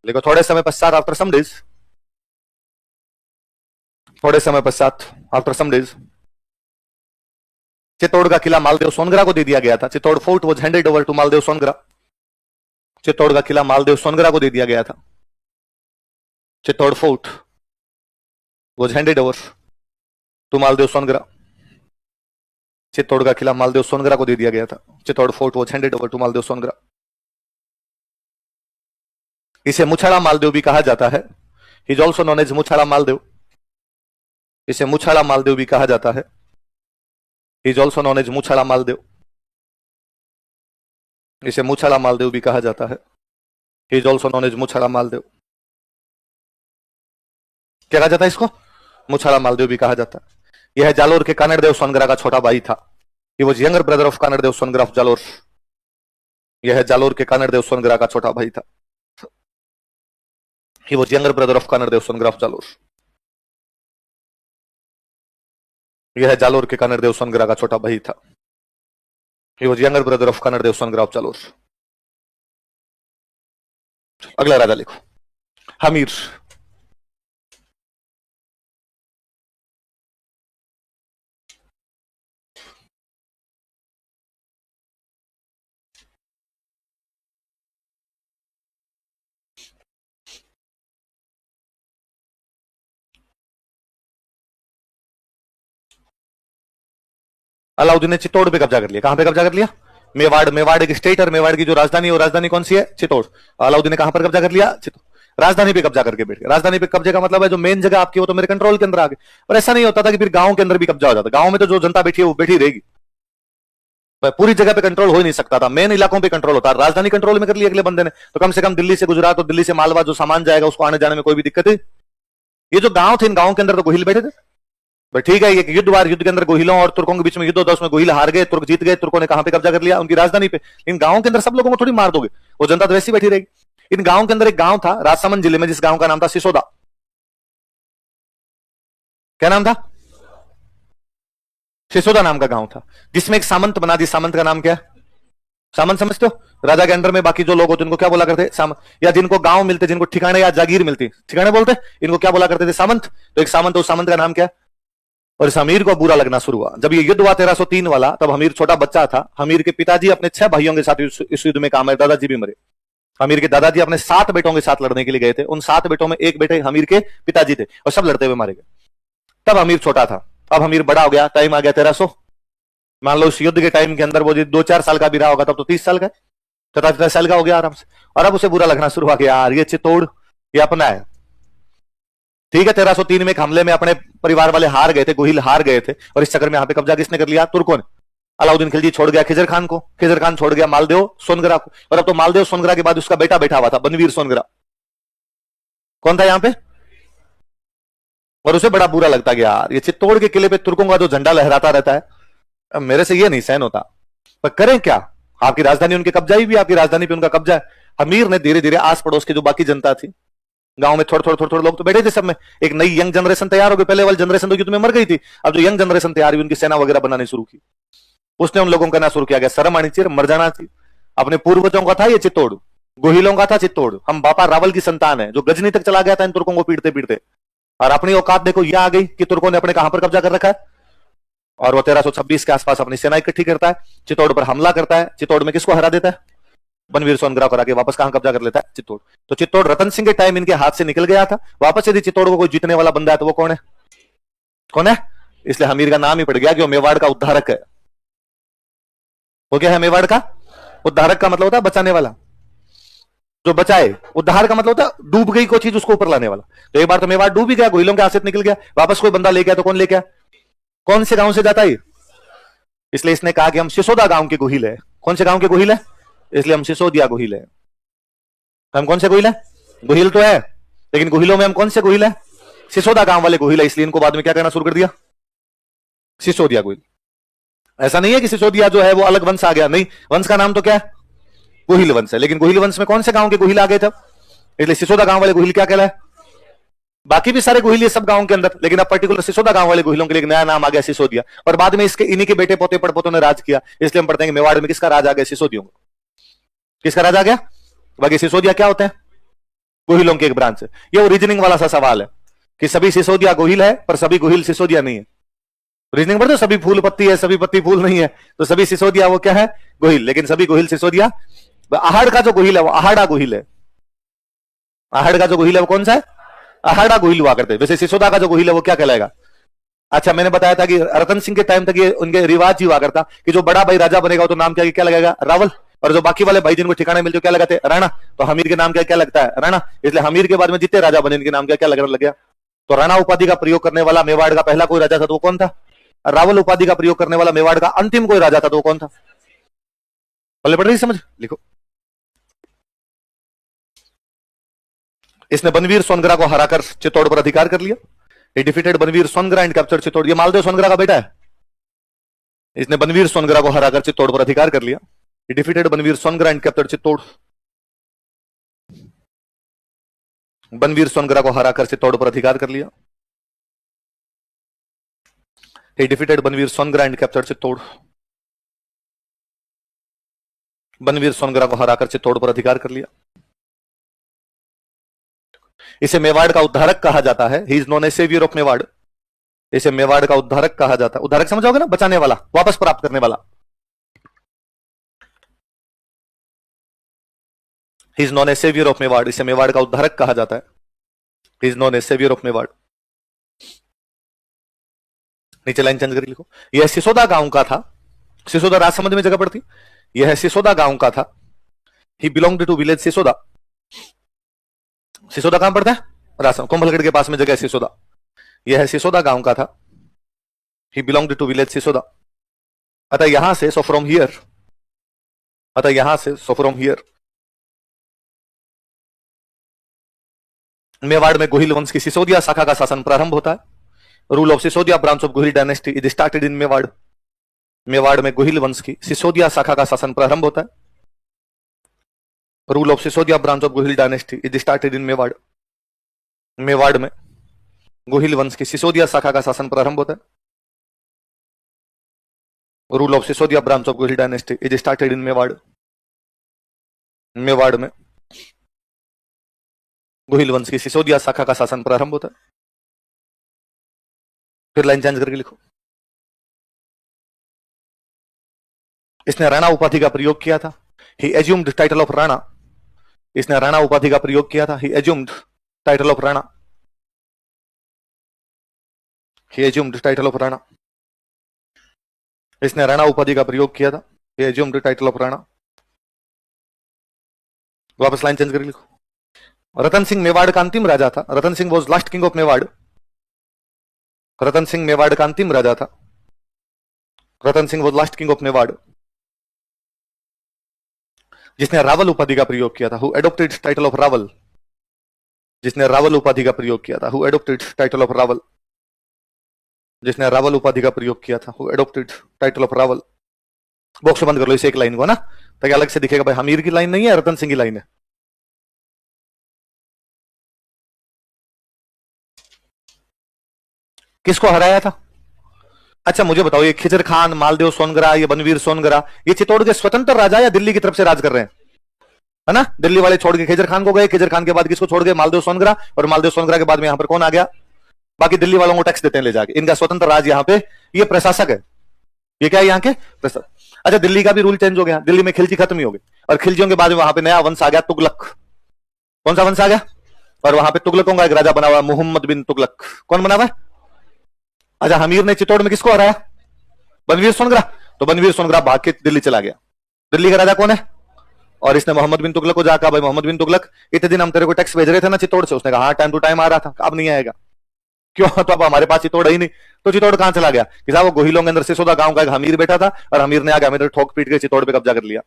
लेकिन थोड़े समय पश्चात, आफ्टर सम डेज, थोड़े समय पश्चात, आफ्टर सम डेज, चित्तौड़ का किला मालदेव सोनगरा को दे दिया गया था। Chittor fort was handed over to Maldev Songara. Chittor का किला मालदेव सोनगरा को दे दिया गया था। Chittor fort was handed over to Maldev Songara. Chittor का किला मालदेव सोनगरा को दे दिया गया था। Chittor fort was handed over to Maldev Songara. इसे मुछाड़ा मालदेव भी कहा जाता है। He is also known as Muchhada Maldev. इसे मुछाड़ा मालदेव भी कहा जाता है। He is also known as Muchhada Maldev. इसे मुछाड़ा मालदेव भी कहा जाता है। He is also known as Muchhada Maldev. क्या कहा जाता है इसको? मुछाला मालदेव भी कहा जाता है। यह जालोर के कानड़देव सोनग्रा का छोटा भाई था। He was younger brother of Kanhaddev Songra of Jalore. यह जालोर के कानड़देव सोनग्रा का छोटा भाई था। He was younger brother of Kanhaddev Songra of Jalore. यह जालोर के कानड़देव सोनग्रा का छोटा भाई था। He was younger brother of Kanhaddev Songra of Jalore. अगला राजा लिखो, हमीर। अलाउद्दीन ने चित्तौड़ पे कब्जा कर लिया। कहां पे कब्जा कर लिया? मेवाड़। मेवाड़ एक स्टेट और मेवाड़ की जो राजधानी है वो राजधानी कौन सी है? चित्तौड़। अलाउद्दीन ने कहां पर कब्जा कर लिया? चित्तौड़। राजधानी पे कब्जा करके बैठ गया। राजधानी पे कब्जे का मतलब है जो मेन जगह आपकी वो तो मेरे कंट्रोल के अंदर आ गई। पर ऐसा नहीं होता था कि फिर गांव के अंदर भी कब्जा हो जाता। गांव में तो जो जनता बैठी है वो बैठी रहेगी, पूरी जगह पे कंट्रोल हो ही नहीं सकता था। मेन इलाकों पे कंट्रोल होता है। राजधानी कंट्रोल में कर लिया अगले बंदे ने, तो कम से कम दिल्ली से गुजरात और दिल्ली से मालवा जो सामान जाएगा उसको आने जाने में कोई भी दिक्कत है। ये जो गांव थे, इन गांव के अंदर तो गोहिल बैठे थे। पर ठीक है, ये युद्ध वार, युद्ध के अंदर गोहिलों और तुर्कों के बीच में युद्ध होता है, उसमें गोहिल हार गए, तुर्क जीत गए। तुर्कों ने कहां पे कब्जा कर लिया? उनकी राजधानी पे। इन गांव के अंदर सब लोगों को थोड़ी मार दोगे, वो जनता तो वैसी बैठी रहेगी। इन गांव के अंदर एक गांव था राजसमंद जिले में, जिस गांव का नाम था सिसोदा। क्या नाम था? सिसोदा नाम का गांव था, जिसमें एक सामंत बना दी। सामंत का नाम क्या? सामंत समझते हो? राजा के अंडर में बाकी जो लोग होते उनको क्या बोला करते? सामंत। या जिनको गांव मिलते, जिनको ठिकाने या जागीर मिलती, ठिकाने बोलते, इनको क्या बोला करते थे? सामंत। तो एक सामंत, उस सामंत का नाम क्या? और इस हमीर को बुरा लगना शुरू हुआ। जब ये युद्ध हुआ 1303 वाला, तब हमीर छोटा बच्चा था। हमीर के पिताजी अपने 6 भाइयों के साथ इस युद्ध में काम है। दादाजी भी मरे। हमीर के दादाजी अपने 7 बेटों के साथ लड़ने के लिए गए थे। उन 7 बेटों में एक बेटे हमीर के पिताजी थे और सब लड़ते हुए मारे गए। तब हमीर छोटा था। अब हमीर बड़ा हो गया, टाइम आ गया 1300। मान लो इस युद्ध के टाइम के अंदर वो 2-4 साल का भी रहा होगा, तब तो 30 साल का, 17 साल का हो गया आराम से। और अब उसे बुरा लगना शुरू हुआ कि यार ये चित्तौड़ ये अपना है। ठीक है, 1303 में एक हमले में अपने परिवार वाले हार गए थे, गोहिल हार गए थे, और इस चक्कर में यहां पे कब्जा किसने कर लिया? तुर्कों ने। अलाउद्दीन खिलजी छोड़ गया खिजर खान को, खिजर खान छोड़ गया मालदेव सोनग्रा को, और अब तो मालदेव सोनग्रा के बाद उसका बेटा बैठा हुआ था बनवीर सोनग्रा। कौन था यहां पे? और उसे बड़ा बुरा लगता गया, यार ये चित्तौड़ के किले पे तुर्कों का जो झंडा लहराता रहता है, अब मेरे से ये नहीं सहन होता। पर करें क्या? आपकी राजधानी उनके कब्जा ही भी, आपकी राजधानी पे उनका कब्जा है। हमीर ने धीरे धीरे आस पड़ोस की जो बाकी जनता थी, गांव में थोड़े लोग तो बैठे थे, सब में एक नई यंग जनरेशन तैयार हो गई। पहले वाली जनरेशन तो युद्ध में मर गई थी, अब जो यंग जनरेशन तैयार हुई, उनकी सेना वगैरह बनानी शुरू की। उसने उन लोगों का कहना शुरू किया गया, शर्म आनी चाहिए, मर जाना चाहिए। अपने पूर्वजों का था ये चित्तौड़, गोहिलों का था चित्तौड़। हम बापा रावल की संतान है, जो गजनी तक चला गया था इन तुर्कों को पीटते पीटते। और अपनी औकात देखो ये आ गई कि तुर्कों ने अपने कहां पर कब्जा कर रखा है। और वो 1326 के आसपास अपनी सेना इकट्ठी करता है, चित्तौड़ पर हमला करता है। चित्तौड़ में किसको हरा देता है? बनवीर सोनग्रा को हरा के वापस कहां कब्जा कर लेता है? चित्तौड़। तो चित्तौड़ रतन सिंह के टाइम इनके हाथ से निकल गया था। वापस यदि चित्तौड़ को कोई जीतने वाला बंदा है तो वो कौन है? कौन है? इसलिए हमीर का नाम ही पड़ गया कि वो मेवाड़ का उद्धारक है। वो क्या है? मेवाड़ का उद्धारक का मतलब होता है बचाने वाला, जो बचाए। उद्धार का मतलब होता है डूब गई कोई चीज उसको ऊपर लाने वाला। तो एक बार तो मेवाड़ डूब ही गया, गोहिलों के हाथ से निकल गया, वापस कोई बंदा ले गया तो कौन ले गया? कौन से गांव से जाता है? इसलिए इसने कहा कि हम सिसोदा गांव के गोहिल है। कौन से गांव के गोहिल है? इसलिए हम सिसोदिया गोहिल है। हम कौन से गोहिल है? गोहिल तो है, लेकिन गोहिलों में हम कौन से गोहिल है? सिसोदा गांव वाले गोहिल है। इसलिए इनको बाद में क्या करना शुरू कर दिया? सिसोदिया गोहिल। ऐसा नहीं है कि सिसोदिया जो है वो अलग वंश आ गया, नहीं, वंश का नाम तो क्या है? गोहिल वंश है। लेकिन गोहिल वंश में कौन से गांव के गोहिल आ गए थे? इसलिए सिसोदा गांव वाले गोहिल क्या कहलाए? बाकी भी सारे गोहिल ये सब गांव के अंदर, लेकिन अब पर्टिकुलर सिसोदा गांव वाले गोहिलों के लिए नया नाम आ गया सिसोदिया। और बाद में इसके इन्हीं के बेटे पोते पड़पोतों ने राज किया। इसलिए हम पढ़ते हैं कि मेवाड़ में किसका राज आ गया? सिसोदियों का। किसका राज आ गया? बाकी सिसोदिया क्या होते हैं? गोहिलों के एक ब्रांच है। ये ओरिजिनिंग वाला सा सवाल है कि सभी सिसोदिया गोहिल है पर सभी गोहिल सिसोदिया नहीं है। रीजनिंग पढ़ते हो? सभी फूल पत्ती है, सभी पत्ती फूल नहीं है। तो सभी सिसोदिया वो क्या है? गोहिल। लेकिन सभी गोहिल सिसोदिया। आहड़ का जो गोहिल है वो आहड़ा गोहिल है। आहड़ का जो गोहिल है वो कौन सा है? आहड़ा गोहिल हुआ करते। वैसे सिसोदा का जो गोहिल है वो क्या कहलाएगा? अच्छा, मैंने बताया था कि रतन सिंह के टाइम तक ये उनके रिवाज ही हुआ करता कि जो बड़ा भाई राजा बनेगा तो नाम क्या लगेगा? रावल। और जो बाकी वाले भाई जिनको ठिकाने मिलते क्या लगाते? राणा। तो हमीर के नाम क्या लगता है? राणा। इसलिए हमीर के बाद में जितने राजा बने इनके नाम क्या लगने लग गया? तो राणा उपाधि का प्रयोग करने वाला मेवाड़ का पहला कोई राजा था तो वो कौन था? रावल उपाधि का प्रयोग करने वाला मेवाड़ का अंतिम कोई राजा था तो वो कौन था? पहले पढ़ रही समझ लिखो। इसने बनवीर सोनगरा को हराकर चित्तौड़ पर अधिकार कर लिया। He defeated Banvir Songara and captured Chittor. ये मालदेव सोनगरा का बेटा है। इसने बनवीर सोनगरा को हराकर चित्तौड़ पर अधिकार कर लिया। He defeated Banvir Songara and captured Chittor. Banvir Songara को हराकर चित्तौड़ पर अधिकार कर लिया। He defeated Banvir Songara and captured Chittor. Banvir Songara को हराकर चित्तौड़ पर अधिकार कर लिया। इसे मेवाड़ का उद्धारक कहा जाता है। He is known as saviour of Mewar. इसे मेवाड़ का उद्धारक कहा जाता है। उद्धारक समझोगे ना, बचाने वाला, वापस प्राप्त करने वाला। He is known as saviour of Mewar. इसे मेवाड़ का उद्धारक कहा जाता है। He is known as saviour of Mewar. नीचे लाइन चेंज करके लिखो। यह सिसोदा गांव का था। सिसोदा राजसमंद में जगह पड़ती। यह सिसोदा गांव का था। He belonged to village Sisoda. Sisoda कहां पड़ता है? राजसमंद, कुंभलगढ़ के पास में जगह है सिसोदा। यह सिसोदा गांव का था। He belonged to village Sisoda. अतः यहां से, सो फ्रॉम हियर, अतः यहां से, सो फ्रॉम हियर, मेवाड़ में गोहिल वंश की सिसोदिया शाखा का शासन प्रारंभ होता है। Rule of Sisodia branch of Gohil dynasty is started in Mewar. Mewar में गोहिल वंश की सिसोदिया शाखा का शासन प्रारंभ होता है। Rule of Sisodia branch of Gohil dynasty is started in Mewar. Mewar में गोहिल वंश की सिसोदिया शाखा का शासन प्रारंभ होता है। Rule of Sisodia branch of Gohil dynasty is started in Mewar. Mewar में गोहिल वंश की सिसोदिया शाखा का शासन प्रारंभ होता है। फिर लाइन चेंज करके लिखो। इसने राणा उपाधि का प्रयोग किया था। He assumed title of Rana. इसने राणा उपाधि का प्रयोग किया था। He assumed title of Rana. He assumed title of Rana. इसने राणा उपाधि का प्रयोग किया था। He assumed title of Rana. वापस लाइन चेंज करके लिखो। रतन सिंह मेवाड़ का अंतिम राजा था। Ratan Singh was last king of Mewar. Ratan Singh Mewar का अंतिम राजा था। Ratan Singh was last king of Mewar. जिसने रावल उपाधि का प्रयोग किया था। Who adopted title of Rawal. जिसने रावल उपाधि का प्रयोग किया था। Who adopted title of Rawal. जिसने रावल उपाधि का प्रयोग किया था। Who adopted title of Rawal. Box बंद कर लो इस एक लाइन को ना, ताकि अलग से दिखेगा भाई हमीर की लाइन नहीं है, रतन सिंह की लाइन है। किसको हराया था? अच्छा मुझे बताओ, ये खिजर खान, मालदेव सोनगरा, ये बनवीर सोनगरा, ये चित्तौड़ के स्वतंत्र राजा या दिल्ली की तरफ से राज कर रहे हैं? है ना, दिल्ली वाले छोड़ के खिजर खान को गए, खिजर खान के बाद किसको छोड़ गए? मालदेव सोनगरा, और मालदेव सोनगरा के बाद में यहां पर कौन आ गया? बाकी दिल्ली वालों को टैक्स देते हैं ले जाके। इनका स्वतंत्र राज यहाँ पे, ये प्रशासक है। ये क्या है यहाँ के? प्रशासक। अच्छा दिल्ली का भी रूल चेंज हो गया। दिल्ली में खिलजी खत्म ही हो गई, और खिलजियों के बाद में वहां पे नया वंश आ गया, तुगलक। कौन सा वंश आ गया? और वहां पे तुगलकों का एक राजा बना हुआ, मोहम्मद बिन तुगलक। कौन बना हुआ? अच्छा हमीर ने चित्तौड़ में किसको हराया? बनवीर सोनगरा। तो बनवीर सोनगरा भाग के दिल्ली चला गया। दिल्ली का राजा कौन है? और इसने मोहम्मद बिन तुगलक को जाकर, भाई मोहम्मद बिन तुगलक इतने दिन हम तेरे को टैक्स भेज रहे थे ना चित्तौड़ से। उसने कहा हाँ टाइम टू टाइम आ रहा था, अब नहीं आएगा। क्यों? तो अब हमारे पास चित्तौड़ ही नहीं। तो चित्तौड़ कहां चला गया? कि साहब वो गोहिलों के अंदर सिसोदा गांव का एक हमीर बैठा था, और हमीर ने आगे हमें ठोक पीट के चित्तौड़ पे कब्जा कर लिया।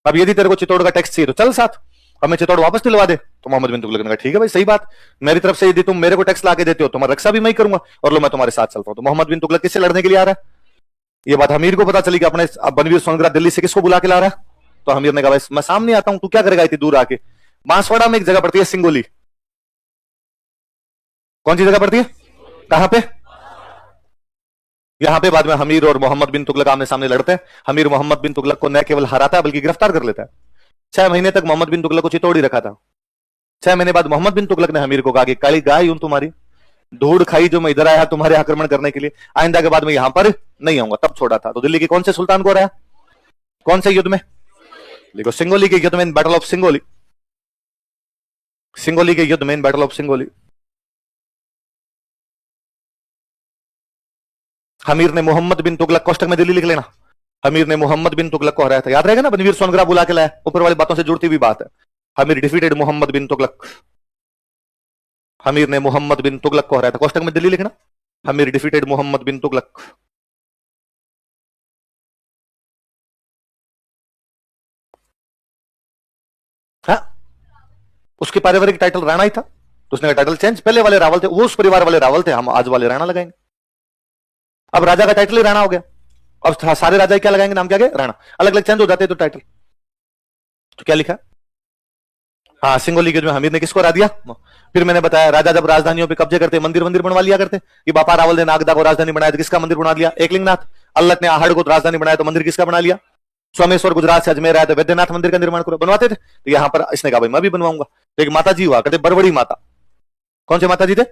अब यदि तेरे को चित्तौड़ का टैक्स चाहिए तो चल साथ, हमें चित्तौड़ वापस दिलवा दे। तो मोहम्मद बिन तुगलक ने कहा ठीक है भाई, सही बात, मेरी तरफ से यदि तुम मेरे को टैक्स लाके देते हो, तुम्हारी रक्षा भी मैं ही करूंगा, और लो मैं तुम्हारे साथ चलता हूं। तो मोहम्मद बिन तुगलक किससे लड़ने के लिए आ रहा है? ये बात हमीर को पता चली कि अपने बनवीर सोनगरा दिल्ली से किसको बुला के ला रहा है। तो हमीर ने कहा भाई मैं सामने आता हूं, तू क्या करेगा इतनी दूर आके? बांसवाड़ा में एक जगह पड़ती है सिंगोली। कौन सी जगह पड़ती है? कहां पे? यहां पे बाद में हमीर और मोहम्मद बिन तुगलक आमने सामने लड़ते हैं। हमीर मोहम्मद बिन तुगलक को न केवल हराता है बल्कि गिरफ्तार कर लेता है। 6 महीने तक मोहम्मद बिन तुगलक को चित्तौड़ ही रखा था। 6 महीने बाद मोहम्मद बिन तुगलक ने हमीर को कहा कि काली गाय हूं तुम्हारी, धूड़ खाई जो मैं इधर आया तुम्हारे आक्रमण करने के लिए, आइंदा के बाद में यहां पर नहीं आऊंगा। तब छोड़ा था। तो दिल्ली के कौन से सुल्तान को हराया? कौन से युद्ध में? देखो सिंगोली के युद्ध में, बैटल ऑफ सिंगोली। सिंगोली के युद्ध में, बैटल ऑफ सिंगोली, हमीर ने मोहम्मद बिन तुगलक, कोष्टक में दिल्ली लिख लेना, हमीर ने मोहम्मद बिन तुगलक को हराया था। याद रहेगा ना, बनवीर सोनगरा बुला के लाया, ऊपर वाली बातों से जुड़ती हुई बात है। हमीर डिफीटेड मोहम्मद बिन तुगलक। हमीर ने मोहम्मद बिन तुगलक को हराया था। कोष्टक में दिल्ली लिखना, हमीर डिफीटेड मोहम्मद बिन तुगलक। हाँ, उसके पारिवारिक टाइटल राणा ही था। तो उसने टाइटल चेंज, पहले वाले रावल थे वो उस परिवार वाले रावल थे, हम आज वाले राणा लगाएंगे। अब राजा का टाइटल ही राणा हो गया, अब सारे राजा क्या लगाएंगे, नाम क्या गया, राणा। अलग अलग चेंज हो जाते तो टाइटल, तो क्या लिखा, हाँ सिंगोली के जो हमीर ने किसको हरा दिया। फिर मैंने बताया राजा जब राजधानियों पे कब्जे करते मंदिर मंदिर बनवा लिया करते, कि बापा रावल ने नागदा को राजधानी बनाया तो किसका मंदिर बना लिया, एकलिंगनाथ। अल्लत ने आहड़ को राजधानी बनाया तो मंदिर किसका बना लिया, सोमेश्वर गुजरात से अजमेर आया तो वैद्यनाथ मंदिर का निर्माण करो, बनवाते थे। तो यहां पर इसने कहा भाई मैं भी बनवाऊंगा। तो एक माता जी हुआ कहते बरबड़ी माता, कौन से माता जी थे,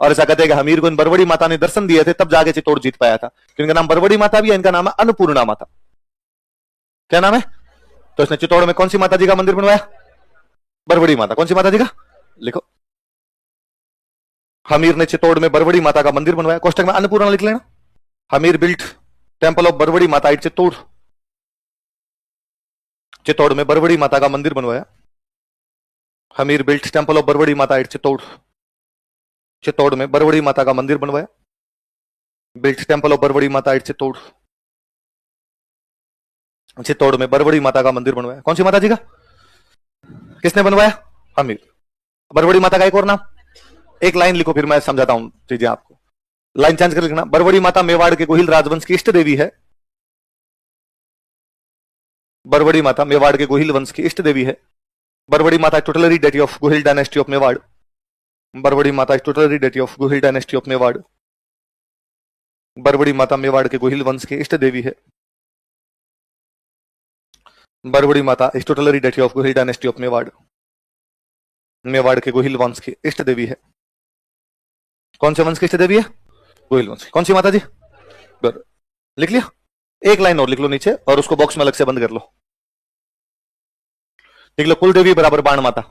और ऐसा कहते हैं कि हमीर को इन बरबड़ी माता ने दर्शन दिए थे तब जाके चित्तौड़ जीत पाया था। तो इनका नाम बरबड़ी माता भी है, इनका नाम है अन्नपूर्णा माता। क्या नाम है, तो इसने चित्तौड़ में कौन सी माता जी का मंदिर बनवाया, बरबड़ी माता। कौन सी माता जी का, लिखो, हमीर ने चित्तौड़ में बरबड़ी माता का मंदिर बनवाया, कोष्टक में अन्नपूर्णा लिख लेना। हमीर बिल्ट टेम्पल ऑफ बरबड़ी माता एट चित्तौड़, चित्तौड़ में बरबड़ी माता का मंदिर बनवाया। हमीर बिल्ट टेम्पल ऑफ बरबड़ी माता एट चित्तौड़, चित्तौड़ में बरबड़ी माता का मंदिर बनवाया। बिल्ट टेम्पल ऑफ बरबड़ी माता एट चित्तौड़, चित्तौड़ में बरबड़ी माता का मंदिर बनवाया। कौन सी माता जी का, किसने बनवाया, हमीर। बरबड़ी माता का एक और नाम, एक लाइन लिखो फिर मैं समझाता हूं चीजें आपको, लाइन चेंज कर लिखना। बरबड़ी माता मेवाड़ के गोहिल राजवंश की इष्ट देवी है, बरबड़ी माता मेवाड़ के गोहिल वंश की इष्ट देवी है। Barbadi Mata tutelary deity of Gohil dynasty of Mewar, Barbadi Mata tutelary deity of Gohil dynasty of Mewar, Barbadi Mata Mewar के गोहिल वंश की इष्ट देवी है। Barbadi Mata tutelary deity of Gohil dynasty of Mewar, Mewar के गोहिल वंश की इष्ट देवी है। कौन से वंश की इष्ट देवी है, गोहिल वंश। कौन सी माता जी, लिख लिया, एक लाइन और लिख लो नीचे और उसको बॉक्स में अलग से बंद कर लो। लिख लो कुलदेवी बराबर बाण माता,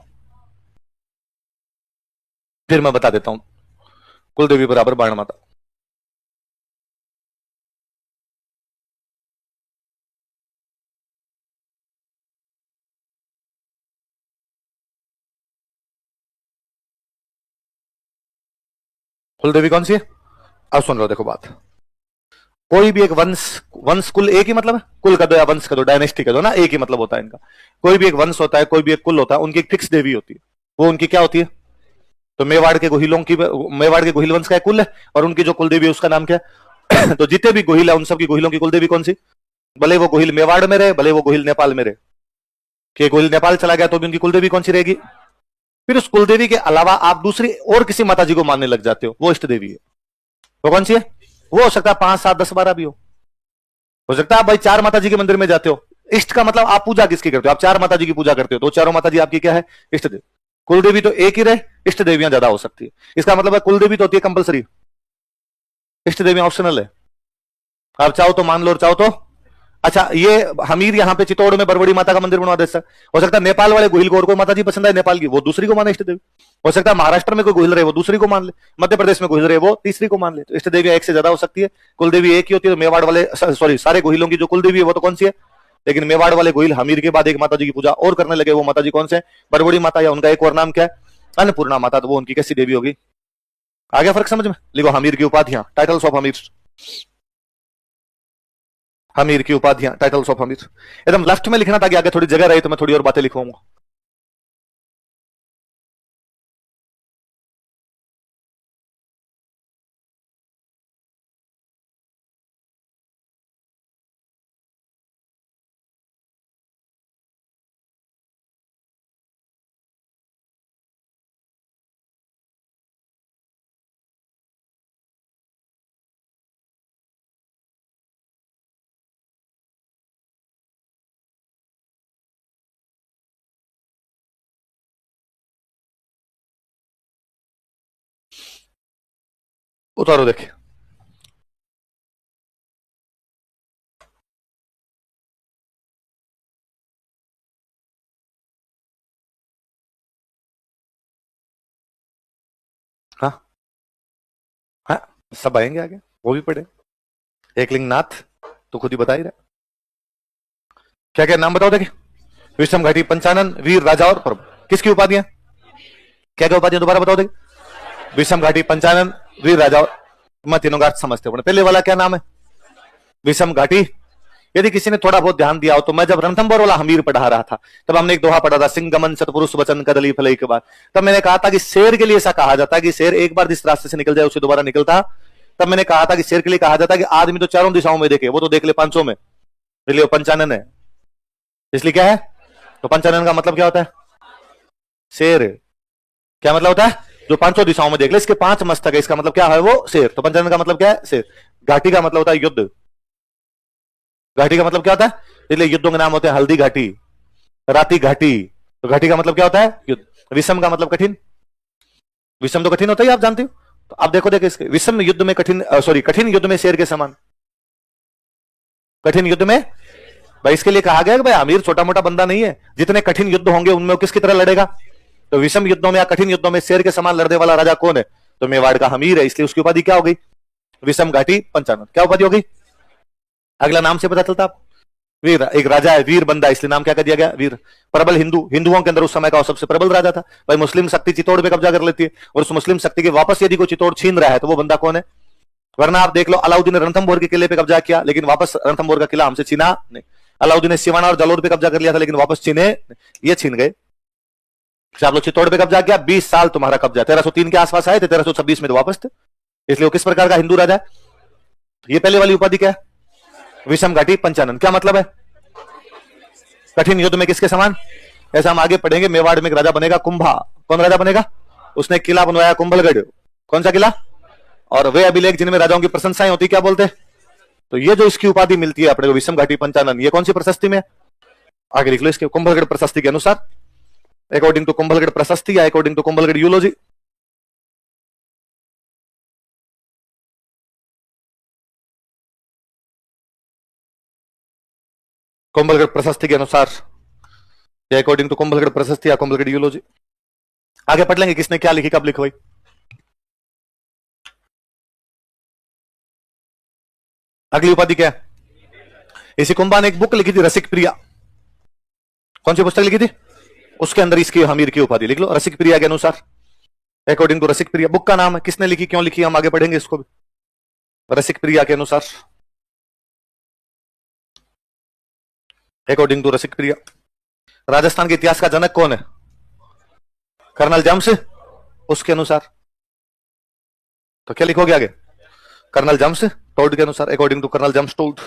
फिर मैं बता देता हूं कुलदेवी बराबर बाण माता। कुलदेवी कौन सी है, अब सुन लो देखो बात, कोई भी एक वंश, वंश कुल एक ही मतलब है, कुल का दो या वंश का दो, डायनेस्टी का दो ना, एक ही मतलब होता है इनका। कोई भी एक वंश होता है, कोई भी एक कुल होता है, उनकी एक फिक्स देवी होती है, वो उनकी क्या होती है। तो मेवाड़ के गोहिलों की, मेवाड़ के गोहिल वंश का एक कुल है और उनकी जो कुलदेवी है उसका नाम क्या है तो जितने भी गोहिल है उन सबकी गोहिलों की कुलदेवी कौन सी, भले वो गोहिल मेवाड़ में रहे, भले वो गोहिल नेपाल में रहे, कि गोहिल नेपाल चला गया तो भी उनकी कुलदेवी कौन सी रहेगी। फिर उस कुलदेवी के अलावा आप दूसरी और किसी माता जी को मानने लग जाते हो, वो इष्ट देवी है। वो कौन सी है, वो हो सकता है 5 7 10 12 भी हो सकता है आप भाई 4 माता जी के मंदिर में जाते हो। इष्ट का मतलब आप पूजा किसकी करते हो, आप 4 माता जी की पूजा करते हो, तो चारों माता जी आपकी क्या है, इष्ट देवी। कुलदेवी तो एक ही रहे, इष्ट देवियां ज्यादा हो सकती है। इसका मतलब है कुलदेवी तो होती है कंपलसरी, इष्ट देवियां ऑप्शनल है, आप चाहो तो मान लो और चाहो तो। अच्छा ये हमीर यहाँ पे चित्तौड़ में बरबड़ी माता का मंदिर बनवा दे सकता, हो सकता है नेपाल वाले गोहिल को और कोई माता जी पसंद है नेपाल की, वो दूसरी को माने इष्ट देवी। हो सकता है महाराष्ट्र में कोई गोहिल रहे वो दूसरी को मान ले, मध्य प्रदेश में गोहिल रहे वो तीसरी को मान ले। तो इष्ट देवी एक से ज्यादा हो सकती है, कुलदेवी एक ही होती है। तो मेवाड़ वाले सॉरी सारे गोहिलों की जो कुलदेवी है वो तो कौन सी है, लेकिन मेवाड़ वाले गोहिल हमीर के बाद एक माता जी की पूजा और करने लगे, वो माता जी कौन से, बरबड़ी माता, या उनका एक और नाम क्या है, अन्नपूर्णा माता। तो वो उनकी कैसी देवी होगी, आ गया फर्क समझ में। लिखो हमीर की उपाधियां, टाइटल्स ऑफ हमीर, हमीर की उपाधियां, टाइटल्स ऑफ हमीर। एकदम लेफ्ट में लिखना ताकि आगे थोड़ी जगह रही, तो मैं थोड़ी और बातें लिखवाऊंगा। उतारो देखिए, हाँ हाँ सब आएंगे आगे, वो भी पढ़े। एकलिंगनाथ तो खुद ही बता ही रहा, क्या क्या नाम बताओ देखिए। विषम घाटी, पंचानन, वीर, राजा और प्रभु, किसकी उपाधियां, क्या क्या उपाधियां दोबारा बताओ देखिए। विषम घाटी, पंचानन, वीर, राजा और, मैं तीनों का अर्थ समझते हो। पहले वाला क्या नाम है, विषम घाटी, यदि किसी ने थोड़ा बहुत ध्यान दिया हो तो मैं जब रणथंभौर वाला हमीर पढ़ा रहा था तब हमने एक दोहा पढ़ा था, सिंह गमन सतपुरुष वचन कदली फलई के बाद। तब मैंने कहा था कि शेर के लिए ऐसा कहा जाता है कि शेर एक बार जिस रास्ते से निकल जाए उसे दोबारा निकलता। तब मैंने कहा था कि शेर के लिए कहा जाता है कि आदमी तो चारों दिशाओं में देखे, वो तो देख ले पांचों में, इसलिए वो पंचानन है। इसलिए क्या है, तो पंचानन का मतलब क्या होता है, शेर। क्या मतलब होता है, जो पांचों दिशाओं में देख ले, इसके 5 मस्तक है, इसका मतलब क्या है, वो शेर। तो पंचानन का मतलब क्या है, शेर। घाटी का मतलब होता है युद्ध। घाटी का मतलब क्या होता है, इसलिए युद्धों के नाम होते हैं हल्दी घाटी, राती घाटी। तो घाटी का मतलब क्या होता है, युद्ध। विषम का मतलब कठिन। विषम तो कठिन होता है, आप जानते हो। तो आप देखो इसके विषम युद्ध में कठिन, सॉरी कठिन युद्ध में शेर के समान। कठिन युद्ध में भाई इसके लिए कहा गया कि भाई आमिर छोटा मोटा बंदा नहीं है, जितने कठिन युद्ध होंगे उनमें वो किसकी तरह लड़ेगा। तो विषम युद्धों में या कठिन युद्धों में शेर के समान लड़ने वाला राजा कौन है, तो मेवाड़ का हमीर है, इसलिए उसकी उपाधि क्या हो गई, विषम घाटी पंचानन। क्या उपाधि हो गई, अगला नाम से पता चलता आप, वीर। एक राजा है वीर बंदा, इसलिए नाम क्या कर दिया गया, वीर। प्रबल हिंदू, हिंदुओं के अंदर उस समय का सबसे प्रबल राजा था। भाई मुस्लिम शक्ति चित्तौड़ पे कब्जा कर लेती है और उस मुस्लिम शक्ति के वापस यदि कोई चित्तौड़ छीन रहा है तो वो बंदा कौन है। वरना आप देख लो, अलाउद्दीन ने रणथंभौर के किले पे कब्जा किया लेकिन वापस रणथंभौर का किला हमसे छीना नहीं। अलाउद्दीन ने सिवाना और जालोर पे कब्जा कर लिया था लेकिन वापस छीने, ये छीन गए। आप लोग चित्तौड़ पे कब्जा किया, 20 साल तुम्हारा कब्जा, 1303 के आसपास आए थे, 1326 में तो वापस थे। इसलिए वो किस प्रकार का हिंदू राजा है। ये पहले वाली उपाधि क्या है, विषम घाटी पंचानन। क्या मतलब है, कठिन युद्ध में किसके समान। ऐसा हम आगे पढ़ेंगे। मेवाड़ में एक राजा बनेगा कुंभा। कौन राजा बनेगा, उसने किला बनवाया कुंभलगढ़। कौन सा किला, और वे अभिलेख जिनमें राजाओं की प्रशंसाएं होती, क्या बोलते हैं। तो ये जो इसकी उपाधि मिलती है अपने को विषम घाटी पंचानन, ये कौन सी प्रशस्ति में, आगे लिख लो इसके कुंभलगढ़ प्रशस्ति के अनुसार, अकॉर्डिंग टू कुंभलगढ़ प्रशस्ति या अकॉर्डिंग टू कुंभलगढ़ यूलॉजी। कुंभलगढ़ प्रशस्ति के अनुसार या अकॉर्डिंग टू कुंभलगढ़ प्रशस्ति या कुंभलगढ़ यूलॉजी। आगे पढ़ लेंगे किसने क्या लिखी, कब लिखवाई। अगली उपाधि क्या है, इसी कुंभा ने एक बुक लिखी थी रसिक प्रिया। कौन सी पुस्तक लिखी थी, उसके अंदर इसकी हमीर की उपाधि लिख लो, रसिक प्रिया के अनुसार, according to Rasik Priya. Book का नाम है, किसने लिखी, क्यों लिखी, हम आगे पढ़ेंगे इसको भी। रसिक प्रिया के अनुसार, अकॉर्डिंग टू रसिक प्रिया। राजस्थान के इतिहास का जनक कौन है, कर्नल जम्स, उसके अनुसार। तो क्या लिखोगे आगे, कर्नल जम्स टोड के अनुसार, according to colonel James Tod.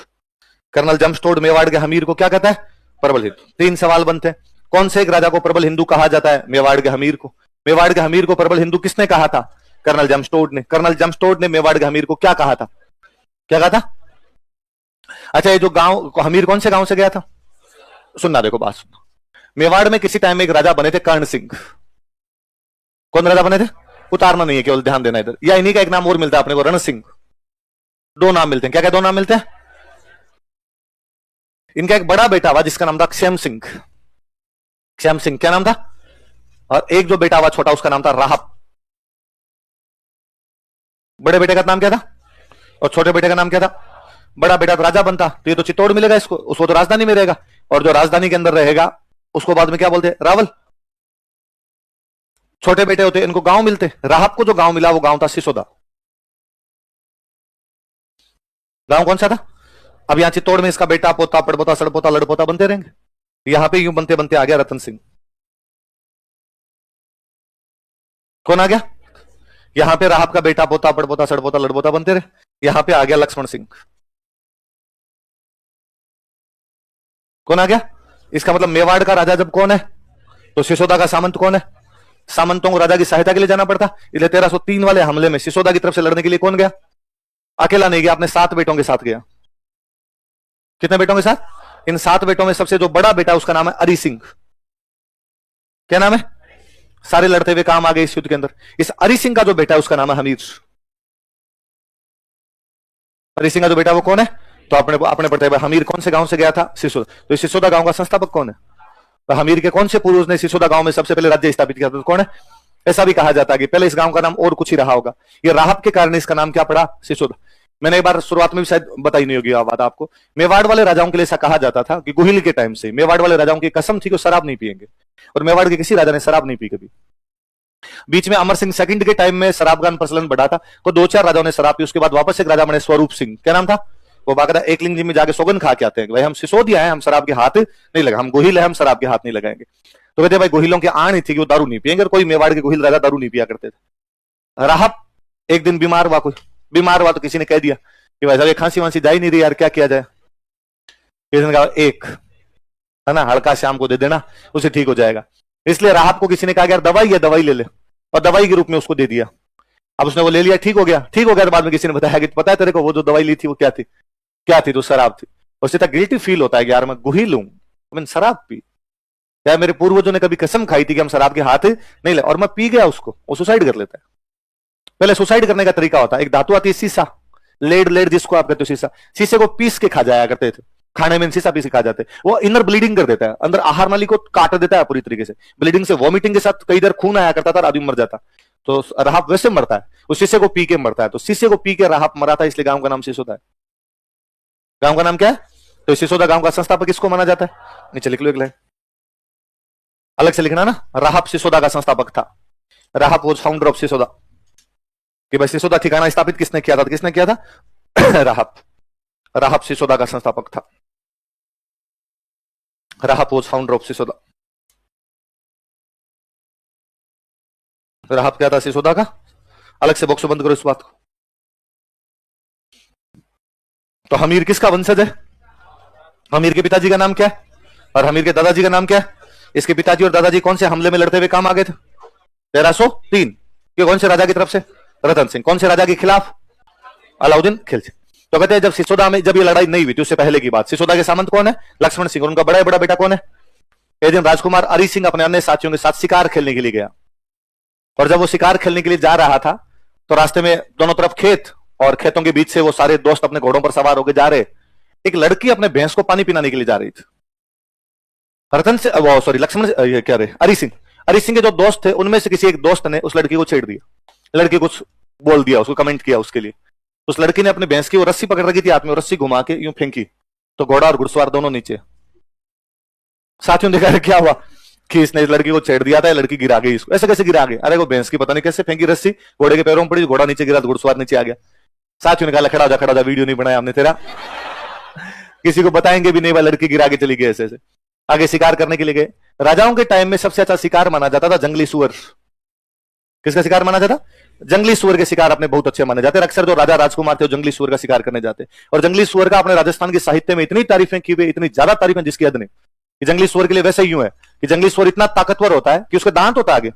Colonel James Tod Mewar के हमीर को क्या कहता है, प्रबल हिंदू। 3 सवाल बनते हैं, कौन से एक राजा को प्रबल हिंदू कहा जाता है, मेवाड़ के हमीर को। मेवाड़ के हमीर को प्रबल हिंदू किसने कहा था, कर्नल जम्स टोड ने। कर्नल जम्स टोड ने मेवाड़ के हमीर को क्या कहा था, क्या कहा था। अच्छा, ये जो गांव हमीर कौन से गांव से गया था, सुनना, देखो बात सुनना। मेवाड़ में किसी टाइम में एक राजा बने थे कर्ण सिंह। कौन राजा बने थे, उतारना नहीं है, केवल ध्यान देना इधर। या इन्हीं का एक नाम और मिलता है अपने को, रण सिंह। 2 नाम मिलते हैं, क्या क्या 2 नाम मिलते हैं। इनका एक बड़ा बेटा हुआ जिसका नाम था क्षेम सिंह। क्षेम सिंह क्या नाम था, और एक जो बेटा हुआ छोटा उसका नाम था राहब। बड़े बेटे का नाम क्या था और छोटे बेटे का नाम क्या था। बड़ा बेटा तो राजा बनता, तो ये तो चित्तौड़ मिलेगा इसको, उसको तो राजधानी में रहेगा, और जो राजधानी के अंदर रहेगा उसको बाद में क्या बोलते हैं, रावल। छोटे बेटे होते इनको गांव मिलते। राहब को जो गांव मिला वो गांव था सिसोदा। गांव कौन सा था, अब यहां चित्तौड़ में इसका बेटा पोता पड़पोता सड़पोता लड़पोता बनते रहेंगे। यहां पे यूं बनते बनते आ गया रतन सिंह। कौन आ गया, यहां पे राहब का बेटा पोता पड़पोता सड़पोता लड़पोता बनते रहे, यहां पे आ गया लक्ष्मण सिंह। कौन आ गया, इसका मतलब मेवाड़ का राजा जब कौन है, तो सिसोदा का सामंत कौन है। सामंतों को राजा की सहायता के लिए जाना पड़ता, इसलिए 1303 वाले हमले में सिसोदा की तरफ से लड़ने के लिए कौन गया, अकेला नहीं गया, अपने 7 बेटों के साथ गया। कितने बेटों के साथ, इन 7 बेटों में सबसे जो बड़ा बेटा उसका नाम है अरि सिंह। क्या नाम है, सारे लड़ते हुए काम आ गए इस युद्ध के अंदर। इस अरि सिंह का जो बेटा है उसका नाम है हमीर। अरि सिंह का जो बेटा वो कौन है, तो अपने पढ़ते हैं हमीर कौन से गांव से गया था, सिसोदा। तो सिसोदा गांव का संस्थापक कौन है, तो हमीर के कौन से पूर्वज ने सिसोदा गांव में सबसे पहले राज्य स्थापित किया था, तो कौन है। ऐसा भी कहा जाता है कि पहले इस गांव का नाम और कुछ ही रहा होगा, ये राहब के कारण इसका नाम क्या पड़ा, सिसोदा। मैंने एक बार शुरुआत में भी शायद बताई नहीं होगी बात आपको। मेवाड़ वाले राजाओं के लिए ऐसा कहा जाता था कि गुहिल के टाइम से मेवाड़ वाले राजाओं की कसम थी कि शराब नहीं पिएंगे, और मेवाड़ के किसी राजा ने शराब नहीं पी कभी। बीच में अमर सिंह सेकंड के टाइम में शराब का प्रचलन बढ़ा था, तो 2-4 राजाओं ने शराब पी, उसके बाद वापस एक राजा बने स्वरूप सिंह। क्या नाम था, वो बाकायदा एक लिंग जी में जाके सौगंध खा के आते हैं कि भाई हम सिसोदिया हैं, हम शराब के हाथ नहीं लगा, हम गोहिल है, हम शराब के हाथ नहीं लगाएंगे। तो कहते भाई गोहिलों की आण ही थी कि वो दारू नहीं पियेंगे, कोई मेवाड़ के गोहिल राजा दारू नहीं पिया करते थे। राहब एक दिन बीमार हुआ, कोई बीमार हुआ तो किसी ने कह दिया कि भाई साहब खांसी वांसी जा ही नहीं रही यार, क्या किया जाए। किसी ने कहा एक है ना हड़का शाम को दे देना, उसे ठीक हो जाएगा। इसलिए राहब को किसी ने कहा यार दवाई है, दवाई ले ले, और दवाई के रूप में उसको दे दिया। अब उसने वो ले लिया, ठीक हो गया। ठीक हो गया तो बाद में किसी ने बताया कि पता है तेरे को वो जो दवाई ली थी वो क्या थी, क्या थी? तो शराब थी। उससे तक गिल्टी फील होता है कि यार मैं गोहिल हूं, मैंने शराब पी, क्या मेरे पूर्वजों ने कभी कसम खाई थी कि हम शराब के हाथ नहीं ले, और मैं पी गया उसको, वो सुसाइड कर लेता है। पहले सुसाइड करने का तरीका होता है, एक धातु आती है शीशा, लेड जिसको आप कहते हो शीशा, शीशे को पीस के खा जाया करते थे, खाने में शीशा पीस के खा जाते। वो इनर ब्लीडिंग कर देता है, अंदर आहार नाली को काट देता है पूरी तरीके से, ब्लीडिंग से वॉमिटिंग के साथ कई देर खून आया करता था, आदमी मर जाता। तो राहब वैसे मरता है, उस शीशे को पी के मरता है। तो शीशे को पी के राहब मरा था, इसलिए गांव का नाम सिसोदा है। गांव का नाम क्या है? तो सिसोदा गांव का संस्थापक किसको माना जाता है? नीचे लिख लो एक लाइन, अलग से लिखना ना। राहब सिसोदा का संस्थापक था। राहब वाज फाउंडर ऑफ सिसोदा। कि भाई सिसोदा ठिकाना स्थापित किसने किया था? किसने किया था? राहब। राहब सिसोदा का संस्थापक था। राहब वाज फाउंडर ऑफ सिसोदा। राहब क्या था सिसोदा का? अलग से बॉक्स बंद करो इस बात को। तो हमीर किसका वंशज है? हमीर के पिताजी का नाम क्या है और हमीर के दादाजी का नाम क्या है? इसके पिताजी और दादाजी कौन से हमले में लड़ते हुए काम आ गए थे? 1303 के कौन से राजा की तरफ से? रतन सिंह। कौन से राजा के खिलाफ? अलाउद्दीन खिलजी। तो कहते हैं जब सिसोदा में जब ये लड़ाई नहीं हुई थी उससे पहले की बात, सिसोदा के सामंत कौन है? लक्ष्मण सिंह। और उनका बड़ा बेटा कौन है? एक दिन राजकुमार अरी सिंह अपने अन्य साथियों के साथ शिकार खेलने के लिए गया, और जब वो शिकार खेलने के लिए जा रहा था तो रास्ते में दोनों तरफ खेत, और खेतों के बीच से वो सारे दोस्त अपने घोड़ों पर सवार होकर जा रहे। एक लड़की अपने भैंस को पानी पिलाने के लिए जा रही थी। रतन से वो सॉरी लक्ष्मण ये क्या रहे अरी सिंह के जो दोस्त थे उनमें से किसी एक दोस्त ने उस लड़की को छेड़ दिया, लड़की कुछ बोल दिया, उसको कमेंट किया उसके लिए। उस लड़की ने अपने भैंस की वो रस्सी पकड़ रखी थी हाथ में, रस्सी घुमा के यूं फेंकी तो घोड़ा और घुड़सवार दोनों नीचे। साथियों ने देखा क्या हुआ कि इसने इस लड़की को छेड़ दिया था, लड़की गिरा गई। इसको ऐसे कैसे गिरा गई? अरे वो भैंस की पता नहीं कैसे फेंकी रस्सी, घोड़े के पैरों में पड़ी, घोड़ा नीचे गिरा, घुड़सवार नीचे आ गया। साथियों ने कहा खड़ा हो जा, वीडियो नहीं बनाया हमने तेरा, किसी को बताएंगे भी नहीं, वह लड़की गिरा के चली गई। ऐसे आगे शिकार करने के लिए गए। राजाओं के टाइम में सबसे अच्छा शिकार माना जाता था जंगली सुअर। किसका शिकार माना जाता? जंगली सुअर के शिकार अपने बहुत अच्छे माने जाते हैं। अक्सर जो राजा राजकुमार थे वो जंगली सुअर का शिकार करने जाते, और जंगली सुअर का अपने राजस्थान के साहित्य में इतनी तारीफें की हुई, इतनी ज्यादा तारीफें जिसकी हद नहीं। कि जंगली सुअर के लिए वैसे यूं है कि जंगली सुअर इतना ताकतवर होता है कि उसके दांत होता है आगे,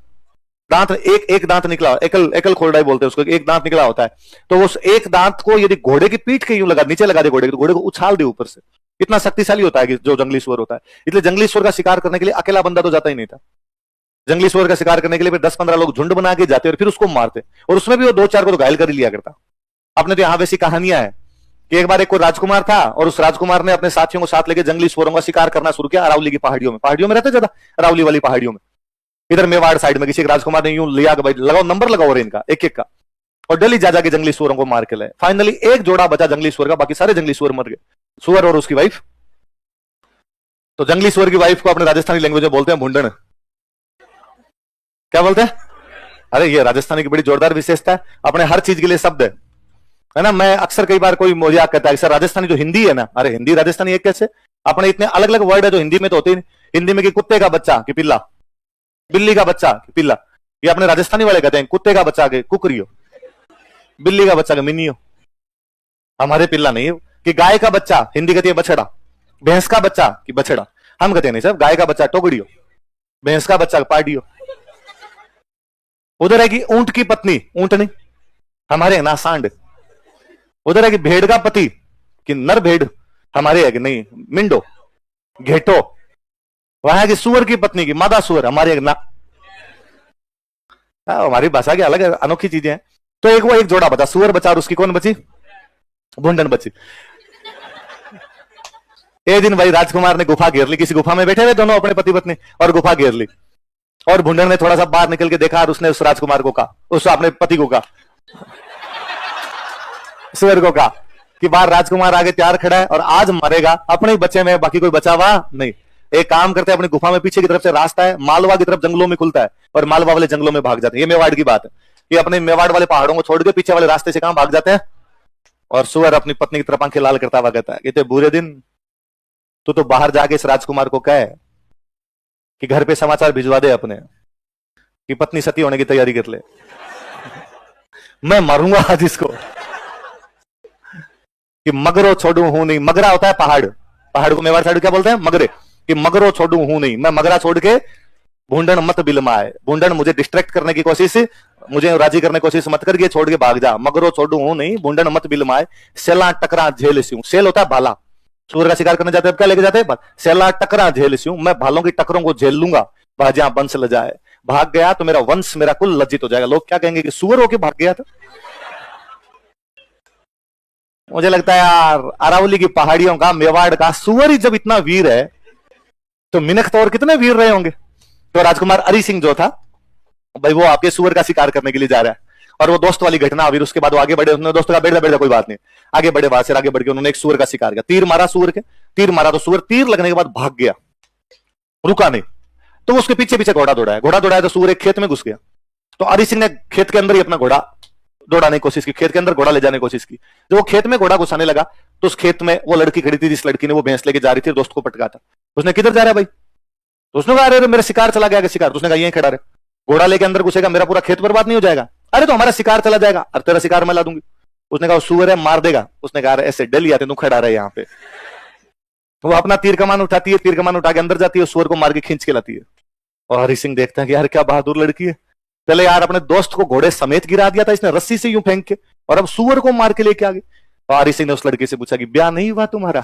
दांत एक दांत निकला, एकल खोरडाई बोलते हैं उसको, एक दांत निकला होता है। तो उस एक दांत को यदि घोड़े की पीठ के यूं लगा, नीचे लगा दे घोड़े को, घोड़े को उछाल दे ऊपर से, इतना शक्तिशाली होता है कि जो जंगली सुअर होता है। इसलिए जंगली सुअर का शिकार करने के लिए अकेला बंदा तो जाता ही नहीं था। जंगली सुअर का शिकार करने के लिए फिर 10-15 लोग झुंड बना के जाते और फिर उसको मारते, और उसमें भी वो 2-4 को तो घायल कर ही लिया करता। आपने तो यहां वैसी कहानियां है कि एक बार एक कोई राजकुमार था, और उस राजकुमार ने अपने साथियों को साथ लेकर जंगली सुअरों का शिकार करना शुरू किया अरावली की पहाड़ियों में रहते ज्यादा, अरावली वाली पहाड़ियों में, इधर मेवाड़ साइड में। किसी एक राजकुमार ने यूं लिया कि भाई लगाओ, नंबर लगाओ और इनका एक एक का, और डेली जा जाके जंगली सुअरों को मार के लाए। फाइनली एक जोड़ा बचा जंगली सुअर का, बाकी सारे जंगली सुअर मर गए, सुअर और उसकी वाइफ। तो जंगली सुअर की वाइफ को अपने राजस्थानी लैंग्वेज में बोलते हैं भुंडन। क्या बोलते हैं? अरे ये राजस्थानी की बड़ी जोरदार विशेषता है, अपने हर चीज के लिए शब्द है ना। मैं अक्सर कई बार कोई मजाक कहता है सर राजस्थानी जो हिंदी है ना, अरे हिंदी राजस्थानी एक कैसे? अपने इतने अलग अलग वर्ड है जो हिंदी में तो होते ही। हिंदी में कि कुत्ते का बच्चा कि पिल्ला, बिल्ली का बच्चा कि पिल्ला, ये अपने राजस्थानी वाले कहते हैं कुत्ते का बच्चा के कुकरियो, बिल्ली का बच्चा के मिनियो। हमारे पिल्ला नहीं है। कि गाय का बच्चा हिंदी कहती है बछड़ा, भैंस का बच्चा कि बछड़ा। हम कहते नहीं सर गाय का बच्चा टोगड़ियो, भैंस का बच्चा पाडियो। उधर है कि ऊंट की पत्नी ऊंटनी, हमारे ना सांड। उधर है कि भेड़ का पति कि नर भेड़, हमारे है कि नहीं मिंडो घेटो। वहां है कि सुअर की पत्नी की मादा सुअर, हमारे है ना। हमारी भाषा की अलग अनोखी चीजें हैं। तो एक वो एक जोड़ा बचा, सुअर बचा, और उसकी कौन बची? भुंडन बची। एक दिन भाई राजकुमार ने गुफा घेर ली, किसी गुफा में बैठे हुए दोनों अपने पति पत्नी, और गुफा घेर ली। और भुंडन ने थोड़ा सा बाहर निकल के देखा, और उसने उस राजकुमार को कहा, उस अपने पति को कहा, सुअर को कहा कि बाहर राजकुमार आगे तैयार खड़ा है और आज मरेगा, अपने ही बच्चे में, बाकी कोई बचा हुआ नहीं। एक काम करते हैं, अपनी गुफा में पीछे की तरफ से रास्ता है, मालवा की तरफ जंगलों में खुलता है, और मालवा वाले जंगलों में भाग जाते हैं। ये मेवाड़ की बात है कि अपने मेवाड़ वाले पहाड़ों को छोड़ के पीछे वाले रास्ते से कहां भाग जाते हैं? और सुअर अपनी पत्नी की तरफ आंखें लाल करता हुआ कहता है, कहते बुरे दिन, तू तो बाहर जाके इस राजकुमार को कहे कि घर पे समाचार भिजवा दे अपने कि पत्नी सती होने की तैयारी कर ले। मैं मारूंगा आज इसको कि मगरो छोड़ू हूं नहीं। मगरा होता है पहाड़, पहाड़ को मेवाड़ साइड क्या बोलते हैं, मगरे, कि मगरो छोड़ू हूं नहीं, मैं मगरा छोड़ के भूंडन मत बिलमाए। भूंडन मुझे डिस्ट्रैक्ट करने की कोशिश, मुझे राजी करने की कोशिश मत करके छोड़ के भाग जा। मगरो छोड़ू हूं नहीं, भूंडन मत बिलमाए, सेला टकरा झेल स्यूं। सेल होता है भाला, सूअर का शिकार करने जाते हैं क्या लेके जाते हैं, सेला टकरा झेल स्यूं, मैं भालों की टकरों को झेल लूंगा, भाजियां वंश ल जाए। भाग गया तो मेरा वंश, मेरा कुल लज्जित हो जाएगा। लोग क्या कहेंगे कि सूअर होके भाग गया था। मुझे लगता है यार अरावली की पहाड़ियों का, मेवाड़ का सूअर ही जब इतना वीर है तो मिनख तो और कितने वीर रहे होंगे। तो राजकुमार हरि सिंह जो था भाई, वो आपके सूअर का शिकार करने के लिए जा रहा है, और वो दोस्त वाली घटना हुई। उसके बाद वो आगे बढ़े, उन्होंने दोस्तों का बैठ जा कोई बात नहीं, आगे बढ़े, वहां से आगे बढ़ के उन्होंने एक सूअर का शिकार किया। तीर मारा सूअर के, तीर मारा तो सूअर तीर लगने के बाद भाग गया, रुका नहीं। तो उसके पीछे पीछे घोड़ा दौड़ाया तो सूअर एक खेत में घुस गया। तो हरि सिंह ने खेत के अंदर ही अपना घोड़ा दौड़ाने की कोशिश की, खेत के अंदर घोड़ा ले जाने की कोशिश की। जब वो खेत में घोड़ा घुसाने लगा तो उस खेत में वो लड़की खड़ी थी, जिस लड़की ने वो भैंस लेके जा रही थी, दोस्त को पटका था। उसने किधर जा रहा है भाई, तो उसने कहा अरे मेरा शिकार चला गया, शिकार। तो उसने कहा यहीं खड़ा रहे, घोड़ा लेके अंदर घुसेगा मेरा पूरा खेत बर्बाद नहीं हो जाएगा। अरे तो हमारा शिकार चला जाएगा, अरे तेरा शिकार मैं ला दूंगी। उसने कहा सूअर है मार देगा। उसने कहा ऐसे डल आते, तू खड़ा रहे यहाँ पे। वो अपना तीर कमान उठाती है, तीर कमान उठा के अंदर जाती है, सूअर को मार के खींच के लाती है। और हरि सिंह देखता है कि यार क्या बहादुर लड़की है, पहले यार अपने दोस्त को घोड़े समेत गिरा दिया था इसने रस्सी से यूं फेंक के, और अब सूअर को मार के लेके आ गई। और हरि सिंह ने उस लड़की से पूछा कि ब्याह नहीं हुआ तुम्हारा।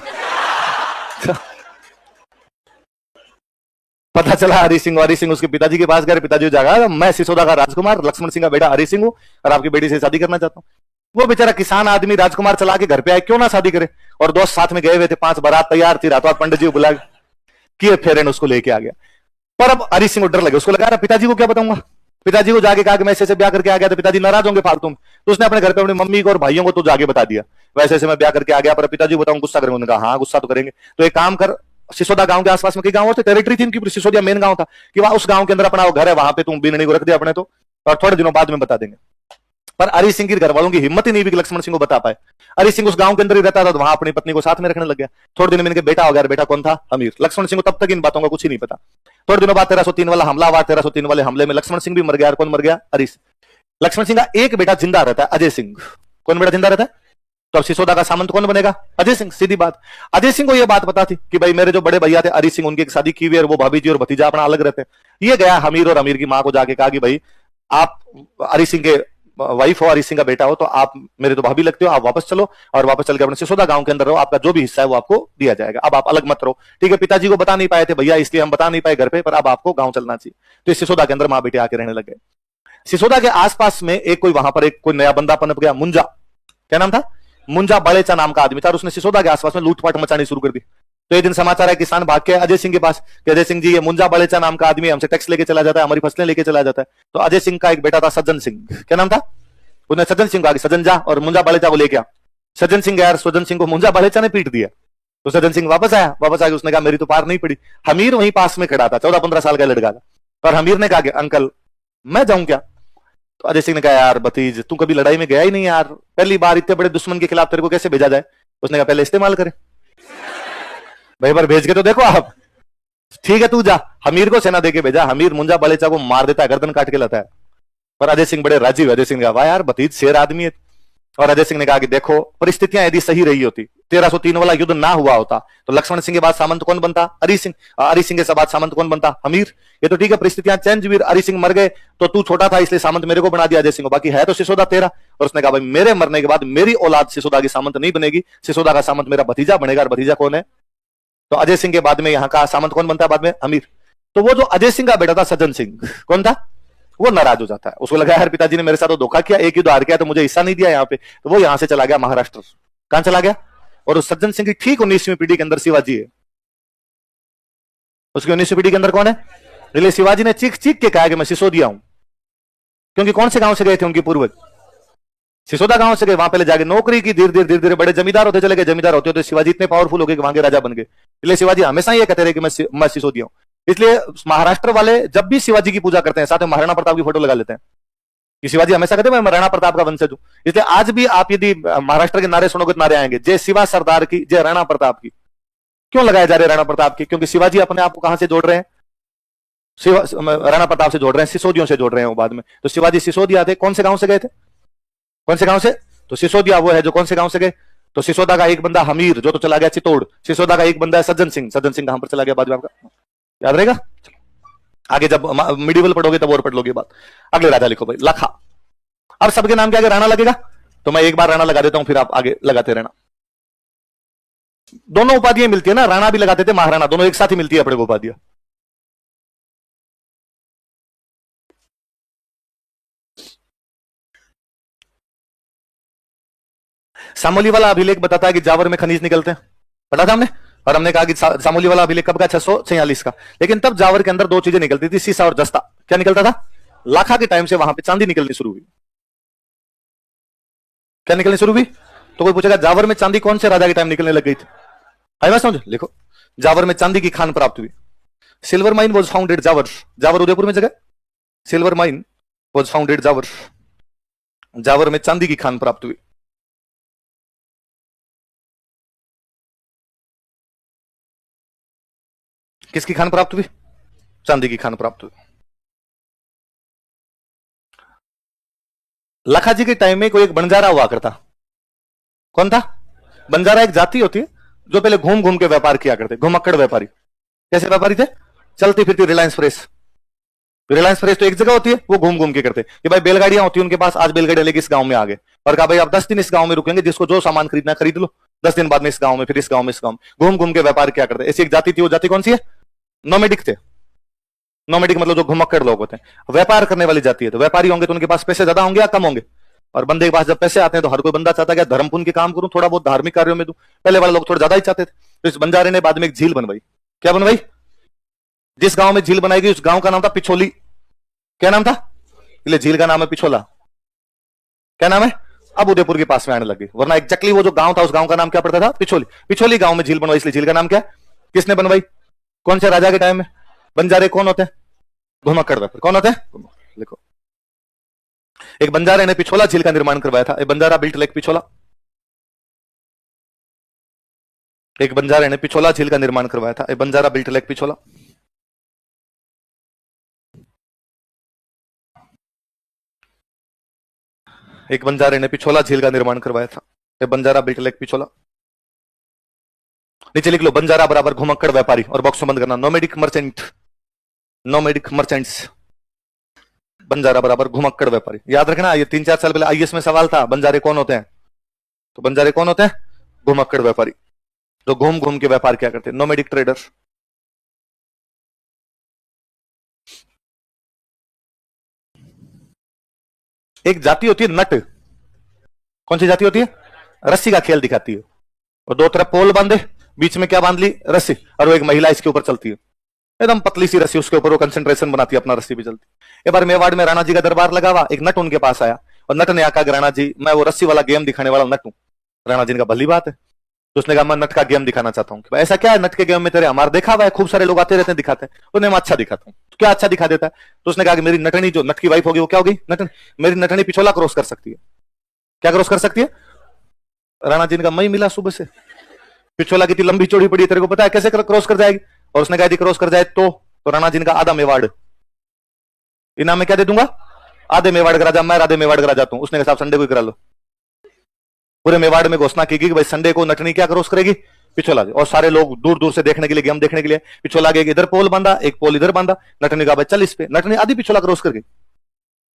पता चला हरि सिंह उसके पिताजी के पास गए। पिताजी जागा, मैं सिसोदा का राजकुमार लक्ष्मण सिंह का बेटा हरि सिंह हूं और आपकी बेटी से शादी करना चाहता हूं। वो बेचारा किसान आदमी राजकुमार चला के घर पे आए, क्यों ना शादी करे। और दोस्त साथ में गए हुए थे, 5 बारात तैयार थी, रातों रात पंडित जी को बुला किए, फेरे उसको लेके आ गया। पर अब हरि सिंह को डर लगे, उसको लगा पिताजी को क्या बताऊंगा। पिताजी को जाके कहा कि मैं ऐसे ब्याह करके आ गया, तो पिताजी नाराज होंगे फालतू में। तो उसने अपने घर पे अपनी मम्मी को और भाइयों को तो जाके बता दिया, वैसे ऐसे मैं ब्याह करके आ गया, पर पिताजी को बताऊं गुस्सा करेंगे। उन्होंने कहा हाँ गुस्सा तो करेंगे, तो एक काम कर, सिसोदा गांव के आसपास में कई गांव थे, टेरिटरी थी इनकी, सिसोदिया मेन गांव था, कि वहां उस गांव के अंदर अपना वो घर है, वहां पे तुम बीननी को रख दिया अपने, तो और थोड़े दिनों बाद में बता देंगे। पर हरि सिंह के घर वालों की हिम्मत ही नहीं हुई कि लक्ष्मण सिंह को बता पाए। हरि सिंह उस गांव के अंदर ही रहता था, तो वहां अपनी पत्नी को साथ में रखने लग गया। थोड़े दिन में इनके बेटा हो गया। बेटा कौन था, हमीर। लक्ष्मण सिंह को तब तक इन बातों का कुछ ही नहीं पता। थोड़े दिनों बाद 1303 वाला हमला हुआ। 1303 वाले हमले में लक्ष्मण सिंह भी मर गया। कौन मर गया, हरि। लक्ष्मण सिंह का एक बेटा जिंदा रहता है, अजय सिंह। कौन बेटा जिंदा रहता है, तो अब सिसोदा का सामंत कौन बनेगा, अजय सिंह। सीधी बात। अजय सिंह को यह बात पता थी कि भाई मेरे जो बड़े भैया थे हरि सिंह, उनकी शादी की हुई है, वो भाभी जी और भतीजा अपना अलग रहते हैं। ये गया हमीर, और हमीर की मां को जाके कहा कि भाई आप हरि सिंह के वाइफ हो, हरि सिंह का बेटा हो, तो आप मेरे तो भाभी लगते हो, आप वापस चलो और वापस चल के अपने सिसोदा गांव के अंदर रहो, आपका जो भी हिस्सा है वो आपको दिया जाएगा, अब आप अलग मत रहो। ठीक है, पिताजी को बता नहीं पाए थे भैया, इसलिए हम बता नहीं पाए घर पे, पर अब आपको गांव चलना चाहिए। तो सिसोदा के अंदर मां बेटे आके रहने लगे। सिसोदा के आसपास में एक कोई वहां पर एक कोई नया बंदा पनप गया, मुंजा। क्या नाम था, मुंजा बड़ेचा नाम का आदमी था, और उसने सिसोदा के आसपास में लूटपाट मचानी शुरू कर दी। तो एक दिन समाचार है, किसान भाग के अजय सिंह के पास कि अजय सिंह जी, ये मुंजा बड़ेचा नाम का आदमी हमसे टैक्स लेके चला जाता है, हमारी फसलें लेके चला जाता है। तो अजय सिंह का एक बेटा था सज्जन सिंह। क्या नाम था, उसने सज्जन सिंह कहा कि सज्जन जा और मुंजा बड़ेचा को लेके आ। सज्जन सिंह यार, सज्जन सिंह को मुंजा बड़ेचा ने पीट दिया। तो सज्जन सिंह वापस आया, वापस आके उसने कहा मेरी तो पार नहीं पड़ी। हमीर वहीं पास में खड़ा था, 14-15 साल का लड़का था, और हमीर ने कहा कि अंकल मैं जाऊं क्या। तो अजय सिंह ने कहा यार भतीज, तू कभी लड़ाई में गया ही नहीं यार, पहली बार इतने बड़े दुश्मन के खिलाफ तेरे को कैसे भेजा जाए। उसने कहा पहले इस्तेमाल करे भाई, बार भेज के तो देखो आप। ठीक है तू जा। हमीर को सेना देके भेजा। हमीर मुंजा बलेचा को मार देता है, गर्दन काट के लाता है। पर अजय सिंह बड़े राजी हुए। अजय सिंह ने कहा वाह यार भतीज, शेर आदमी है। और अजय सिंह ने कहा कि देखो परिस्थितियां यदि सही रही होती, 1303 वाला युद्ध ना हुआ होता, तो लक्ष्मण सिंह के बाद सामंत कौन बनता, हरि सिंह। हरि सिंह के बाद सामंत कौन बनता, हमीर। ये तो ठीक है, परिस्थितियां चेंज हुई, हरि सिंह मर गए, तो तू छोटा था इसलिए सामंत मेरे को बना दिया अजय सिंह को, बाकी है तो सिसोदा तेरा। और उसने कहा भाई मेरे मरने के बाद मेरी औलाद सिसोदा की सामंत नहीं बनेगी, सिसोदा का सामंत मेरा भतीजा बनेगा। और भतीजा कौन है, तो अजय सिंह के बाद में यहाँ का सामंत कौन बनता है बाद में, हमीर। तो वो जो अजय सिंह का बेटा था सज्जन सिंह, कौन था, वो नाराज हो जाता है। उसको लगा यार पिताजी ने मेरे साथ तो धोखा किया, एक ही हार किया, तो मुझे हिस्सा नहीं दिया यहाँ पे। तो वो यहां से चला गया महाराष्ट्र। कहां चला गया, और उस सज्जन सिंह की ठीक 19वीं पीढ़ी के अंदर शिवाजी है। उसकी 19वीं पीढ़ी के अंदर कौन है, इसलिए शिवाजी ने चीख चीख के कहा कि मैं सिसोदिया हूं। क्योंकि कौन से गांव से गए थे उनके पूर्वज, सिसोदा गांव से गए। वहां पहले जाके नौकरी की, धीरे धीरे धीरे बड़े जमींदार होते चले गए। जमींदार होते होते शिवाजी इतने पावरफुल हो गए कि वहां के राजा बन गए। इसलिए शिवाजी हमेशा ये कहते रहे कि मैं सिसोदिया हूं। इसलिए महाराष्ट्र वाले जब भी शिवाजी की पूजा करते हैं, साथ में महाराणा प्रताप की फोटो लगा लेते हैं। कि शिवाजी हमेशा कहते मैं राणा प्रताप का वंशज हूं। इसलिए आज भी आप यदि महाराष्ट्र के नारे सुनोगे तो नारे आएंगे, जय शिवा सरदार की, जय राणा प्रताप की। क्यों लगाए जा रहे राणा प्रताप की? क्योंकि शिवाजी अपने आप को कहां से जोड़ रहे हैं? राणा प्रताप से जोड़ रहे हैं, सिसोदियों से जोड़ रहे हैं बाद में। तो शिवाजी सिसोदिया थे। कौन से गांव से गए थे? कौन से गांव से? तो सिसोदिया वो है जो कौन से गांव से गए? तो सिसोदा का एक बंदा हमीर जो तो चला गया चित्तौड़। सिसोदा का एक बंदा है सज्जन सिंह। सज्जन सिंह कहां पर चला गया बाद में? आपका याद रहेगा। आगे जब मिडिवल पढ़ोगे तब और पढ़ लोगे बात। अगले राजा लिखो भाई, लखा। अब सबके नाम के आगे राणा लगेगा, तो मैं एक बार राणा लगा देता हूं, फिर आप आगे लगाते रहना। दोनों उपाधियां मिलती है ना, राणा भी लगाते थे, महाराणा, दोनों एक साथ ही मिलती है अपने को उपाधियां। सामोली वाला अभिलेख बताता है कि जावर में खनिज निकलते हैं, पता था हमने। और हमने कहा कि सामोली वाला अभिलेख कब का? 646 का। लेकिन तब जावर के अंदर दो चीजें निकलती थी, सीसा और जस्ता। क्या निकलता था? लाखा के टाइम से वहां पे चांदी निकलनी शुरू हुई। क्या निकलनी शुरू हुई? तो कोई पूछेगा जावर में चांदी कौन से राजा के टाइम निकलने लग गई थी? आई बात समझ? लिखो, जावर में चांदी की खान प्राप्त हुई। Silver mine was founded Jawar. Jawar Udaipur में जगह। Silver mine was founded Jawar. Jawar में चांदी की खान प्राप्त हुई। किसकी खान प्राप्त हुई? चांदी की खान प्राप्त हुई। लखा जी के टाइम में कोई एक बंजारा हुआ करता। कौन था? बंजारा एक जाति होती है जो पहले घूम घूम के व्यापार किया करते, घुमक्कड़ व्यापारी। कैसे व्यापारी थे? चलती फिरती रिलायंस फ्रेश। रिलायंस फ्रेश तो एक जगह होती है, वो घूम घूम के करते कि भाई बैलगाड़ियां होती है उनके पास, आज बैलगाड़ी लेके इस गांव में आ गए और कहा भाई आप 10 दिन इस गांव में रुकेंगे, जिसको जो सामान खरीदना खरीद लो, 10 दिन बाद में इस गांव में, फिर इस गांव में, इस गांव में घूम घूम के व्यापार क्या करते। ऐसी एक जाति थी। वो जाति कौन सी है? नोमेडिक थे। नोमेडिक मतलब जो घुमक्कड़ लोग होते हैं, व्यापार करने वाली जाति है। तो व्यापारी होंगे तो उनके पास पैसे ज्यादा होंगे या कम होंगे? और बंदे के पास जब पैसे आते हैं तो हर कोई बंदा चाहता है धर्म पुण्य के काम करूं, थोड़ा बहुत धार्मिक कार्यों में दूं। पहले वाले लोग थोड़ा ज्यादा ही चाहते थे। तो इस बंजारे ने बाद में एक झील बनवाई। क्या बनवाई? जिस गांव में झील बनाई गई उस गांव का नाम था पिछोली। क्या नाम था? इसलिए झील का नाम है पिछोला। क्या नाम है? अब उदयपुर के पास में आने लगे, वरना एग्जैक्टली वो जो गांव था उस गांव का नाम क्या पड़ता था? पिछोली। पिछोली गांव में झील बनवाई, इसलिए झील का नाम क्या है? किसने बनवाई? कौन से राजा के टाइम में? बंजारे कौन होते हैं? घुमक्कड़ व्यापारी। कौन होते हैं? लिखो, एक बंजारे ने पिछोला झील का निर्माण करवाया था। एक बंजारा बिल्ट लेक पिछोला। एक बंजारे ने पिछोला झील का निर्माण करवाया था। एक बंजारा बिल्ट लेक पिछोला। एक बंजारे ने पिछोला झील का निर्माण करवाया था। एक बंजारा बिल्ट लेक पिछोला। नीचे लिख लो, बंजारा बराबर घुमक्कड़ व्यापारी, और बॉक्स में बंद करना, nomadic merchant. Nomadic merchants. Banjara बराबर घुमक्कड़ व्यापारी। याद रखना, ये 3-4 साल पहले आईएएस में सवाल था, बंजारे कौन होते हैं? तो बंजारे कौन होते हैं? घुमक्कड़ व्यापारी, जो घूम घूम के व्यापार क्या करते हैं, नोमेडिक ट्रेडर। एक जाति होती है नट। कौन सी जाति होती है? रस्सी का खेल दिखाती है, और दो तरफ पोल बांधे, बीच में क्या बांध ली? रस्सी, और वो एक महिला इसके ऊपर चलती है, एकदम पतली सी रस्सी, उसके ऊपर वो कंसंट्रेशन बनाती है, अपना रस्सी भी चलती। एक बार मेवाड़ में राणा जी का दरबार लगा हुआ, एक नट उनके पास आया और नट ने आका, राणा जी मैं वो रस्सी वाला गेम दिखाने वाला नट हूं। राणा जी ने कहा भली बात है। तो उसने कहा मैं नट का गेम दिखाना चाहता हूँ। ऐसा क्या है नट के गेम में तेरे? हमारा देखा हुआ है, खूब सारे लोग आते रहते हैं दिखाते हैं। उसने मैं अच्छा दिखाता हूँ। तो क्या अच्छा दिखा देता है? तो उसने कहा कि मेरी नटनी, जो नट की वाइफ होगी, वो क्या होगी? नटनी। मेरी नटनी पिछोला क्रॉस कर सकती है। क्या क्रॉस कर सकती है? राणा जी ने कहा मैं मिला सुबह से, पिछोला कितनी लंबी चौड़ी पड़ी, तेरे को पता है कैसे क्रॉस कर जाएगी? और उसने कहा यदि क्रॉस कर जाए तो राणा जी ने कहा आधा मेवाड़ इनाम में क्या दे दूंगा? आधे मेवाड़ का राजा मैं, आधे मेवाड़ का राजा तू। उसने कहा संडे को करा लो। पूरे मेवाड़ में घोषणा की गई कि भाई संडे को नटनी क्या क्रॉस करेगी? पिछोला। और सारे लोग दूर दूर से देखने के लिए, गेम देखने के लिए। पिछोला के इधर पोल बांधा, एक पोल इधर बांधा। नटनी कहा भाई चल इस पे। नटनी आधी पिछोला क्रॉस कर गई,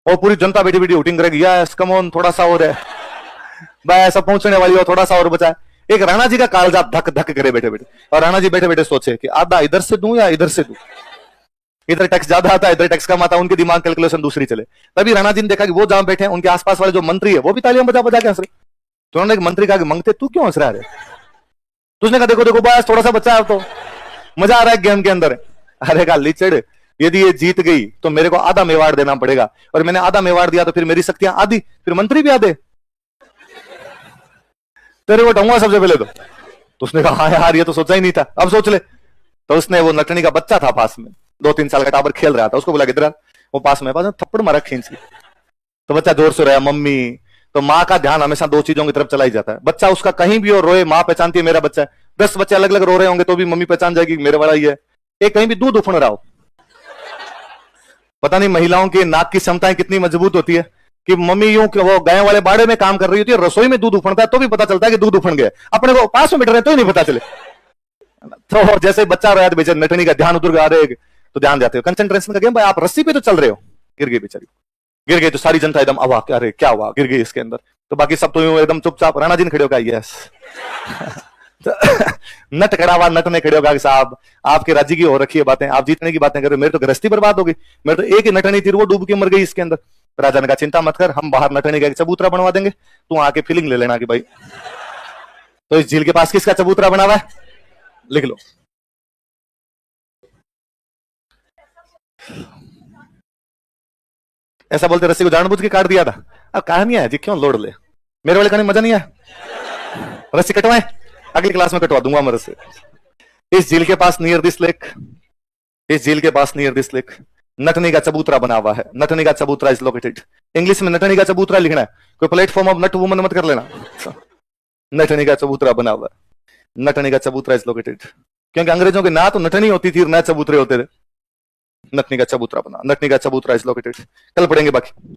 और पूरी जनता बैठी बैठी हुटिंग करेगी, यस कम ऑन, थोड़ा सा और है भाई, ऐसा पहुंचने वाली हो, थोड़ा सा और बचा है। एक राणा जी का कालजा धक धक करे बैठे बैठे, और राणा जी बैठे बैठे सोचे कि आधा इधर से दूं या इधर से दूं, इधर टैक्स ज्यादा आता है, इधर टैक्स कम आता है। उनके दिमाग कैलकुलेशन दूसरी चले। तभी राणा जी ने देखा कि वो जहां बैठे हैं उनके आसपास वाले जो मंत्री है वो भी तालियां बजा बजा के हंस रहे। तो उन्होंने एक मंत्री कहा कि मंगते तू क्यों हंस रहा है? तो उसने कहा देखो देखो बस थोड़ा सा बच्चा है, तो मजा आ रहा है गेम के अंदर। अरे का लीचड़, यदि ये जीत गई तो मेरे को आधा मेवाड़ देना पड़ेगा, और मैंने आधा मेवाड़ दिया तो फिर मेरी शक्तियां आधी, फिर मंत्री भी आधे, तेरे को ढूंगा सबसे पहले तो उसने कहा हाँ यार ये तो सोचा ही नहीं था, अब सोच ले। तो उसने, वो नटनी का बच्चा था पास में, 2-3 साल का टाबर खेल रहा था, उसको बोला किधर? वो पास में, पास थप्पड़ मारा खींच के। तो बच्चा जोर से रोया मम्मी, तो माँ का ध्यान हमेशा दो चीजों की तरफ चला ही जाता है। बच्चा उसका कहीं भी हो रोए, माँ पहचानती है मेरा बच्चा है। 10 बच्चे अलग अलग रो रहे होंगे तो भी मम्मी पहचान जाएगी मेरे वाला ही है। एक कहीं भी दूध उफड़ रहा हो, पता नहीं महिलाओं की नाक की क्षमताएं कितनी मजबूत होती है कि मम्मी यूं कि वो गाय वाले बाड़े में काम कर रही होती है, रसोई में दूध उफड़ता है तो भी पता चलता है कि दूध उफड़ गया, अपने को पास में बैठ रहे तो ही नहीं पता चले। तो जैसे बच्चा रोया तो बेचारे नटनी का ध्यान उधर आ रहे, तो ध्यान जाते हो, कंसंट्रेशन का गेम। भाई आप रस्सी पे तो चल रहे हो, गिर गई बेचारी, गिर गई तो सारी जनता एकदम अवाक, अरे क्या हुआ, गिर गई इसके अंदर। तो बाकी सब तो यूं एकदम चुपचाप, राणा जी ने खड़े होगा यस। तो नट खड़ा हुआ, नट ने खड़े होगा कि साहब आपके राज्य की हो रखी है बातें, आप जीतने की बातें कर रहे हो, मेरे तो गृहस्थी बर्बाद हो गई, मेरे तो एक ही नटनी थी वो डूब के मर गई इसके अंदर। राजा ने कहा चिंता मत कर, हम बाहर नटनी का एक चबूतरा बनवा देंगे, तू आके फीलिंग ले लेना कि भाई। तो इस झील के पास किसका चबूतरा बना हुआ है, लिख लो। ऐसा बोलते रस्सी को जानबूझ के काट दिया था। अब कहानी है जी, क्यों लोड ले, मेरे वाले कहानी मजा नहीं है। रस्सी कटवाए, अगली क्लास में कटवा दूंगा मैं रस्सी। इस झील के पास नियर दिस लेक, इस झील के पास नियर दिस लेक नटनी का चबूतरा बना हुआ है। नटनी का चबूतरा इज लोकेटेड, इंग्लिश में नटनी का चबूतरा लिखना है, कोई प्लेटफॉर्म ऑफ नट वुमन मत कर लेना। नटनी का चबूतरा बना हुआ है, नटनी का चबूतरा इज लोकेटेड, क्योंकि अंग्रेजों के ना तो नटनी होती थी ना चबूतरे होते थे। नटनी का चबूतरा बना, नटनी का चबूतरा इज लोकेटेड, कल पढ़ेंगे बाकी।